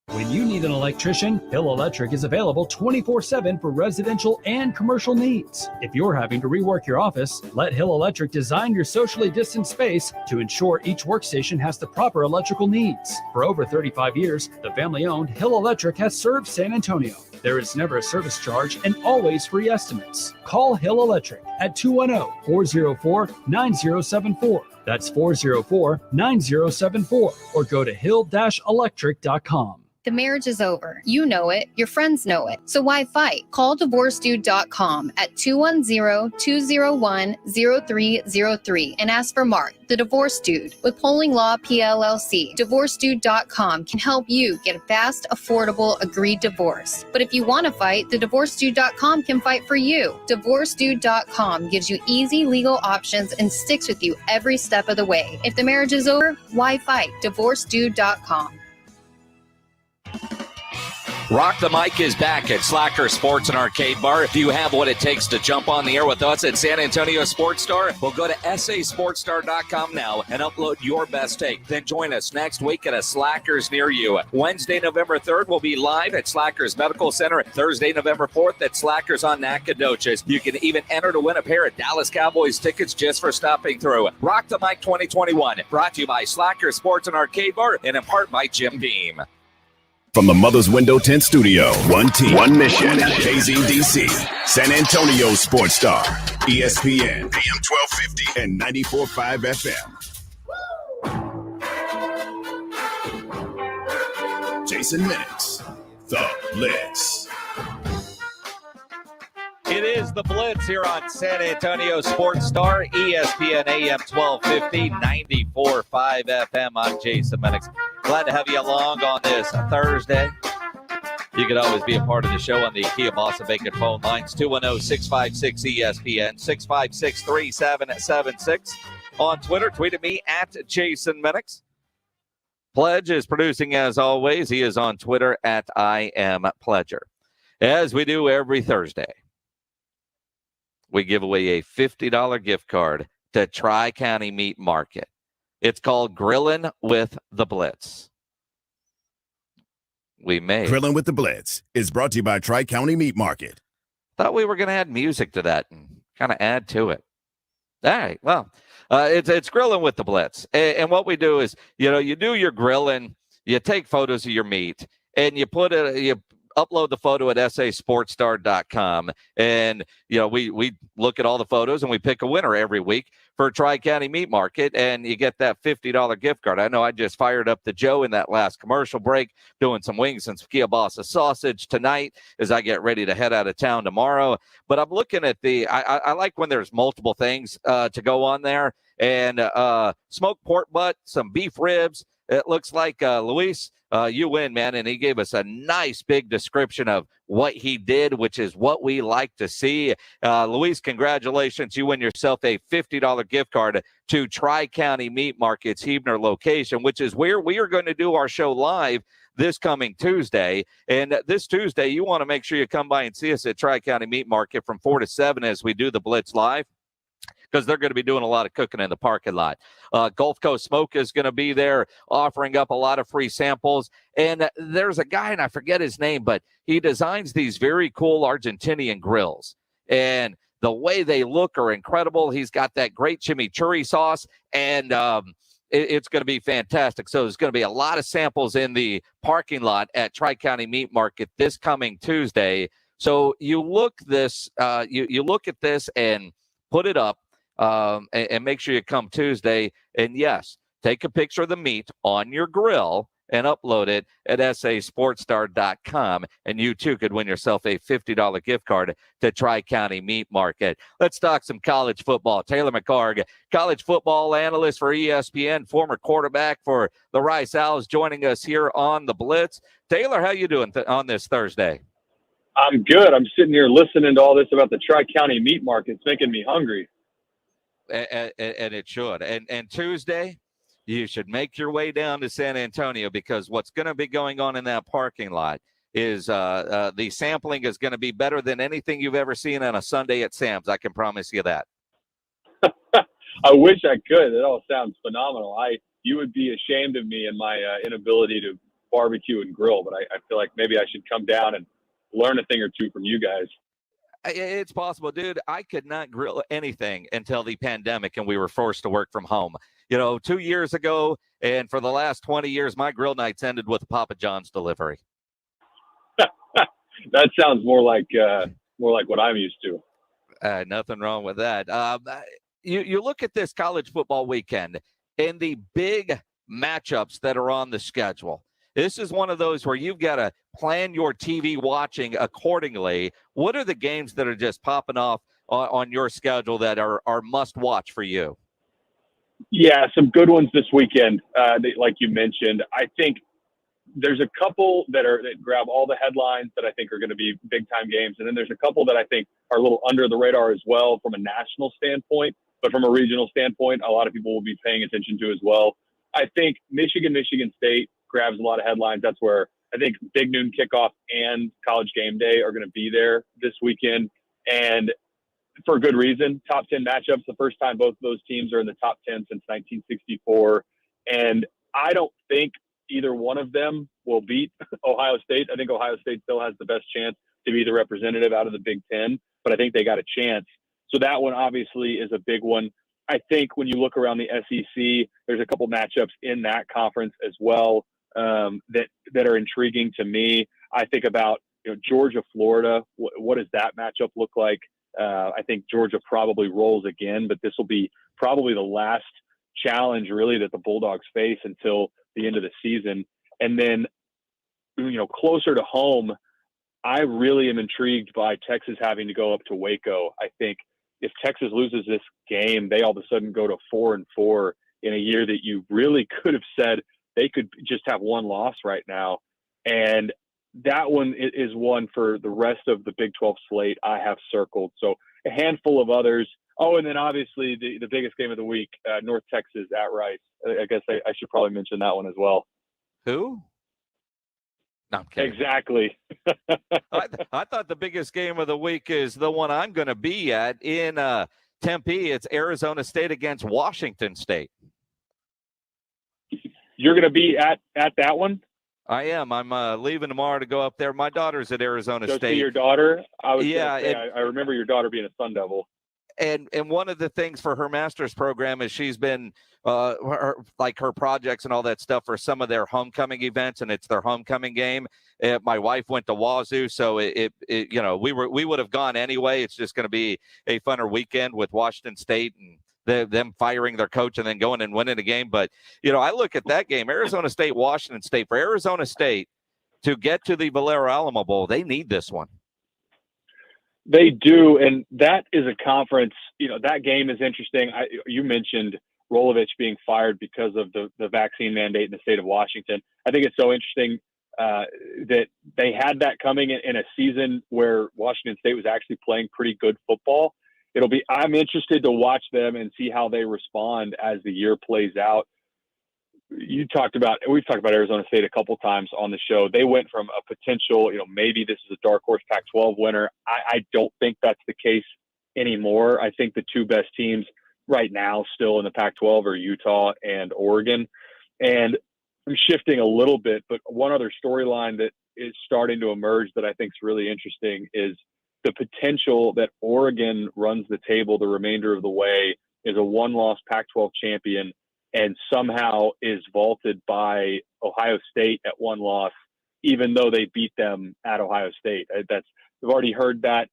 When you need an electrician, Hill Electric is available 24/7 for residential and commercial needs. If you're having to rework your office, let Hill Electric design your socially distanced space to ensure each workstation has the proper electrical needs. For over 35 years, the family-owned Hill Electric has served San Antonio. There is never a service charge and always free estimates. Call Hill Electric at 210-404-9074. That's 404-9074, or go to hill-electric.com. The marriage is over. You know it. Your friends know it. So why fight? Call DivorceDude.com at 210-201-0303 and ask for Mark, the Divorce Dude, with Polling Law PLLC. DivorceDude.com can help you get a fast, affordable, agreed divorce. But if you want to fight, the DivorceDude.com can fight for you. DivorceDude.com gives you easy legal options and sticks with you every step of the way. If the marriage is over, why fight? DivorceDude.com. Rock the Mic is back at Slacker Sports and Arcade Bar. Do you have what it takes to jump on the air with us at San Antonio Sports Star? Well, go to sasportstar.com now and upload your best take. Then join us next week at a Slackers near you. Wednesday, November 3rd, we'll be live at Slackers Medical Center. Thursday, November 4th at Slackers on Nacogdoches. You can even enter to win a pair of Dallas Cowboys tickets just for stopping through. Rock the Mic 2021, brought to you by Slacker Sports and Arcade Bar and in part by Jim Beam. From the Mother's Window Tint Studio, one team, one mission, KZDC, San Antonio Sports Star, ESPN, AM 1250 and 94.5 FM. Jason Minix, the Blitz. It is the Blitz here on San Antonio Sports Star, ESPN AM 1250, 94.5 FM. I'm Jason Minix. Glad to have you along on this Thursday. You can always be a part of the show on the Kia Boston Bacon phone lines, 210-656-ESPN, 656-3776. On Twitter, tweet at me at Jason Minix. Pledge is producing as always. He is on Twitter at I am Pledger. As we do every Thursday, we give away a $50 gift card to Tri-County Meat Market. It's called Grillin' with the Blitz. We may. Grillin' with the Blitz is brought to you by Tri-County Meat Market. Thought we were going to add music to that and kind of add to it. All right. Well, it's Grillin' with the Blitz. And what we do is, you do your grilling, you take photos of your meat, and you upload the photo at sasportstar.com. And, we look at all the photos and we pick a winner every week for Tri-County Meat Market, and you get that $50 gift card. I know I just fired up the Joe in that last commercial break, doing some wings and some kielbasa sausage tonight as I get ready to head out of town tomorrow. But I'm looking at I like when there's multiple things to go on there, and smoked pork butt, some beef ribs. It looks like Luis, you win, man. And he gave us a nice big description of what he did, which is what we like to see. Luis, congratulations. You win yourself a $50 gift card to Tri-County Meat Market's Huebner location, which is where we are going to do our show live this coming Tuesday. And this Tuesday, you want to make sure you come by and see us at Tri-County Meat Market from 4 to 7 as we do the Blitz live, because they're going to be doing a lot of cooking in the parking lot. Gulf Coast Smoke is going to be there offering up a lot of free samples. And there's a guy, and I forget his name, but he designs these very cool Argentinian grills. And the way they look are incredible. He's got that great chimichurri sauce, and it's going to be fantastic. So there's going to be a lot of samples in the parking lot at Tri-County Meat Market this coming Tuesday. So you look you look at this and put it up. And make sure you come Tuesday. And yes, take a picture of the meat on your grill and upload it at sasportstar.com. And you too could win yourself a $50 gift card to Tri-County Meat Market. Let's talk some college football. Taylor McHargue, college football analyst for ESPN, former quarterback for the Rice Owls, joining us here on the Blitz. Taylor, how you doing on this Thursday? I'm good. I'm sitting here listening to all this about the Tri-County Meat Market. It's making me hungry. And it should. And Tuesday, you should make your way down to San Antonio, because what's going to be going on in that parking lot is the sampling is going to be better than anything you've ever seen on a Sunday at Sam's. I can promise you that. I wish I could. It all sounds phenomenal. You would be ashamed of me and my inability to barbecue and grill, but I feel like maybe I should come down and learn a thing or two from you guys. It's possible, dude. I could not grill anything until the pandemic and we were forced to work from home. 2 years ago, and for the last 20 years, my grill nights ended with a Papa John's delivery. That sounds more like what I'm used to. Nothing wrong with that. You look at this college football weekend and the big matchups that are on the schedule. This is one of those where you've got to plan your TV watching accordingly. What are the games that are just popping off on your schedule that are must watch for you? Yeah, some good ones this weekend, like you mentioned. I think there's a couple that grab all the headlines that I think are going to be big-time games, and then there's a couple that I think are a little under the radar as well from a national standpoint, but from a regional standpoint, a lot of people will be paying attention to as well. I think Michigan State grabs a lot of headlines. That's where I think big noon kickoff and college game day are going to be there this weekend. And for good reason, top 10 matchups, the first time both of those teams are in the top 10 since 1964. And I don't think either one of them will beat Ohio State. I think Ohio State still has the best chance to be the representative out of the Big Ten, but I think they got a chance. So that one obviously is a big one. I think when you look around the SEC, there's a couple matchups in that conference as well that are intriguing to me. I think about Georgia, Florida. What does that matchup look like? I think Georgia probably rolls again, but this will be probably the last challenge really that the Bulldogs face until the end of the season. And then, closer to home, I really am intrigued by Texas having to go up to Waco. I think if Texas loses this game, they all of a sudden go to 4-4 in a year that you really could have said they could just have one loss right now. And that one is one for the rest of the Big 12 slate I have circled. So a handful of others. Oh, and then obviously the biggest game of the week, North Texas at Rice. I guess I should probably mention that one as well. Who? No, I'm kidding. Exactly. I thought the biggest game of the week is the one I'm going to be at in Tempe. It's Arizona State against Washington State. You're going to be at that one? I am. I'm leaving tomorrow to go up there. My daughter's at Arizona Go State. see your daughter? I was yeah, gonna say, I remember your daughter being a Sun Devil. And one of the things for her master's program is she's been her projects and all that stuff for some of their homecoming events, and it's their homecoming game. My wife went to Wazoo, so we would have gone anyway. It's just going to be a funner weekend with Washington State and them firing their coach and then going and winning a game. But I look at that game, Arizona State, Washington State. For Arizona State to get to the Valero Alamo Bowl, they need this one. They do, and that is a conference. That game is interesting. You mentioned Rolovich being fired because of the vaccine mandate in the state of Washington. I think it's so interesting that they had that coming in a season where Washington State was actually playing pretty good football. I'm interested to watch them and see how they respond as the year plays out. We've talked about Arizona State a couple times on the show. They went from a potential, maybe this is a dark horse Pac-12 winner. I don't think that's the case anymore. I think the two best teams right now still in the Pac-12 are Utah and Oregon. And I'm shifting a little bit, but one other storyline that is starting to emerge that I think is really interesting is the potential that Oregon runs the table the remainder of the way, is a one-loss Pac-12 champion, and somehow is vaulted by Ohio State at one loss, even though they beat them at Ohio State. We've already heard that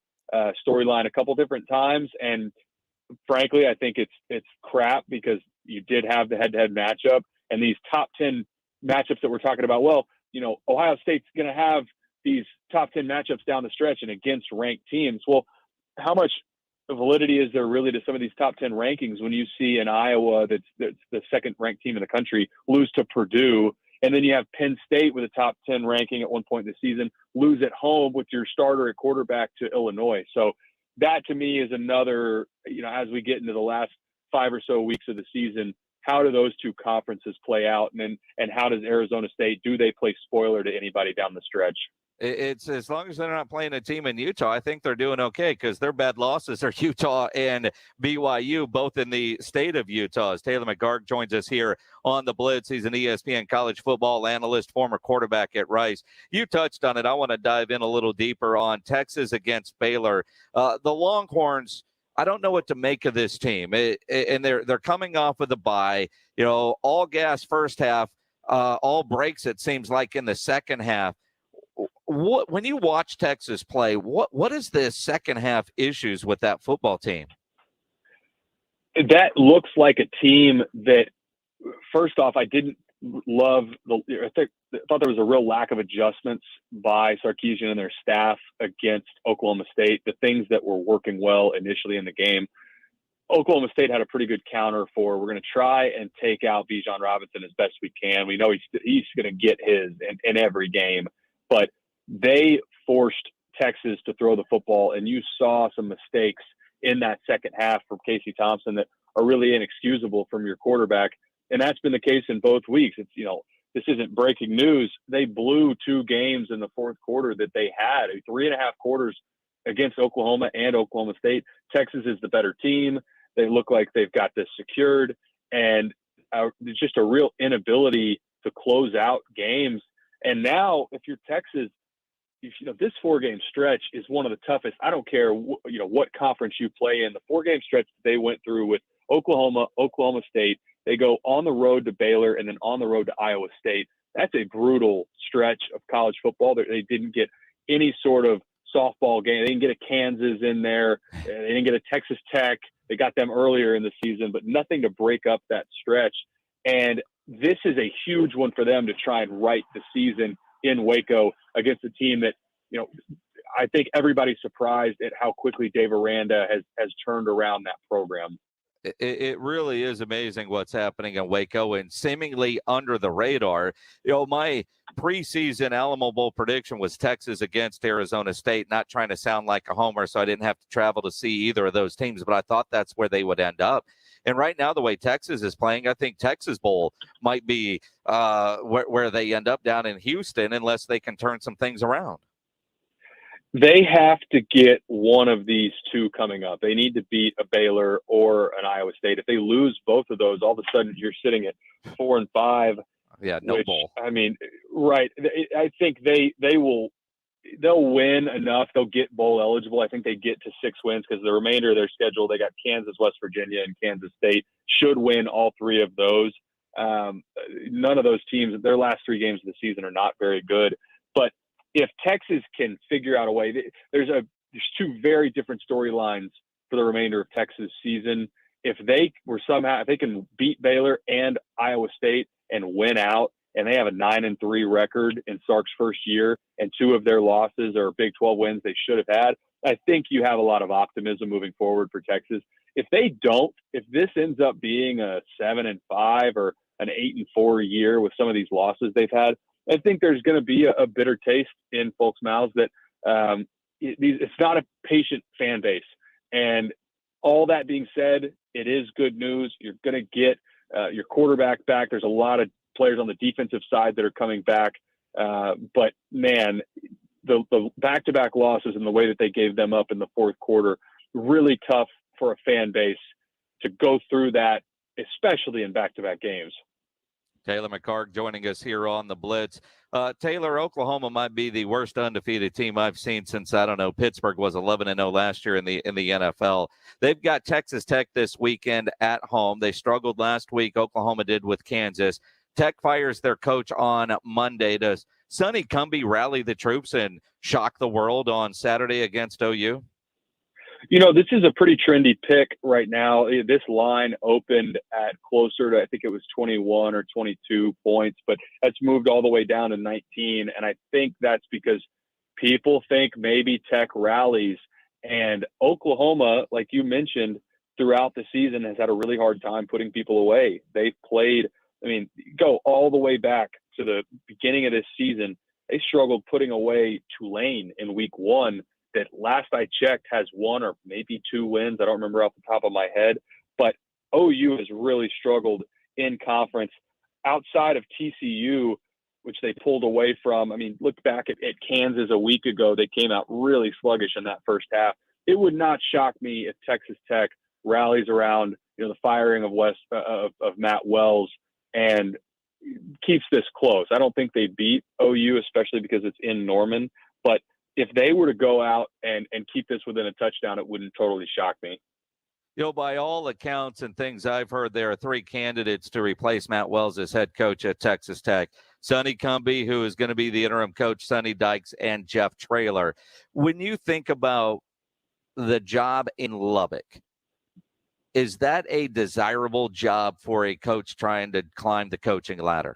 storyline a couple different times, and frankly, I think it's crap because you did have the head-to-head matchup, and these top 10 matchups that we're talking about. Well, Ohio State's going to have these top 10 matchups down the stretch and against ranked teams. Well, how much validity is there really to some of these top 10 rankings when you see in Iowa that's the second ranked team in the country lose to Purdue, and then you have Penn State with a top 10 ranking at one point in the season lose at home with your starter at quarterback to Illinois. So that to me is another, as we get into the last 5 or so weeks of the season, how do those two conferences play out? And how does Arizona State, do they play spoiler to anybody down the stretch? It's as long as they're not playing a team in Utah, I think they're doing okay because their bad losses are Utah and BYU, both in the state of Utah. As Taylor McHargue joins us here on the Blitz. He's an ESPN college football analyst, former quarterback at Rice. You touched on it. I want to dive in a little deeper on Texas against Baylor. The Longhorns, I don't know what to make of this team, and they're coming off of the bye. All gas first half, all breaks. It seems like in the second half. When you watch Texas play, what is the second half issues with that football team? That looks like a team that, first off, I didn't love I thought there was a real lack of adjustments by Sarkisian and their staff against Oklahoma State. The things that were working well initially in the game, Oklahoma State had a pretty good counter for, we're going to try and take out Bijan Robinson as best we can. We know he's going to get his in every game, but they forced Texas to throw the football, and you saw some mistakes in that second half from Casey Thompson that are really inexcusable from your quarterback. And that's been the case in both weeks. It's, this isn't breaking news. They blew 2 games in the fourth quarter that they had, 3.5 quarters against Oklahoma and Oklahoma State. Texas is the better team. They look like they've got this secured, and there's just a real inability to close out games. And now if you're Texas, this 4-game stretch is one of the toughest. I don't care, what conference you play in. The 4-game stretch they went through with Oklahoma, Oklahoma State, they go on the road to Baylor and then on the road to Iowa State. That's a brutal stretch of college football. They didn't get any sort of softball game. They didn't get a Kansas in there. They didn't get a Texas Tech. They got them earlier in the season, but nothing to break up that stretch. And this is a huge one for them to try and right the season in Waco against a team that, I think everybody's surprised at how quickly Dave Aranda has turned around that program. It really is amazing what's happening in Waco and seemingly under the radar. My preseason Alamo Bowl prediction was Texas against Arizona State, not trying to sound like a homer, so I didn't have to travel to see either of those teams, but I thought that's where they would end up. And right now, the way Texas is playing, I think Texas Bowl might be where they end up down in Houston unless they can turn some things around. They have to get one of these two coming up. They need to beat a Baylor or an Iowa State. If they lose both of those, all of a sudden you're sitting at 4-5. Yeah, no bowl. I mean, right. I think they'll win enough. They'll get bowl eligible. I think they get to 6 wins because the remainder of their schedule, they got Kansas, West Virginia, and Kansas State. Should win all 3 of those. None of those teams, their last 3 games of the season are not very good. But if Texas can figure out a way, there's 2 very different storylines for the remainder of Texas season. If they can beat Baylor and Iowa State and win out, and they have a 9-3 record in Sark's first year, and 2 of their losses are Big 12 wins they should have had, I think you have a lot of optimism moving forward for Texas. If they don't, if this ends up being a 7-5 or an 8-4 year with some of these losses they've had, I think there's going to be a bitter taste in folks' mouths that it's not a patient fan base. And all that being said, it is good news. You're going to get your quarterback back. There's a lot of players on the defensive side that are coming back. But, man, the back-to-back losses and the way that they gave them up in the fourth quarter, really tough for a fan base to go through that, especially in back-to-back games. Taylor McHargue joining us here on the Blitz. Taylor, Oklahoma might be the worst undefeated team I've seen since, I don't know, Pittsburgh was 11-0 last year in the NFL. They've got Texas Tech this weekend at home. They struggled last week. Oklahoma did with Kansas. Tech fires their coach on Monday. Does Sonny Cumbie rally the troops and shock the world on Saturday against OU? You know, this is a pretty trendy pick right now. This line opened at closer to, I think it was 21 or 22 points, but that's moved all the way down to 19. And I think that's because people think maybe Tech rallies. And Oklahoma, like you mentioned, throughout the season has had a really hard time putting people away. They've played, I mean, go all the way back to the beginning of this season. They struggled putting away Tulane in week 1. That last I checked has 1 or maybe 2 wins. I don't remember off the top of my head, but OU has really struggled in conference outside of TCU, which they pulled away from. I mean, look back at Kansas a week ago. They came out really sluggish in that first half. It would not shock me if Texas Tech rallies around, the firing of Matt Wells and keeps this close. I don't think they beat OU, especially because it's in Norman, but if they were to go out and keep this within a touchdown, it wouldn't totally shock me. By all accounts and things I've heard, there are 3 candidates to replace Matt Wells as head coach at Texas Tech. Sonny Cumbie, who is going to be the interim coach, Sonny Dykes, and Jeff Traylor. When you think about the job in Lubbock, is that a desirable job for a coach trying to climb the coaching ladder?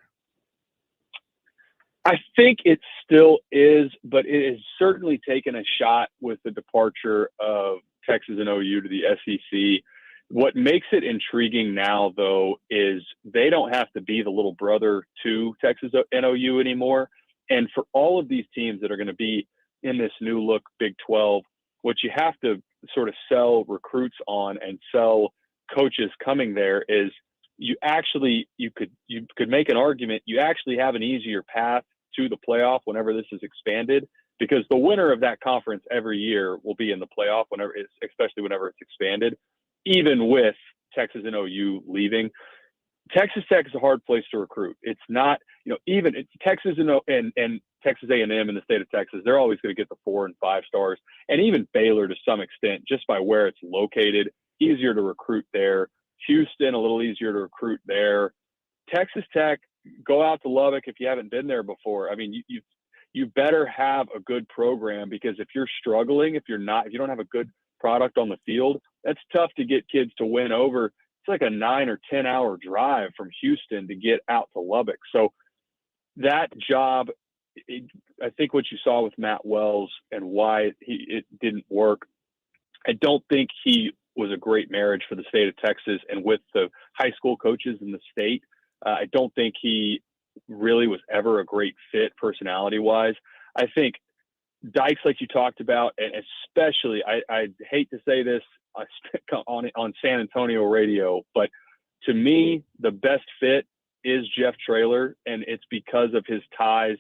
I think it still is, but it has certainly taken a shot with the departure of Texas and OU to the SEC. What makes it intriguing now, though, is they don't have to be the little brother to Texas and OU anymore. And for all of these teams that are going to be in this new look Big 12, what you have to sort of sell recruits on and sell coaches coming there is you could make an argument. You actually have an easier path to the playoff whenever this is expanded, because the winner of that conference every year will be in the playoff especially whenever it's expanded, even with Texas and OU leaving. Texas Tech is a hard place to recruit. It's not, even it's Texas and Texas A&M in the state of Texas, they're always going to get the 4 and 5 stars, and even Baylor to some extent, just by where it's located, easier to recruit there. Houston, a little easier to recruit there. Texas Tech, go out to Lubbock if you haven't been there before. I mean, you better have a good program, because if you're struggling, if you don't have a good product on the field, that's tough to get kids to win over. It's like a 9 or 10 hour drive from Houston to get out to Lubbock. So that job, I think what you saw with Matt Wells and why it didn't work, I don't think he was a great marriage for the state of Texas and with the high school coaches in the state. I don't think he really was ever a great fit personality-wise. I think Dykes, like you talked about, and especially, I hate to say this on San Antonio radio, but to me, the best fit is Jeff Traylor, and it's because of his ties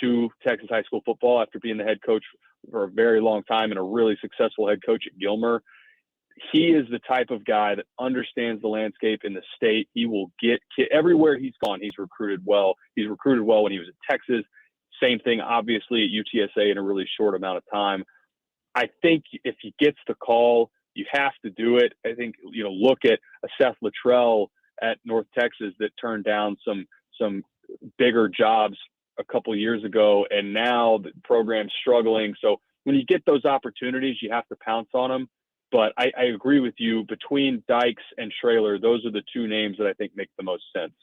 to Texas high school football after being the head coach for a very long time and a really successful head coach at Gilmer. He is the type of guy that understands the landscape in the state. He will get everywhere he's gone. He's recruited well. He's recruited well when he was at Texas. Same thing, obviously, at UTSA in a really short amount of time. I think if he gets the call, you have to do it. I think, look at a Seth Luttrell at North Texas that turned down some bigger jobs a couple years ago, and now the program's struggling. So when you get those opportunities, you have to pounce on them. But I agree with you. Between Dykes and Traylor, those are the two names that I think make the most sense.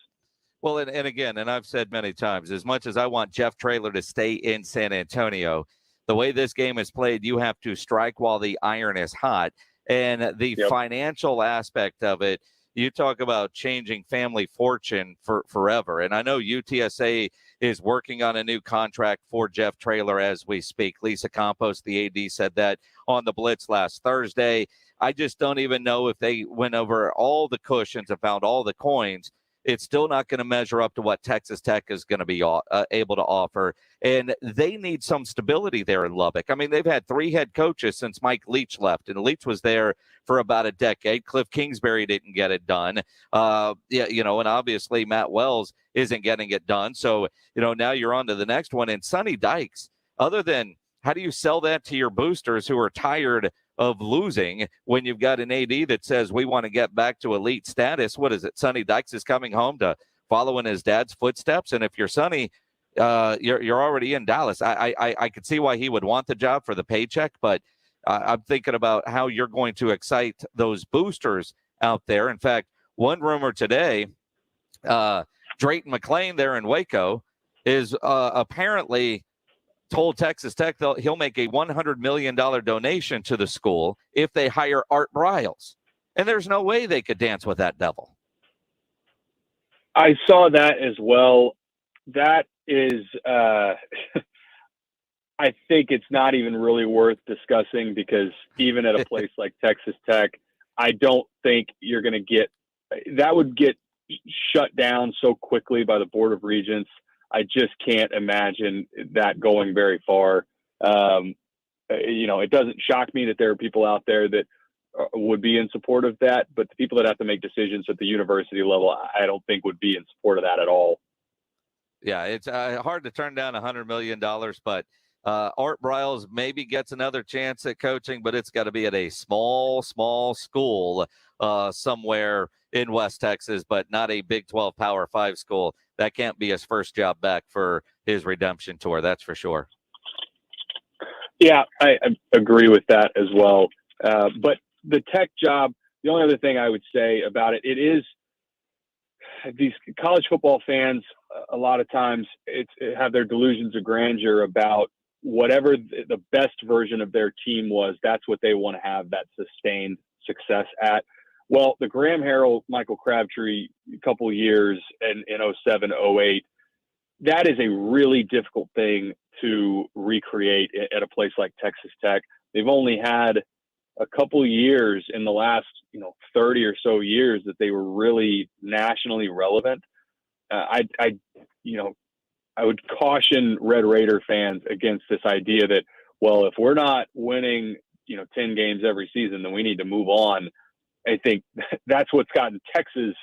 Well, and again, and I've said many times, as much as I want Jeff Traylor to stay in San Antonio, the way this game is played, you have to strike while the iron is hot. And the financial aspect of it, you talk about changing family fortune forever. And I know UTSA is working on a new contract for Jeff Traylor as we speak. Lisa Campos, the AD, said that on the Blitz last Thursday. I just don't even know if they went over all the cushions and found all the coins. It's still not going to measure up to what Texas Tech is going to be able to offer. And they need some stability there in Lubbock. I mean, they've had 3 head coaches since Mike Leach left, and Leach was there for about a decade. Cliff Kingsbury didn't get it done. And obviously Matt Wells isn't getting it done. So, now you're on to the next one. And Sonny Dykes, other than how do you sell that to your boosters who are tired of losing when you've got an AD that says we want to get back to elite status? What is it? Sonny Dykes is coming home to follow in his dad's footsteps. And if you're Sonny, you're already in Dallas. I could see why he would want the job for the paycheck, but I'm thinking about how you're going to excite those boosters out there. In fact, one rumor today, Drayton McClain there in Waco is apparently told Texas Tech he'll make a $100 million donation to the school if they hire Art Briles. And there's no way they could dance with that devil. I saw that as well. That is, I think it's not even really worth discussing, because even at a place like Texas Tech, I don't think you're going to get – that would get shut down so quickly by the Board of Regents. I just can't imagine that going very far. It doesn't shock me that there are people out there that would be in support of that, but the people that have to make decisions at the university level, I don't think would be in support of that at all. Yeah, it's hard to turn down $100 million, but Art Briles maybe gets another chance at coaching, but it's got to be at a small school somewhere in West Texas, but not a Big 12 Power 5 school. That can't be his first job back for his redemption tour. That's for sure. Yeah, I agree with that as well. But the Tech job, the only other thing I would say about it is these college football fans, a lot of times have their delusions of grandeur about whatever the best version of their team was. That's what they want to have that sustained success at. Well, the Graham Harrell, Michael Crabtree, a couple years in 07, 08, that is a really difficult thing to recreate at a place like Texas Tech. They've only had a couple years in the last, 30 or so years that they were really nationally relevant. I would caution Red Raider fans against this idea that, well, if we're not winning, 10 games every season, then we need to move on. I think that's what's gotten Texas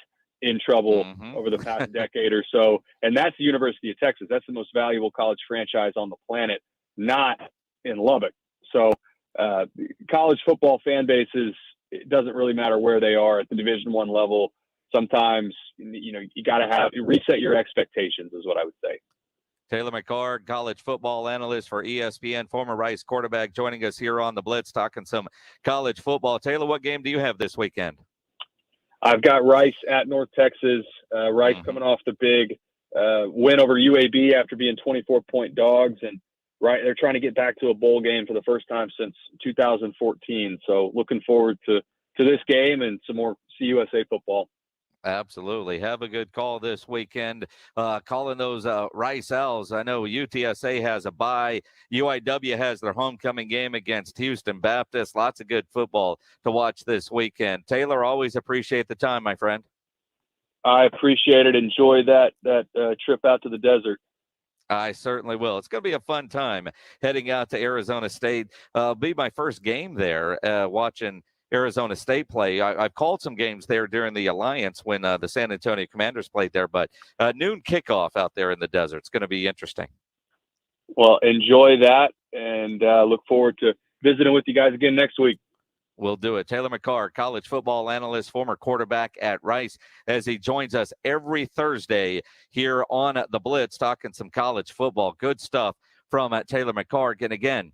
in trouble over the past decade or so. And that's the University of Texas. That's the most valuable college franchise on the planet, not in Lubbock. So college football fan bases, it doesn't really matter where they are at the Division I level. Sometimes, you got to reset your expectations is what I would say. Taylor McHargue, college football analyst for ESPN, former Rice quarterback, joining us here on the Blitz, talking some college football. Taylor, what game do you have this weekend? I've got Rice at North Texas. Rice coming off the big win over UAB after being 24-point dogs, and they're trying to get back to a bowl game for the first time since 2014. So looking forward to this game and some more CUSA football. Absolutely. Have a good call this weekend. Calling those Rice Owls. I know UTSA has a bye. UIW has their homecoming game against Houston Baptist. Lots of good football to watch this weekend. Taylor, always appreciate the time, my friend. I appreciate it. Enjoy that trip out to the desert. I certainly will. It's going to be a fun time heading out to Arizona State. Be my first game there, watching Arizona State play. I've called some games there during the Alliance when the San Antonio Commanders played there, but noon kickoff out there in the desert. It's going to be interesting. Well, enjoy that, and look forward to visiting with you guys again next week. We'll do it. Taylor McHargue, college football analyst, former quarterback at Rice, as he joins us every Thursday here on the Blitz, talking some college football. Good stuff from Taylor McHargue. And again,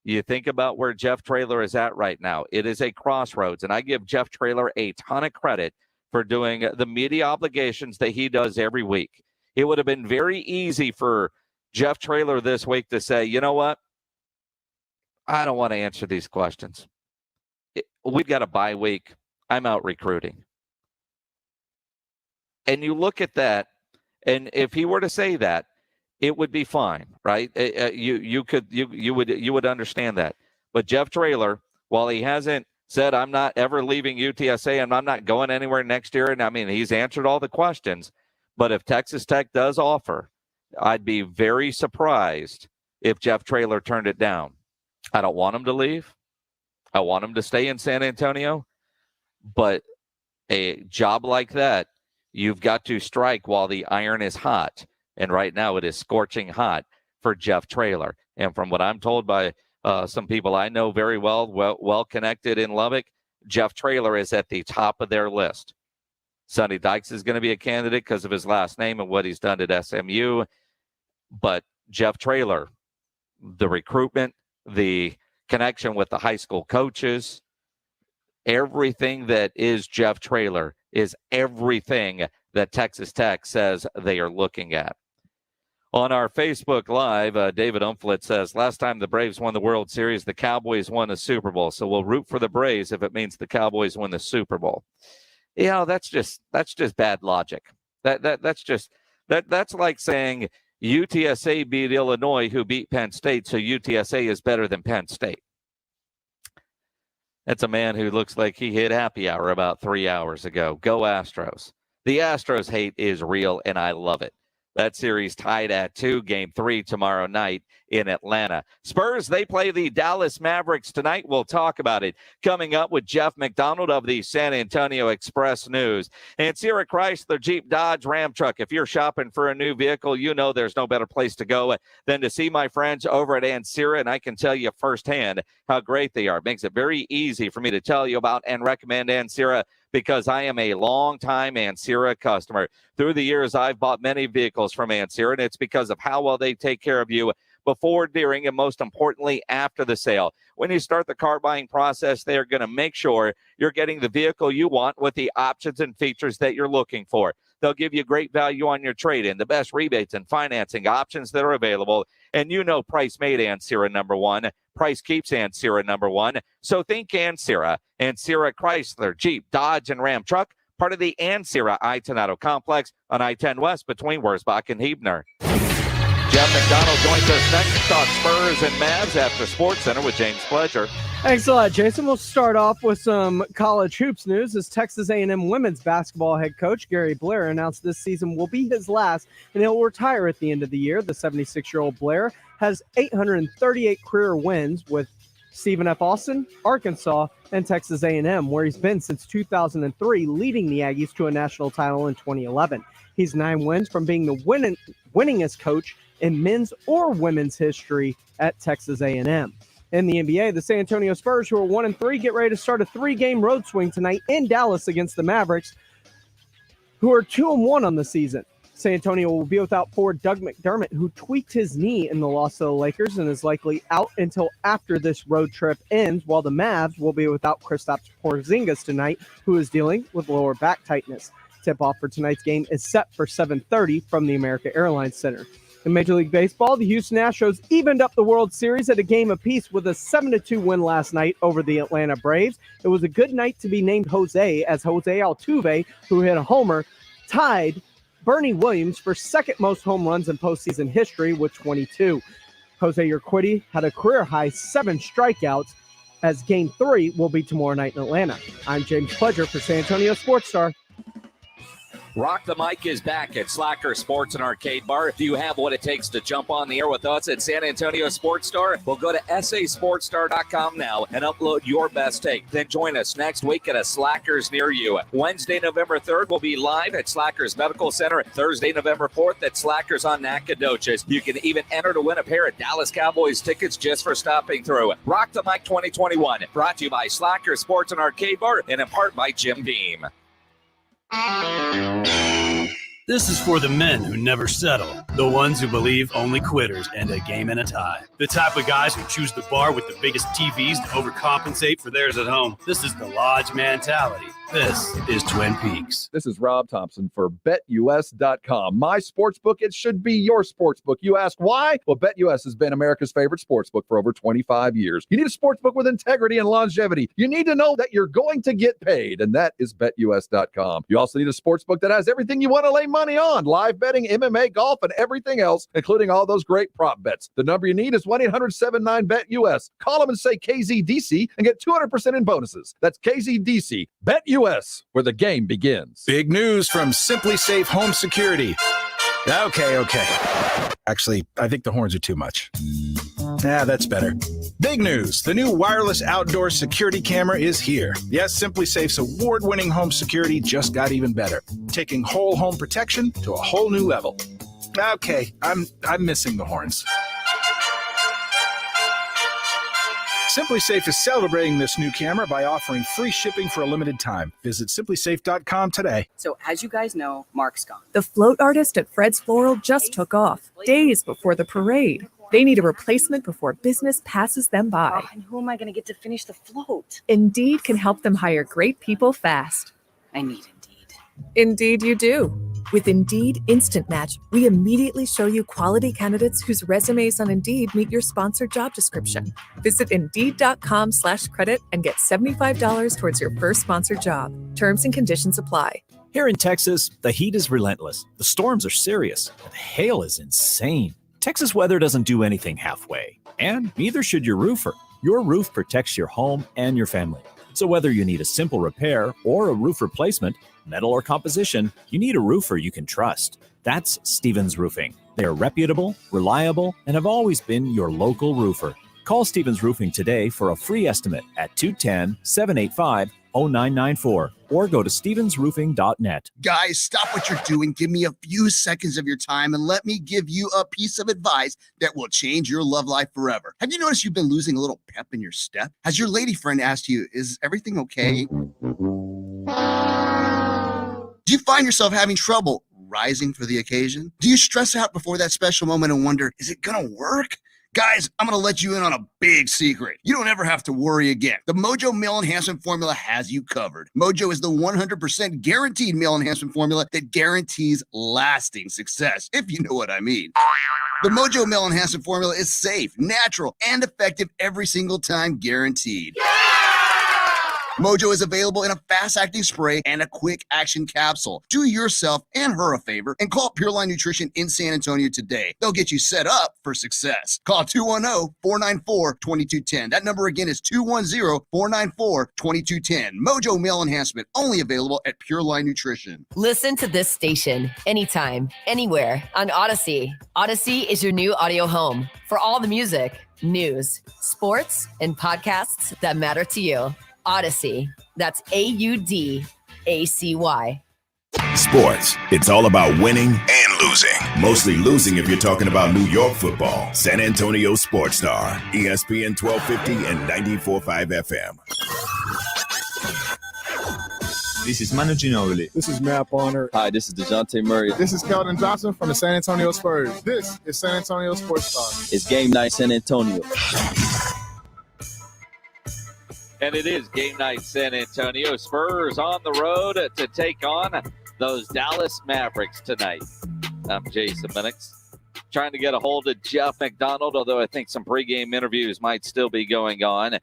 you think about where Jeff Traylor is at right now. It is a crossroads, and I give Jeff Traylor a ton of credit for doing the media obligations that he does every week. It would have been very easy for Jeff Traylor this week to say, you know what? I don't want to answer these questions. We've got a bye week. I'm out recruiting. And you look at that, and if he were to say that, it would be fine, right? You would understand that. But Jeff Traylor, while he hasn't said I'm not ever leaving UTSA and I'm not going anywhere next year, and I mean he's answered all the questions. But if Texas Tech does offer, I'd be very surprised if Jeff Traylor turned it down. I don't want him to leave. I want him to stay in San Antonio. But a job like that, you've got to strike while the iron is hot. And right now it is scorching hot for Jeff Traylor. And from what I'm told by some people I know very well connected in Lubbock, Jeff Traylor is at the top of their list. Sonny Dykes is going to be a candidate because of his last name and what he's done at SMU. But Jeff Traylor, the recruitment, the connection with the high school coaches, everything that is Jeff Traylor is everything that Texas Tech says they are looking at. On our Facebook Live, David Umflett says, last time the Braves won the World Series, the Cowboys won the Super Bowl. So we'll root for the Braves if it means the Cowboys win the Super Bowl. You know, that's just bad logic. That's like saying UTSA beat Illinois, who beat Penn State, so UTSA is better than Penn State. That's a man who looks like he hit happy hour about 3 hours ago. Go Astros. The Astros hate is real, and I love it. That series tied at 2, Game 3 tomorrow night in Atlanta. Spurs, they play the Dallas Mavericks tonight. We'll talk about it coming up with Jeff McDonald of the San Antonio Express News. And Sierra Chrysler, Jeep, Dodge, Ram truck. If you're shopping for a new vehicle, you know there's no better place to go than to see my friends over at Ansira, and I can tell you firsthand how great they are. It makes it very easy for me to tell you about and recommend Ansira, because I am a long-time Ansira customer. Through the years, I've bought many vehicles from Ansira, and it's because of how well they take care of you before, during, and most importantly, after the sale. When you start the car buying process, they're going to make sure you're getting the vehicle you want with the options and features that you're looking for. They'll give you great value on your trade-in, the best rebates and financing options that are available. And you know price made Ansira number one. Price keeps Ansira number one. So think Ansira. Ansira Chrysler, Jeep, Dodge, and Ram truck, part of the Ansira I-10 Auto Complex on I-10 West between Wurzbach and Huebner. Jeff McDonald joins us next to talk Spurs and Mavs after Sports Center with James Pledger. Thanks a lot, Jason. We'll start off with some college hoops news as Texas A&M women's basketball head coach Gary Blair announced this season will be his last, and he'll retire at the end of the year. The 76-year-old Blair has 838 career wins with Stephen F. Austin, Arkansas, and Texas A&M, where he's been since 2003, leading the Aggies to a national title in 2011. He's 9 wins from being the winningest coach in men's or women's history at Texas A&M. In the NBA, the San Antonio Spurs, who are 1-3, get ready to start a 3-game road swing tonight in Dallas against the Mavericks, who are 2-1 on the season. San Antonio will be without forward Doug McDermott, who tweaked his knee in the loss to the Lakers and is likely out until after this road trip ends, while the Mavs will be without Kristaps Porzingis tonight, who is dealing with lower back tightness. Tip-off for tonight's game is set for 7:30 from the America Airlines Center. In Major League Baseball, the Houston Astros evened up the World Series at a game apiece with a 7-2 win last night over the Atlanta Braves. It was a good night to be named Jose, as Jose Altuve, who hit a homer, tied Bernie Williams for second most home runs in postseason history with 22. Jose Urquidy had a career-high 7 strikeouts, as Game 3 will be tomorrow night in Atlanta. I'm James Pledger for San Antonio Sports Star. Rock the Mic is back at Slacker Sports and Arcade Bar. Do you have what it takes to jump on the air with us at San Antonio Sports Star? Well, go to sasportstar.com now and upload your best take. Then join us next week at a Slackers near you. Wednesday, November 3rd, we'll be live at Slackers Medical Center. Thursday, November 4th at Slackers on Nacogdoches. You can even enter to win a pair of Dallas Cowboys tickets just for stopping through. Rock the Mic 2021, brought to you by Slacker Sports and Arcade Bar and in part by Jim Beam. This is for the men who never settle, the ones who believe only quitters end a game in a tie, the type of guys who choose the bar with the biggest TVs to overcompensate for theirs at home. This is the Lodge mentality. This is Twin Peaks. This is Rob Thompson for BetUS.com. My sportsbook, it should be your sportsbook. You ask why? Well, BetUS has been America's favorite sportsbook for over 25 years. You need a sportsbook with integrity and longevity. You need to know that you're going to get paid, and that is BetUS.com. You also need a sportsbook that has everything you want to lay money on: live betting, MMA, golf, and everything else, including all those great prop bets. The number you need is 1-800-79-BET-US. Call them and say KZDC and get 200% in bonuses. That's KZDC. BetUS, where the game begins. Big news from Simply Safe Home Security. Okay. Actually, I think the horns are too much. That's better. Big news. The new wireless outdoor security camera is here. Yes, Simply Safe's award-winning home security just got even better, taking whole home protection to a whole new level. Okay, I'm missing the horns. Simply Safe is celebrating this new camera by offering free shipping for a limited time. Visit simplysafe.com today. So as you guys know, Mark's gone. The float artist at Fred's Floral just took off, days before the parade. They need a replacement before business passes them by. Oh, and who am I going to get to finish the float? Indeed can help them hire great people fast. I need Indeed. Indeed you do. With Indeed Instant Match, we immediately show you quality candidates whose resumes on Indeed meet your sponsored job description. Visit Indeed.com/credit and get $75 towards your first sponsored job. Terms and conditions apply. Here in Texas, the heat is relentless. The storms are serious. And the hail is insane. Texas weather doesn't do anything halfway. And neither should your roofer. Your roof protects your home and your family. So whether you need a simple repair or a roof replacement, metal or composition, you need a roofer you can trust. That's Stevens Roofing. They are reputable, reliable, and have always been your local roofer. Call Stevens Roofing today for a free estimate at 210-785-0994 or go to stevensroofing.net. Guys, stop what you're doing. Give me a few seconds of your time and let me give you a piece of advice that will change your love life forever. Have you noticed you've been losing a little pep in your step? Has your lady friend asked you, is everything okay? Do you find yourself having trouble rising for the occasion? Do you stress out before that special moment and wonder, is it gonna work? Guys, I'm going to let you in on a big secret. You don't ever have to worry again. The Mojo Male Enhancement Formula has you covered. Mojo is the 100% guaranteed male enhancement formula that guarantees lasting success, if you know what I mean. The Mojo Male Enhancement Formula is safe, natural, and effective every single time, guaranteed. Yeah! Mojo is available in a fast-acting spray and a quick-action capsule. Do yourself and her a favor and call Pure Line Nutrition in San Antonio today. They'll get you set up for success. Call 210-494-2210. That number again is 210-494-2210. Mojo Male Enhancement, only available at Pure Line Nutrition. Listen to this station anytime, anywhere on Odyssey. Odyssey is your new audio home for all the music, news, sports, and podcasts that matter to you. Odyssey. That's AUDACY. Sports. It's all about winning and losing. Mostly losing if you're talking about New York football. San Antonio Sports Star. ESPN 1250 and 94.5 FM. This is Manu Ginobili. This is Matt Bonner. Hi, this is DeJounte Murray. This is Keldon Johnson from the San Antonio Spurs. This is San Antonio Sports Star. It's game night San Antonio. And it is game night San Antonio. Spurs on the road to take on those Dallas Mavericks tonight. I'm Jason Minix. trying to get a hold of Jeff McDonald, although I think some pregame interviews might still be going on.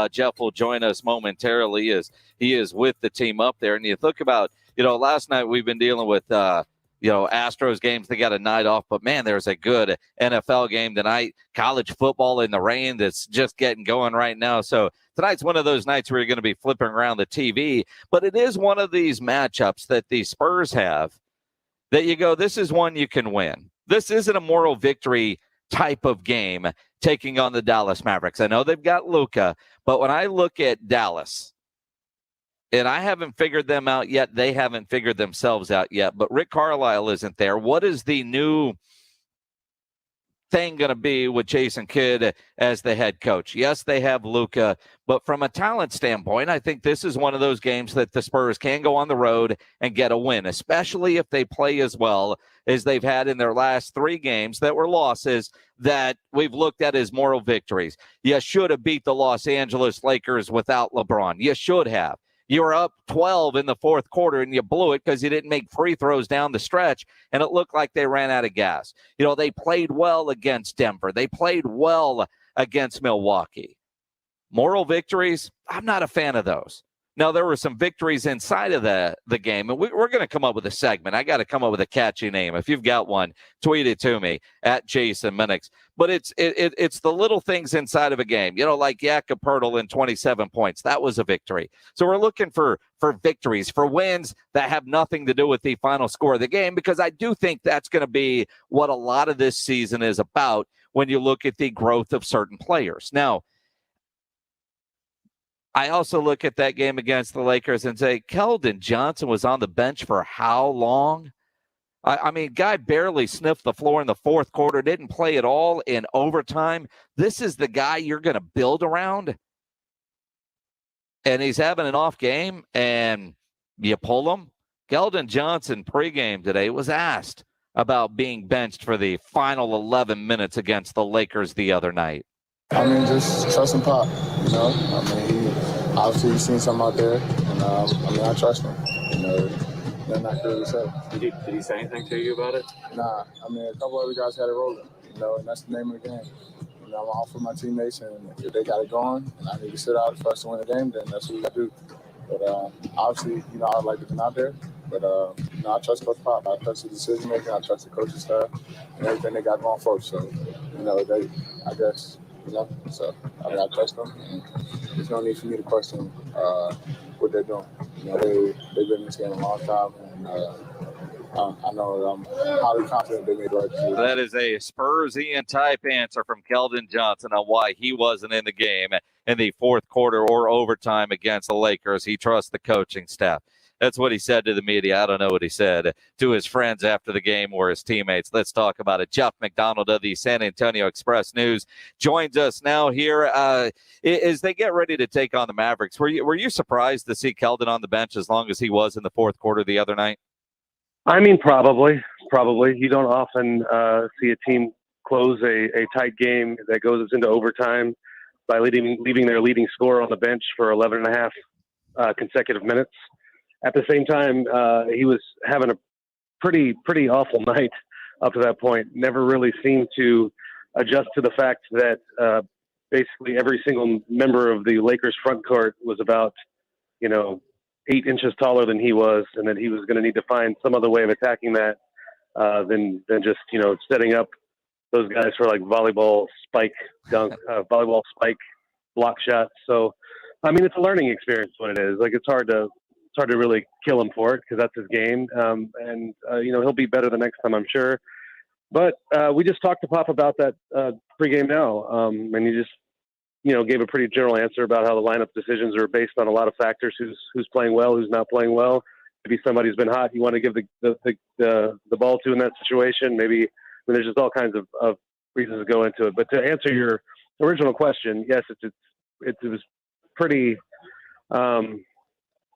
Jeff will join us momentarily as he is with the team up there. And you think about, last night we've been dealing with, Astros games. They got a night off, but man, there's a good NFL game tonight. College football in the rain that's just getting going right now. So tonight's one of those nights where you're going to be flipping around the TV, but it is one of these matchups that the Spurs have that you go, this is one you can win. This isn't a moral victory type of game taking on the Dallas Mavericks. I know they've got Luka, but when I look at Dallas, and I haven't figured them out yet, they haven't figured themselves out yet, but Rick Carlisle isn't there. What is the new thing going to be with Jason Kidd as the head coach? Yes, they have Luka, but from a talent standpoint, I think this is one of those games that the Spurs can go on the road and get a win, especially if they play as well as they've had in their last 3 games that were losses that we've looked at as moral victories. You should have beat the Los Angeles Lakers without LeBron. You should have. You were up 12 in the fourth quarter, and you blew it because you didn't make free throws down the stretch, and it looked like they ran out of gas. They played well against Denver. They played well against Milwaukee. Moral victories, I'm not a fan of those. Now, there were some victories inside of the game, and we're going to come up with a segment. I got to come up with a catchy name. If you've got one, tweet it to me at Jason Minix. But it's the little things inside of a game, like Jakob Poeltl in 27 points. That was a victory. So we're looking for victories, for wins that have nothing to do with the final score of the game, because I do think that's going to be what a lot of this season is about when you look at the growth of certain players. Now, I also look at that game against the Lakers and say, Keldon Johnson was on the bench for how long? I mean, guy barely sniffed the floor in the fourth quarter, didn't play at all in overtime. This is the guy you're going to build around? And he's having an off game, and you pull him? Keldon Johnson pregame today was asked about being benched for the final 11 minutes against the Lakers the other night. I mean, just trust and Pop, obviously, he's seen something out there, and I trust him. Nothing I could really say. Did he say anything to you about it? Nah, a couple other guys had it rolling, and that's the name of the game. I'm all for my teammates, and if they got it going, and I need to sit out for us to win the game, then that's what we got to do. But obviously, I'd like to be out there. But I trust Coach Pop. I trust the decision making. I trust the coaching staff and everything they got going for us. So, I guess. So I trust them. And there's no need for me to question what they're doing. They've been in this game a long time, and I know that I'm highly confident they made the right decision. That is a Spursian type answer from Keldon Johnson on why he wasn't in the game in the fourth quarter or overtime against the Lakers. He trusts the coaching staff. That's what he said to the media. I don't know what he said to his friends after the game or his teammates. Let's talk about it. Jeff McDonald of the San Antonio Express-News joins us now here as they get ready to take on the Mavericks. Were you surprised to see Keldon on the bench as long as he was in the fourth quarter the other night? I mean, probably. You don't often see a team close a tight game that goes into overtime by leaving their leading scorer on the bench for 11 and a half consecutive minutes. At the same time, he was having a pretty awful night up to that point. Never really seemed to adjust to the fact that basically every single member of the Lakers front court was about, 8 inches taller than he was, and that he was going to need to find some other way of attacking that than just, setting up those guys for like volleyball spike block shots. So, I mean, it's a learning experience when it is. Like, it's hard to really kill him for it because that's his game. And he'll be better the next time, I'm sure. But we just talked to Pop about that pregame now. And he just, gave a pretty general answer about how the lineup decisions are based on a lot of factors. Who's playing well, who's not playing well. Maybe somebody's been hot you want to give the ball to in that situation. Maybe there's just all kinds of reasons to go into it. But to answer your original question, yes, it was pretty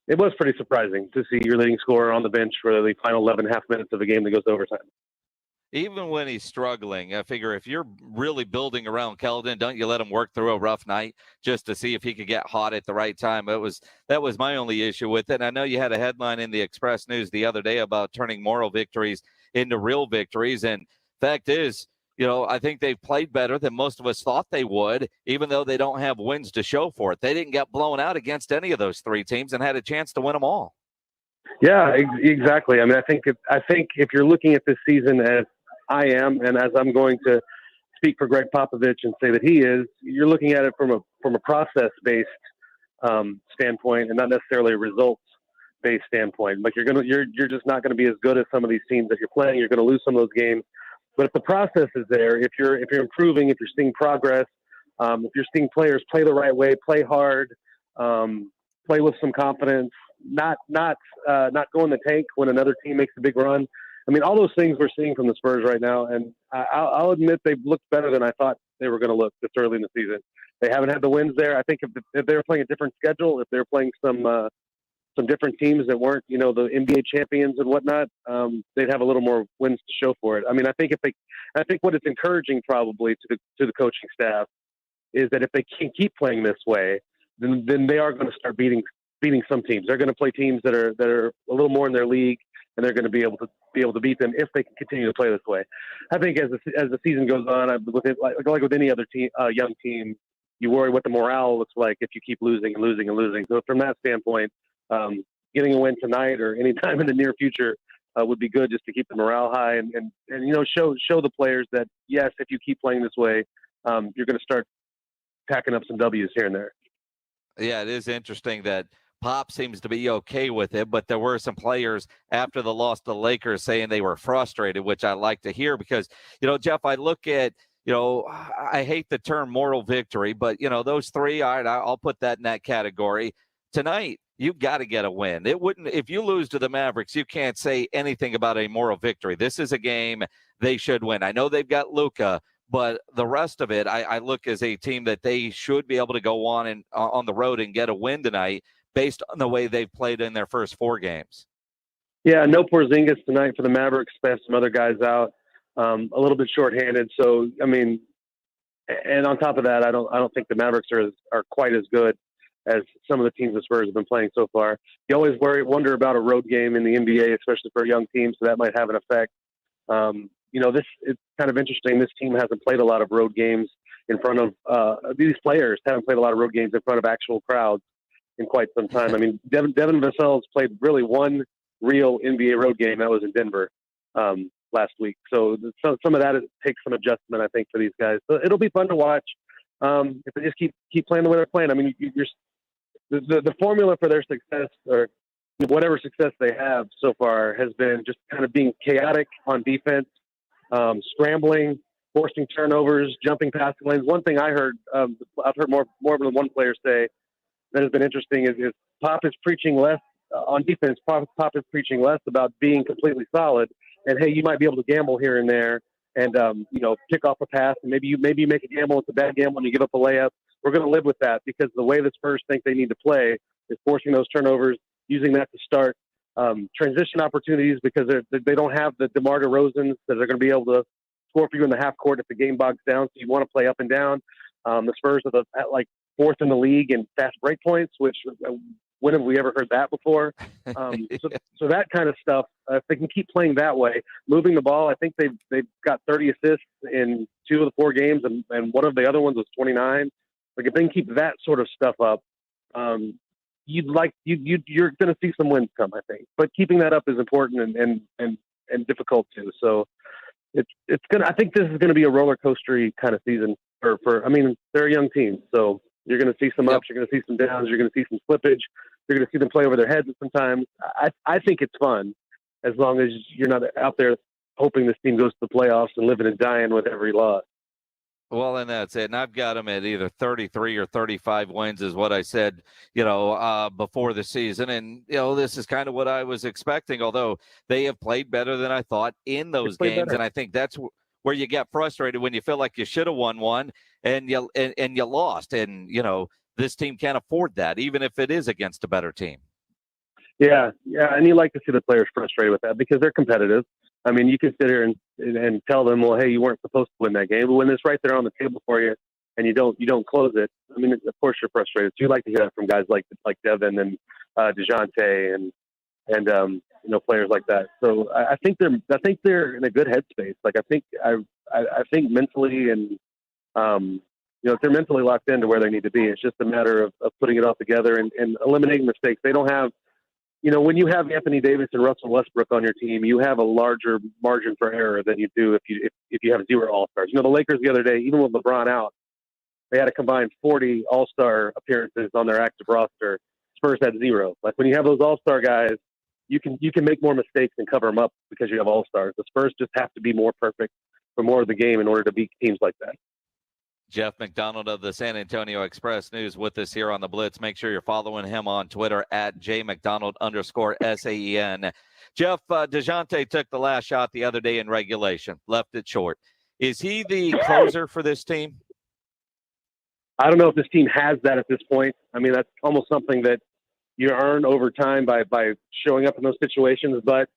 it was pretty surprising to see your leading scorer on the bench for the final 11.5 minutes of a game that goes to overtime. Even when he's struggling, I figure if you're really building around Keldon, don't you let him work through a rough night just to see if he could get hot at the right time? That was my only issue with it. I know you had a headline in the Express News the other day about turning moral victories into real victories. And fact is, I think they've played better than most of us thought they would, even though they don't have wins to show for it. They didn't get blown out against any of those three teams and had a chance to win them all. Yeah, exactly. I mean, I think if you're looking at this season as I am, and as I'm going to speak for Greg Popovich and say that he is, you're looking at it from a process-based standpoint and not necessarily a results-based standpoint. Like you're just not going to be as good as some of these teams that you're playing. You're going to lose some of those games. But if the process is there, if you're improving, if you're seeing progress, if you're seeing players play the right way, play hard, play with some confidence, not go in the tank when another team makes a big run. I mean, all those things we're seeing from the Spurs right now, and I'll admit they've looked better than I thought they were going to look this early in the season. They haven't had the wins there. I think if they were playing a different schedule, if they were playing some different teams that weren't, the NBA champions and whatnot, they'd have a little more wins to show for it. I mean, I think what it's encouraging probably to the coaching staff is that if they can keep playing this way, then they are going to start beating some teams. They're going to play teams that are a little more in their league, and they're going to be able to beat them if they can continue to play this way. I think as the season goes on, like with any other team, young team, you worry what the morale looks like if you keep losing and losing and losing. So from that standpoint, getting a win tonight or any time in the near future would be good just to keep the morale high and show the players that yes, if you keep playing this way, you're going to start packing up some W's here and there. Yeah, it is interesting that Pop seems to be okay with it, but there were some players after the loss to the Lakers saying they were frustrated, which I like to hear because, Jeff, I look at, I hate the term moral victory, but, those three, all right, I'll put that in that category. Tonight, you've got to get a win. If you lose to the Mavericks, you can't say anything about a moral victory. This is a game they should win. I know they've got Luka, but the rest of it, I look as a team that they should be able to go on the road and get a win tonight based on the way they've played in their first 4 games. Yeah, no Porzingis tonight for the Mavericks. Spent some other guys out, a little bit shorthanded. So, I mean, and on top of that, I don't think the Mavericks are quite as good as some of the teams the Spurs have been playing so far. You always wonder about a road game in the NBA, especially for a young team, so that might have an effect. It's kind of interesting. This team hasn't played a lot of road games in front of these players haven't played a lot of road games in front of actual crowds in quite some time. I mean, Devin Vassell's played really one real NBA road game. That was in Denver last week. So some of that takes some adjustment, I think, for these guys. So it'll be fun to watch if they just keep playing the way they're playing. I mean, the formula for their success, or whatever success they have so far, has been just kind of being chaotic on defense, scrambling, forcing turnovers, jumping passing lanes. One thing I heard, I've heard more than one player say that has been interesting is Pop is preaching less on defense. Pop is preaching less about being completely solid. And hey, you might be able to gamble here and there, and pick off a pass, and maybe you make a gamble. It's a bad gamble, and you give up a layup. We're going to live with that because the way the Spurs think they need to play is forcing those turnovers, using that to start transition opportunities because they don't have the DeMar DeRozans that are going to be able to score for you in the half court if the game bogs down. So you want to play up and down. The Spurs are at 4th in the league in fast break points, which when have we ever heard that before? So that kind of stuff, if they can keep playing that way, moving the ball, I think they've got 30 assists in 2 of the 4 games, and one of the other ones was 29. Like if they can keep that sort of stuff up, you're going to see some wins come, I think. But keeping that up is important and difficult too. So it's gonna. I think this is going to be a roller coastery kind of season for. I mean, they're a young team, so you're going to see some ups, you're going to see some downs, you're going to see some slippage, you're going to see them play over their heads sometimes. I think it's fun as long as you're not out there hoping this team goes to the playoffs and living and dying with every loss. Well, and that's it. And I've got them at either 33 or 35 wins is what I said, before the season. And, this is kind of what I was expecting, although they have played better than I thought in those games. Better. And I think that's where you get frustrated when you feel like you should have won one and you lost. And, this team can't afford that, even if it is against a better team. Yeah. And you like to see the players frustrated with that because they're competitive. I mean, you can sit here and tell them, well, hey, you weren't supposed to win that game. But when it's right there on the table for you and you don't close it, I mean, of course you're frustrated. So you like to hear that from guys like Devin and DeJounte and and players like that. So I think they're in a good headspace. Like I think mentally and if they're mentally locked into where they need to be. It's just a matter of putting it all together and eliminating mistakes. They don't have, when you have Anthony Davis and Russell Westbrook on your team, you have a larger margin for error than you do if you have 0 All-Stars. The Lakers the other day, even with LeBron out, they had a combined 40 All-Star appearances on their active roster. Spurs had 0. Like when you have those All-Star guys, you can make more mistakes and cover them up because you have All-Stars. The Spurs just have to be more perfect for more of the game in order to beat teams like that. Jeff McDonald of the San Antonio Express News with us here on the Blitz. Make sure you're following him on Twitter at @JMcDonald_SAEN. Jeff, DeJounte took the last shot the other day in regulation, left it short. Is he the closer for this team? I don't know if this team has that at this point. I mean, that's almost something that you earn over time by showing up in those situations. But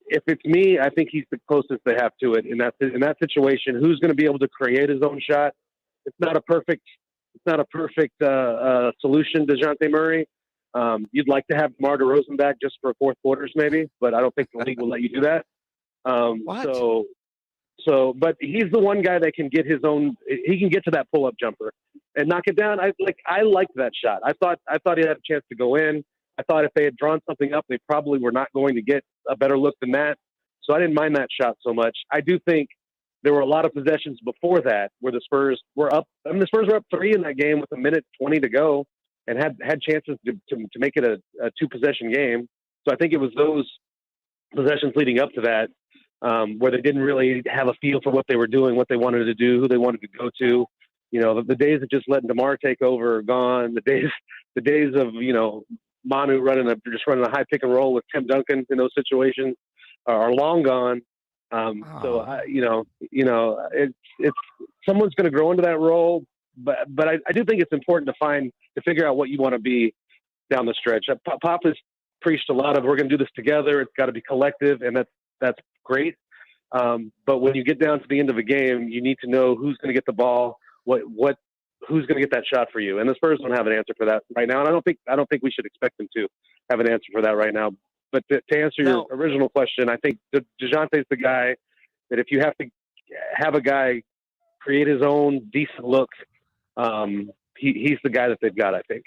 if it's me, I think he's the closest they have to it in that situation. Who's going to be able to create his own shot? It's not a perfect solution, DeJounte Murray. You'd like to have DeMar DeRozan back just for fourth quarters, maybe, but I don't think the league will let you do that. But he's the one guy that can get his own. He can get to that pull-up jumper and knock it down. I liked that shot. I thought he had a chance to go in. I thought if they had drawn something up, they probably were not going to get a better look than that. So I didn't mind that shot so much. I do think there were a lot of possessions before that where the Spurs were up. I mean, the Spurs were up 3 in that game with 1:20 to go and had chances to make it a 2-possession game. So I think it was those possessions leading up to that where they didn't really have a feel for what they were doing, what they wanted to do, who they wanted to go to. The days of just letting DeMar take over are gone. The days of, Manu running a high pick and roll with Tim Duncan in those situations are long gone. So it's someone's going to grow into that role, but I do think it's important to figure out what you want to be down the stretch. Pop has preached a lot of we're going to do this together. It's got to be collective, and that's great. But when you get down to the end of a game, you need to know who's going to get the ball, who's going to get that shot for you. And the Spurs don't have an answer for that right now. And I don't think we should expect them to have an answer for that right now. But to answer your original question, I think DeJounte's the guy that if you have to have a guy create his own decent look, he's the guy that they've got, I think.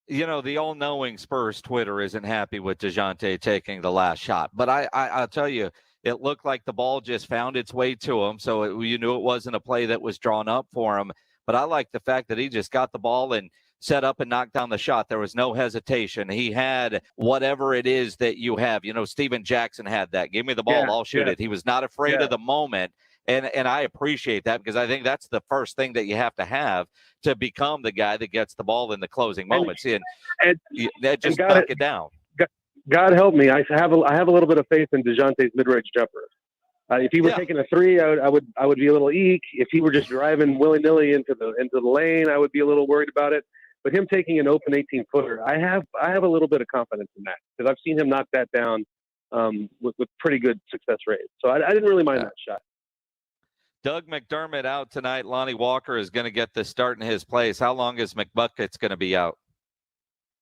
The all-knowing Spurs Twitter isn't happy with DeJounte taking the last shot. But I'll tell you, it looked like the ball just found its way to him. So you knew it wasn't a play that was drawn up for him. But I like the fact that he just got the ball and set up and knocked down the shot. There was no hesitation. He had whatever it is that you have. Steven Jackson had that. Give me the ball, I'll shoot it. He was not afraid of the moment. And I appreciate that because I think that's the first thing that you have to become the guy that gets the ball in the closing moments. And just knock it down. God help me. I have a little bit of faith in DeJounte's mid-range jumper. If he were taking a 3, I would be a little eek. If he were just driving willy-nilly into the lane, I would be a little worried about it. But him taking an open 18-footer, I have a little bit of confidence in that because I've seen him knock that down with pretty good success rate. So I didn't really mind that shot. Doug McDermott out tonight. Lonnie Walker is going to get the start in his place. How long is McBuckets going to be out?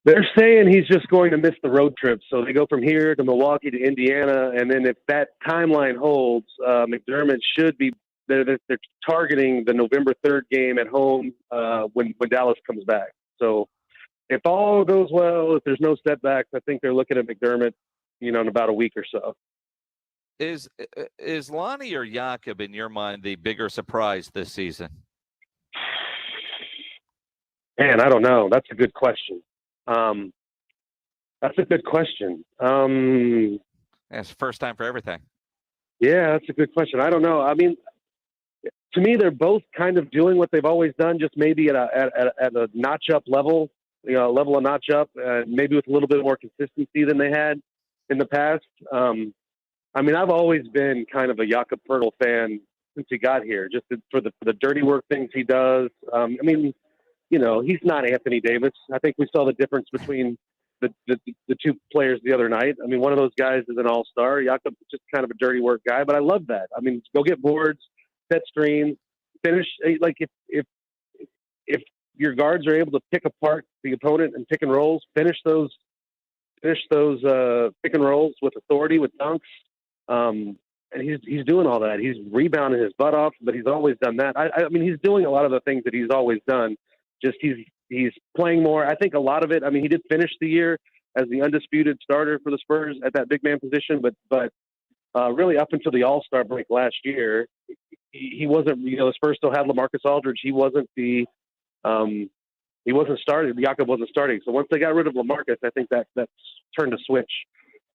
They're saying he's just going to miss the road trip. So they go from here to Milwaukee to Indiana. And then if that timeline holds, McDermott should be – they're targeting the November 3rd game at home when Dallas comes back. So if all goes well, if there's no setbacks, I think they're looking at McDermott, in about a week or so. Is Lonnie or Jakob, in your mind, the bigger surprise this season? Man, I don't know. That's a good question. That's a good question. It's the first time for everything. Yeah, that's a good question. I don't know. I mean, to me, they're both kind of doing what they've always done, just maybe at a notch up level, level of notch up, maybe with a little bit more consistency than they had in the past. I mean, I've always been kind of a Jakob Poeltl fan since he got here, just for the dirty work things he does. I mean, he's not Anthony Davis. I think we saw the difference between the two players the other night. I mean, one of those guys is an all-star. Jakob is just kind of a dirty work guy, but I love that. I mean, go get boards, set screens, finish. Like if your guards are able to pick apart the opponent and pick and rolls, finish those finish those pick and rolls with authority, with dunks. And he's doing all that. He's rebounding his butt off, but he's always done that. I mean, he's doing a lot of the things that he's always done. Just he's playing more. I think a lot of it. I mean, he did finish the year as the undisputed starter for the Spurs at that big man position, but really up until the All-Star break last year, he wasn't. The Spurs still had LaMarcus Aldridge. He wasn't starting. Jakob wasn't starting. So once they got rid of LaMarcus, I think that's turned a switch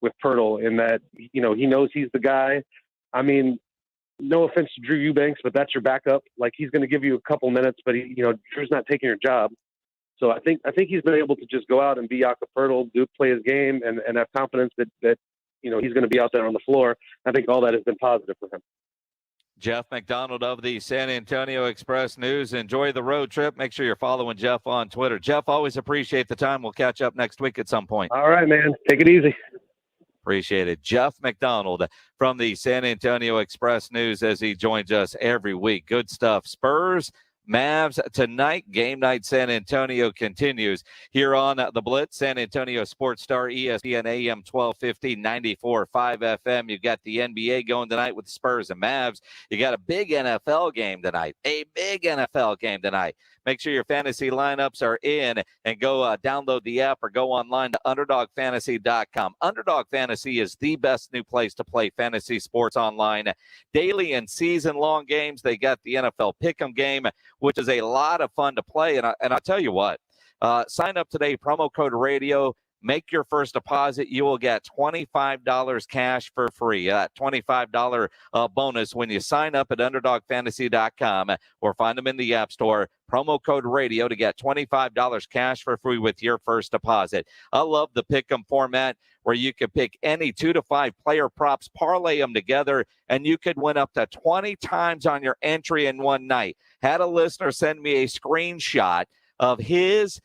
with Pirtle in that, he knows he's the guy. I mean, no offense to Drew Eubanks, but that's your backup. Like, he's going to give you a couple minutes, but Drew's not taking your job. So I think he's been able to just go out and be Jakob Pirtle, play his game, and have confidence that he's going to be out there on the floor. I think all that has been positive for him. Jeff McDonald of the San Antonio Express News. Enjoy the road trip. Make sure you're following Jeff on Twitter. Jeff, always appreciate the time. We'll catch up next week at some point. All right, man. Take it easy. Appreciate it. Jeff McDonald from the San Antonio Express News as he joins us every week. Good stuff. Spurs, Mavs tonight. Game night San Antonio continues here on the Blitz. San Antonio Sports Star, ESPN AM 1250, 94.5 FM. You've got the NBA going tonight with the Spurs and Mavs. You got a big NFL game tonight. Make sure your fantasy lineups are in and go download the app or go online to UnderdogFantasy.com. Underdog Fantasy is the best new place to play fantasy sports online. Daily and season-long games. They got the NFL Pick'em game, which is a lot of fun to play. And I'll tell you what, sign up today, promo code radio. Make your first deposit. You will get $25 cash for free. $25 bonus when you sign up at UnderdogFantasy.com or find them in the App Store. Promo code radio to get $25 cash for free with your first deposit. I love the pick'em format where you can pick any 2 to 5 player props, parlay them together, and you could win up to 20 times on your entry in one night. Had a listener send me a screenshot of his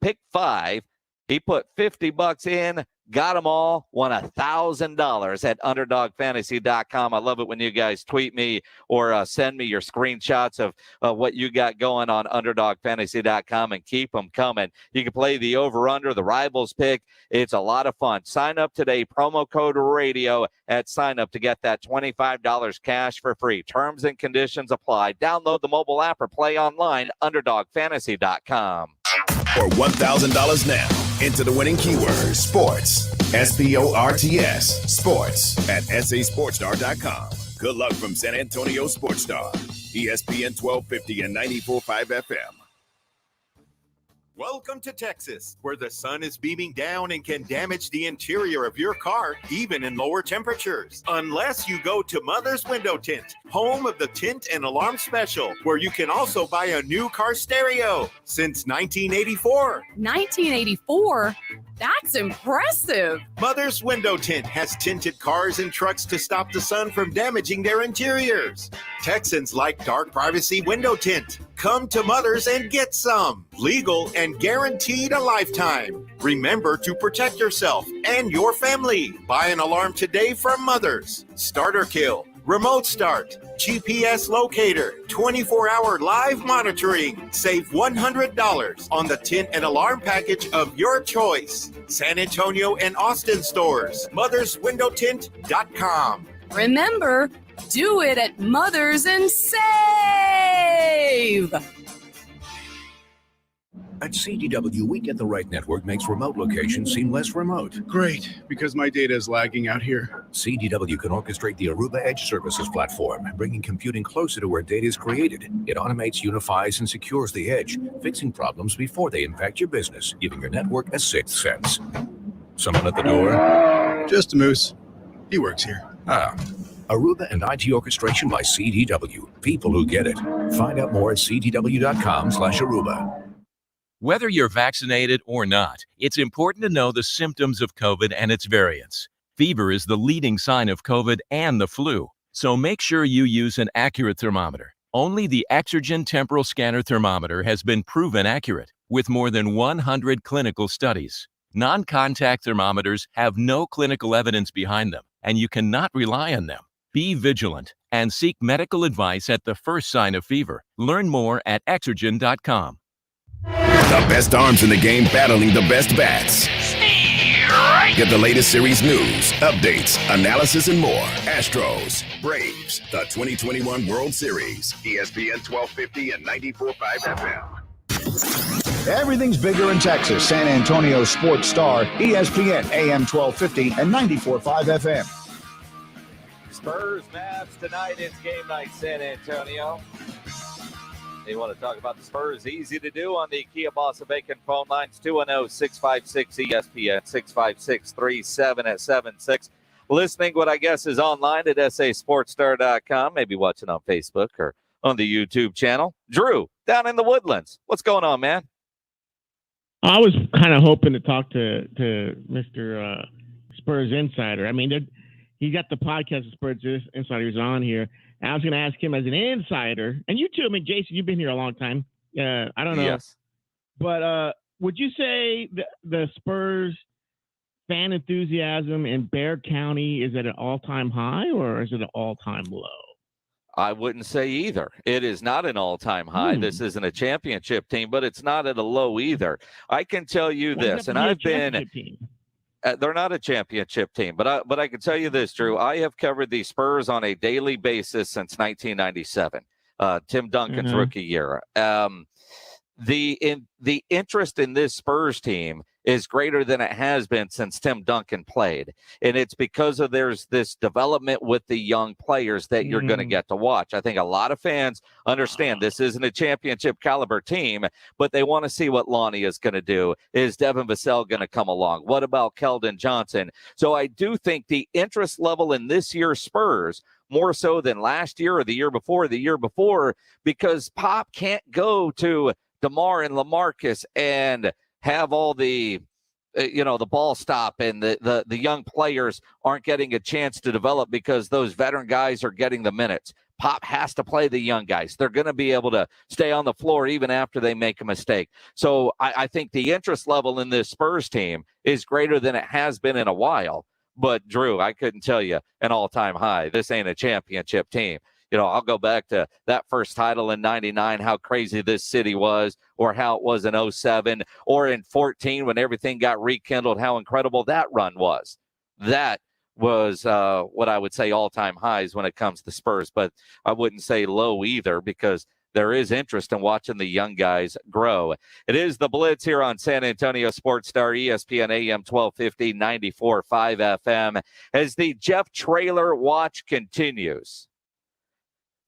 pick 5. He put $50 in, got them all, won $1,000 at UnderdogFantasy.com. I love it when you guys tweet me or send me your screenshots of what you got going on UnderdogFantasy.com and keep them coming. You can play the over-under, the rivals pick. It's a lot of fun. Sign up today, promo code radio at sign up to get that $25 cash for free. Terms and conditions apply. Download the mobile app or play online, UnderdogFantasy.com. For $1,000 now, enter the winning keyword, sports, SPORTS, sports, at SASportsStar.com. Good luck from San Antonio Sports Star, ESPN 1250 and 94.5 FM. Welcome to Texas, where the sun is beaming down and can damage the interior of your car, even in lower temperatures. Unless you go to Mother's Window Tint, home of the Tint and Alarm Special, where you can also buy a new car stereo since 1984. 1984? That's impressive. Mother's Window Tint has tinted cars and trucks to stop the sun from damaging their interiors. Texans like dark privacy window tint. Come to Mother's and get some. Legal and guaranteed a lifetime. Remember to protect yourself and your family. Buy an alarm today from Mother's. Starter kill, remote start, GPS locator, 24-hour live monitoring. Save $100 on the tint and alarm package of your choice. San Antonio and Austin stores. MothersWindowTint.com. Remember, do it at Mother's and save. At CDW, we get the right network makes remote locations seem less remote. Great, because my data is lagging out here. CDW can orchestrate the Aruba Edge Services platform, bringing computing closer to where data is created. It automates, unifies, and secures the edge, fixing problems before they impact your business, giving your network a sixth sense. Someone at the door? Just a moose. He works here. Aruba and IT orchestration by CDW. People who get it. Find out more at cdw.com/Aruba. Whether you're vaccinated or not, it's important to know the symptoms of COVID and its variants. Fever is the leading sign of COVID and the flu, so make sure you use an accurate thermometer. Only the Exergen Temporal Scanner Thermometer has been proven accurate, with more than 100 clinical studies. Non-contact thermometers have no clinical evidence behind them, and you cannot rely on them. Be vigilant and seek medical advice at the first sign of fever. Learn more at Exergen.com. The best arms in the game battling the best bats. Get the latest series news, updates, analysis, and more. Astros, Braves, the 2021 World Series. ESPN 1250 and 94.5 FM. Everything's bigger in Texas. San Antonio Sports Star, ESPN AM 1250 and 94.5 FM. Spurs, Mavs tonight. It's game night, San Antonio. You want to talk about the Spurs? Easy to do on the Kia Bossa Bacon phone lines, 210-656-ESPN, 656-3776. Listening, what I guess is online at sasportstar.com, maybe watching on Facebook or on the YouTube channel. Drew, down in the Woodlands. What's going on, man? I was kind of hoping to talk to Mr. Spurs Insider. I mean, he got the podcast of Spurs Insider. He's on here. I was going to ask him as an insider, and you too. I mean, Jason, you've been here a long time. I don't know. Yes. But would you say the Spurs fan enthusiasm in Bexar County is at an all-time high, or is it an all-time low? I wouldn't say either. It is not an all-time high. This isn't a championship team, but it's not at a low either. I can tell you this, and I've been. They're not a championship team, but I can tell you this, Drew. I have covered the Spurs on a daily basis since 1997, Tim Duncan's rookie year. The interest in this Spurs team is greater than it has been since Tim Duncan played. And it's because of there's this development with the young players that you're going to get to watch. I think a lot of fans understand this isn't a championship caliber team, but they want to see what Lonnie is going to do. Is Devin Vassell going to come along? What about Keldon Johnson? So I do think the interest level in this year's Spurs, more so than last year or the year before, because Pop can't go to DeMar and LaMarcus and have all the the ball stop, and the young players aren't getting a chance to develop because those veteran guys are getting the minutes. Pop has to play the young guys. They're going to be able to stay on the floor even after they make a mistake. So I think the interest level in this Spurs team is greater than it has been in a while. But Drew, I couldn't tell you an all-time high. This ain't a championship team. I'll go back to that first title in 99, how crazy this city was, or how it was in 07, or in 14 when everything got rekindled, how incredible that run was. That was what I would say all-time highs when it comes to Spurs, but I wouldn't say low either because there is interest in watching the young guys grow. It is the Blitz here on San Antonio Sports Star, ESPN AM 1250, 94.5 FM, as the Jeff Traylor watch continues.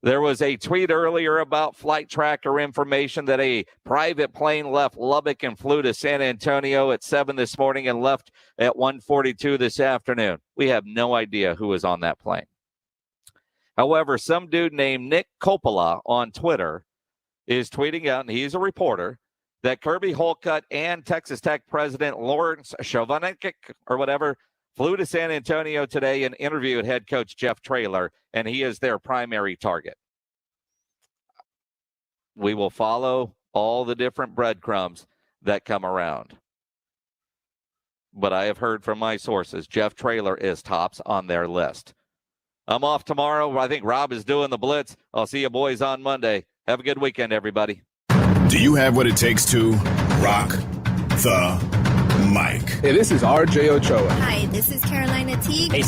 There was a tweet earlier about flight tracker information that a private plane left Lubbock and flew to San Antonio at 7 this morning and left at 1:42 this afternoon. We have no idea who was on that plane. However, some dude named Nick Coppola on Twitter is tweeting out, and he's a reporter, that Kirby Holcutt and Texas Tech President Lawrence Chovanec, or whatever, flew to San Antonio today and interviewed head coach Jeff Traylor, and he is their primary target. We will follow all the different breadcrumbs that come around. But I have heard from my sources, Jeff Traylor is tops on their list. I'm off tomorrow. I think Rob is doing the Blitz. I'll see you boys on Monday. Have a good weekend, everybody. Do you have what it takes to rock the mic? Hey, this is RJ Ochoa. Hi, this is Carolina Teague. Hey, San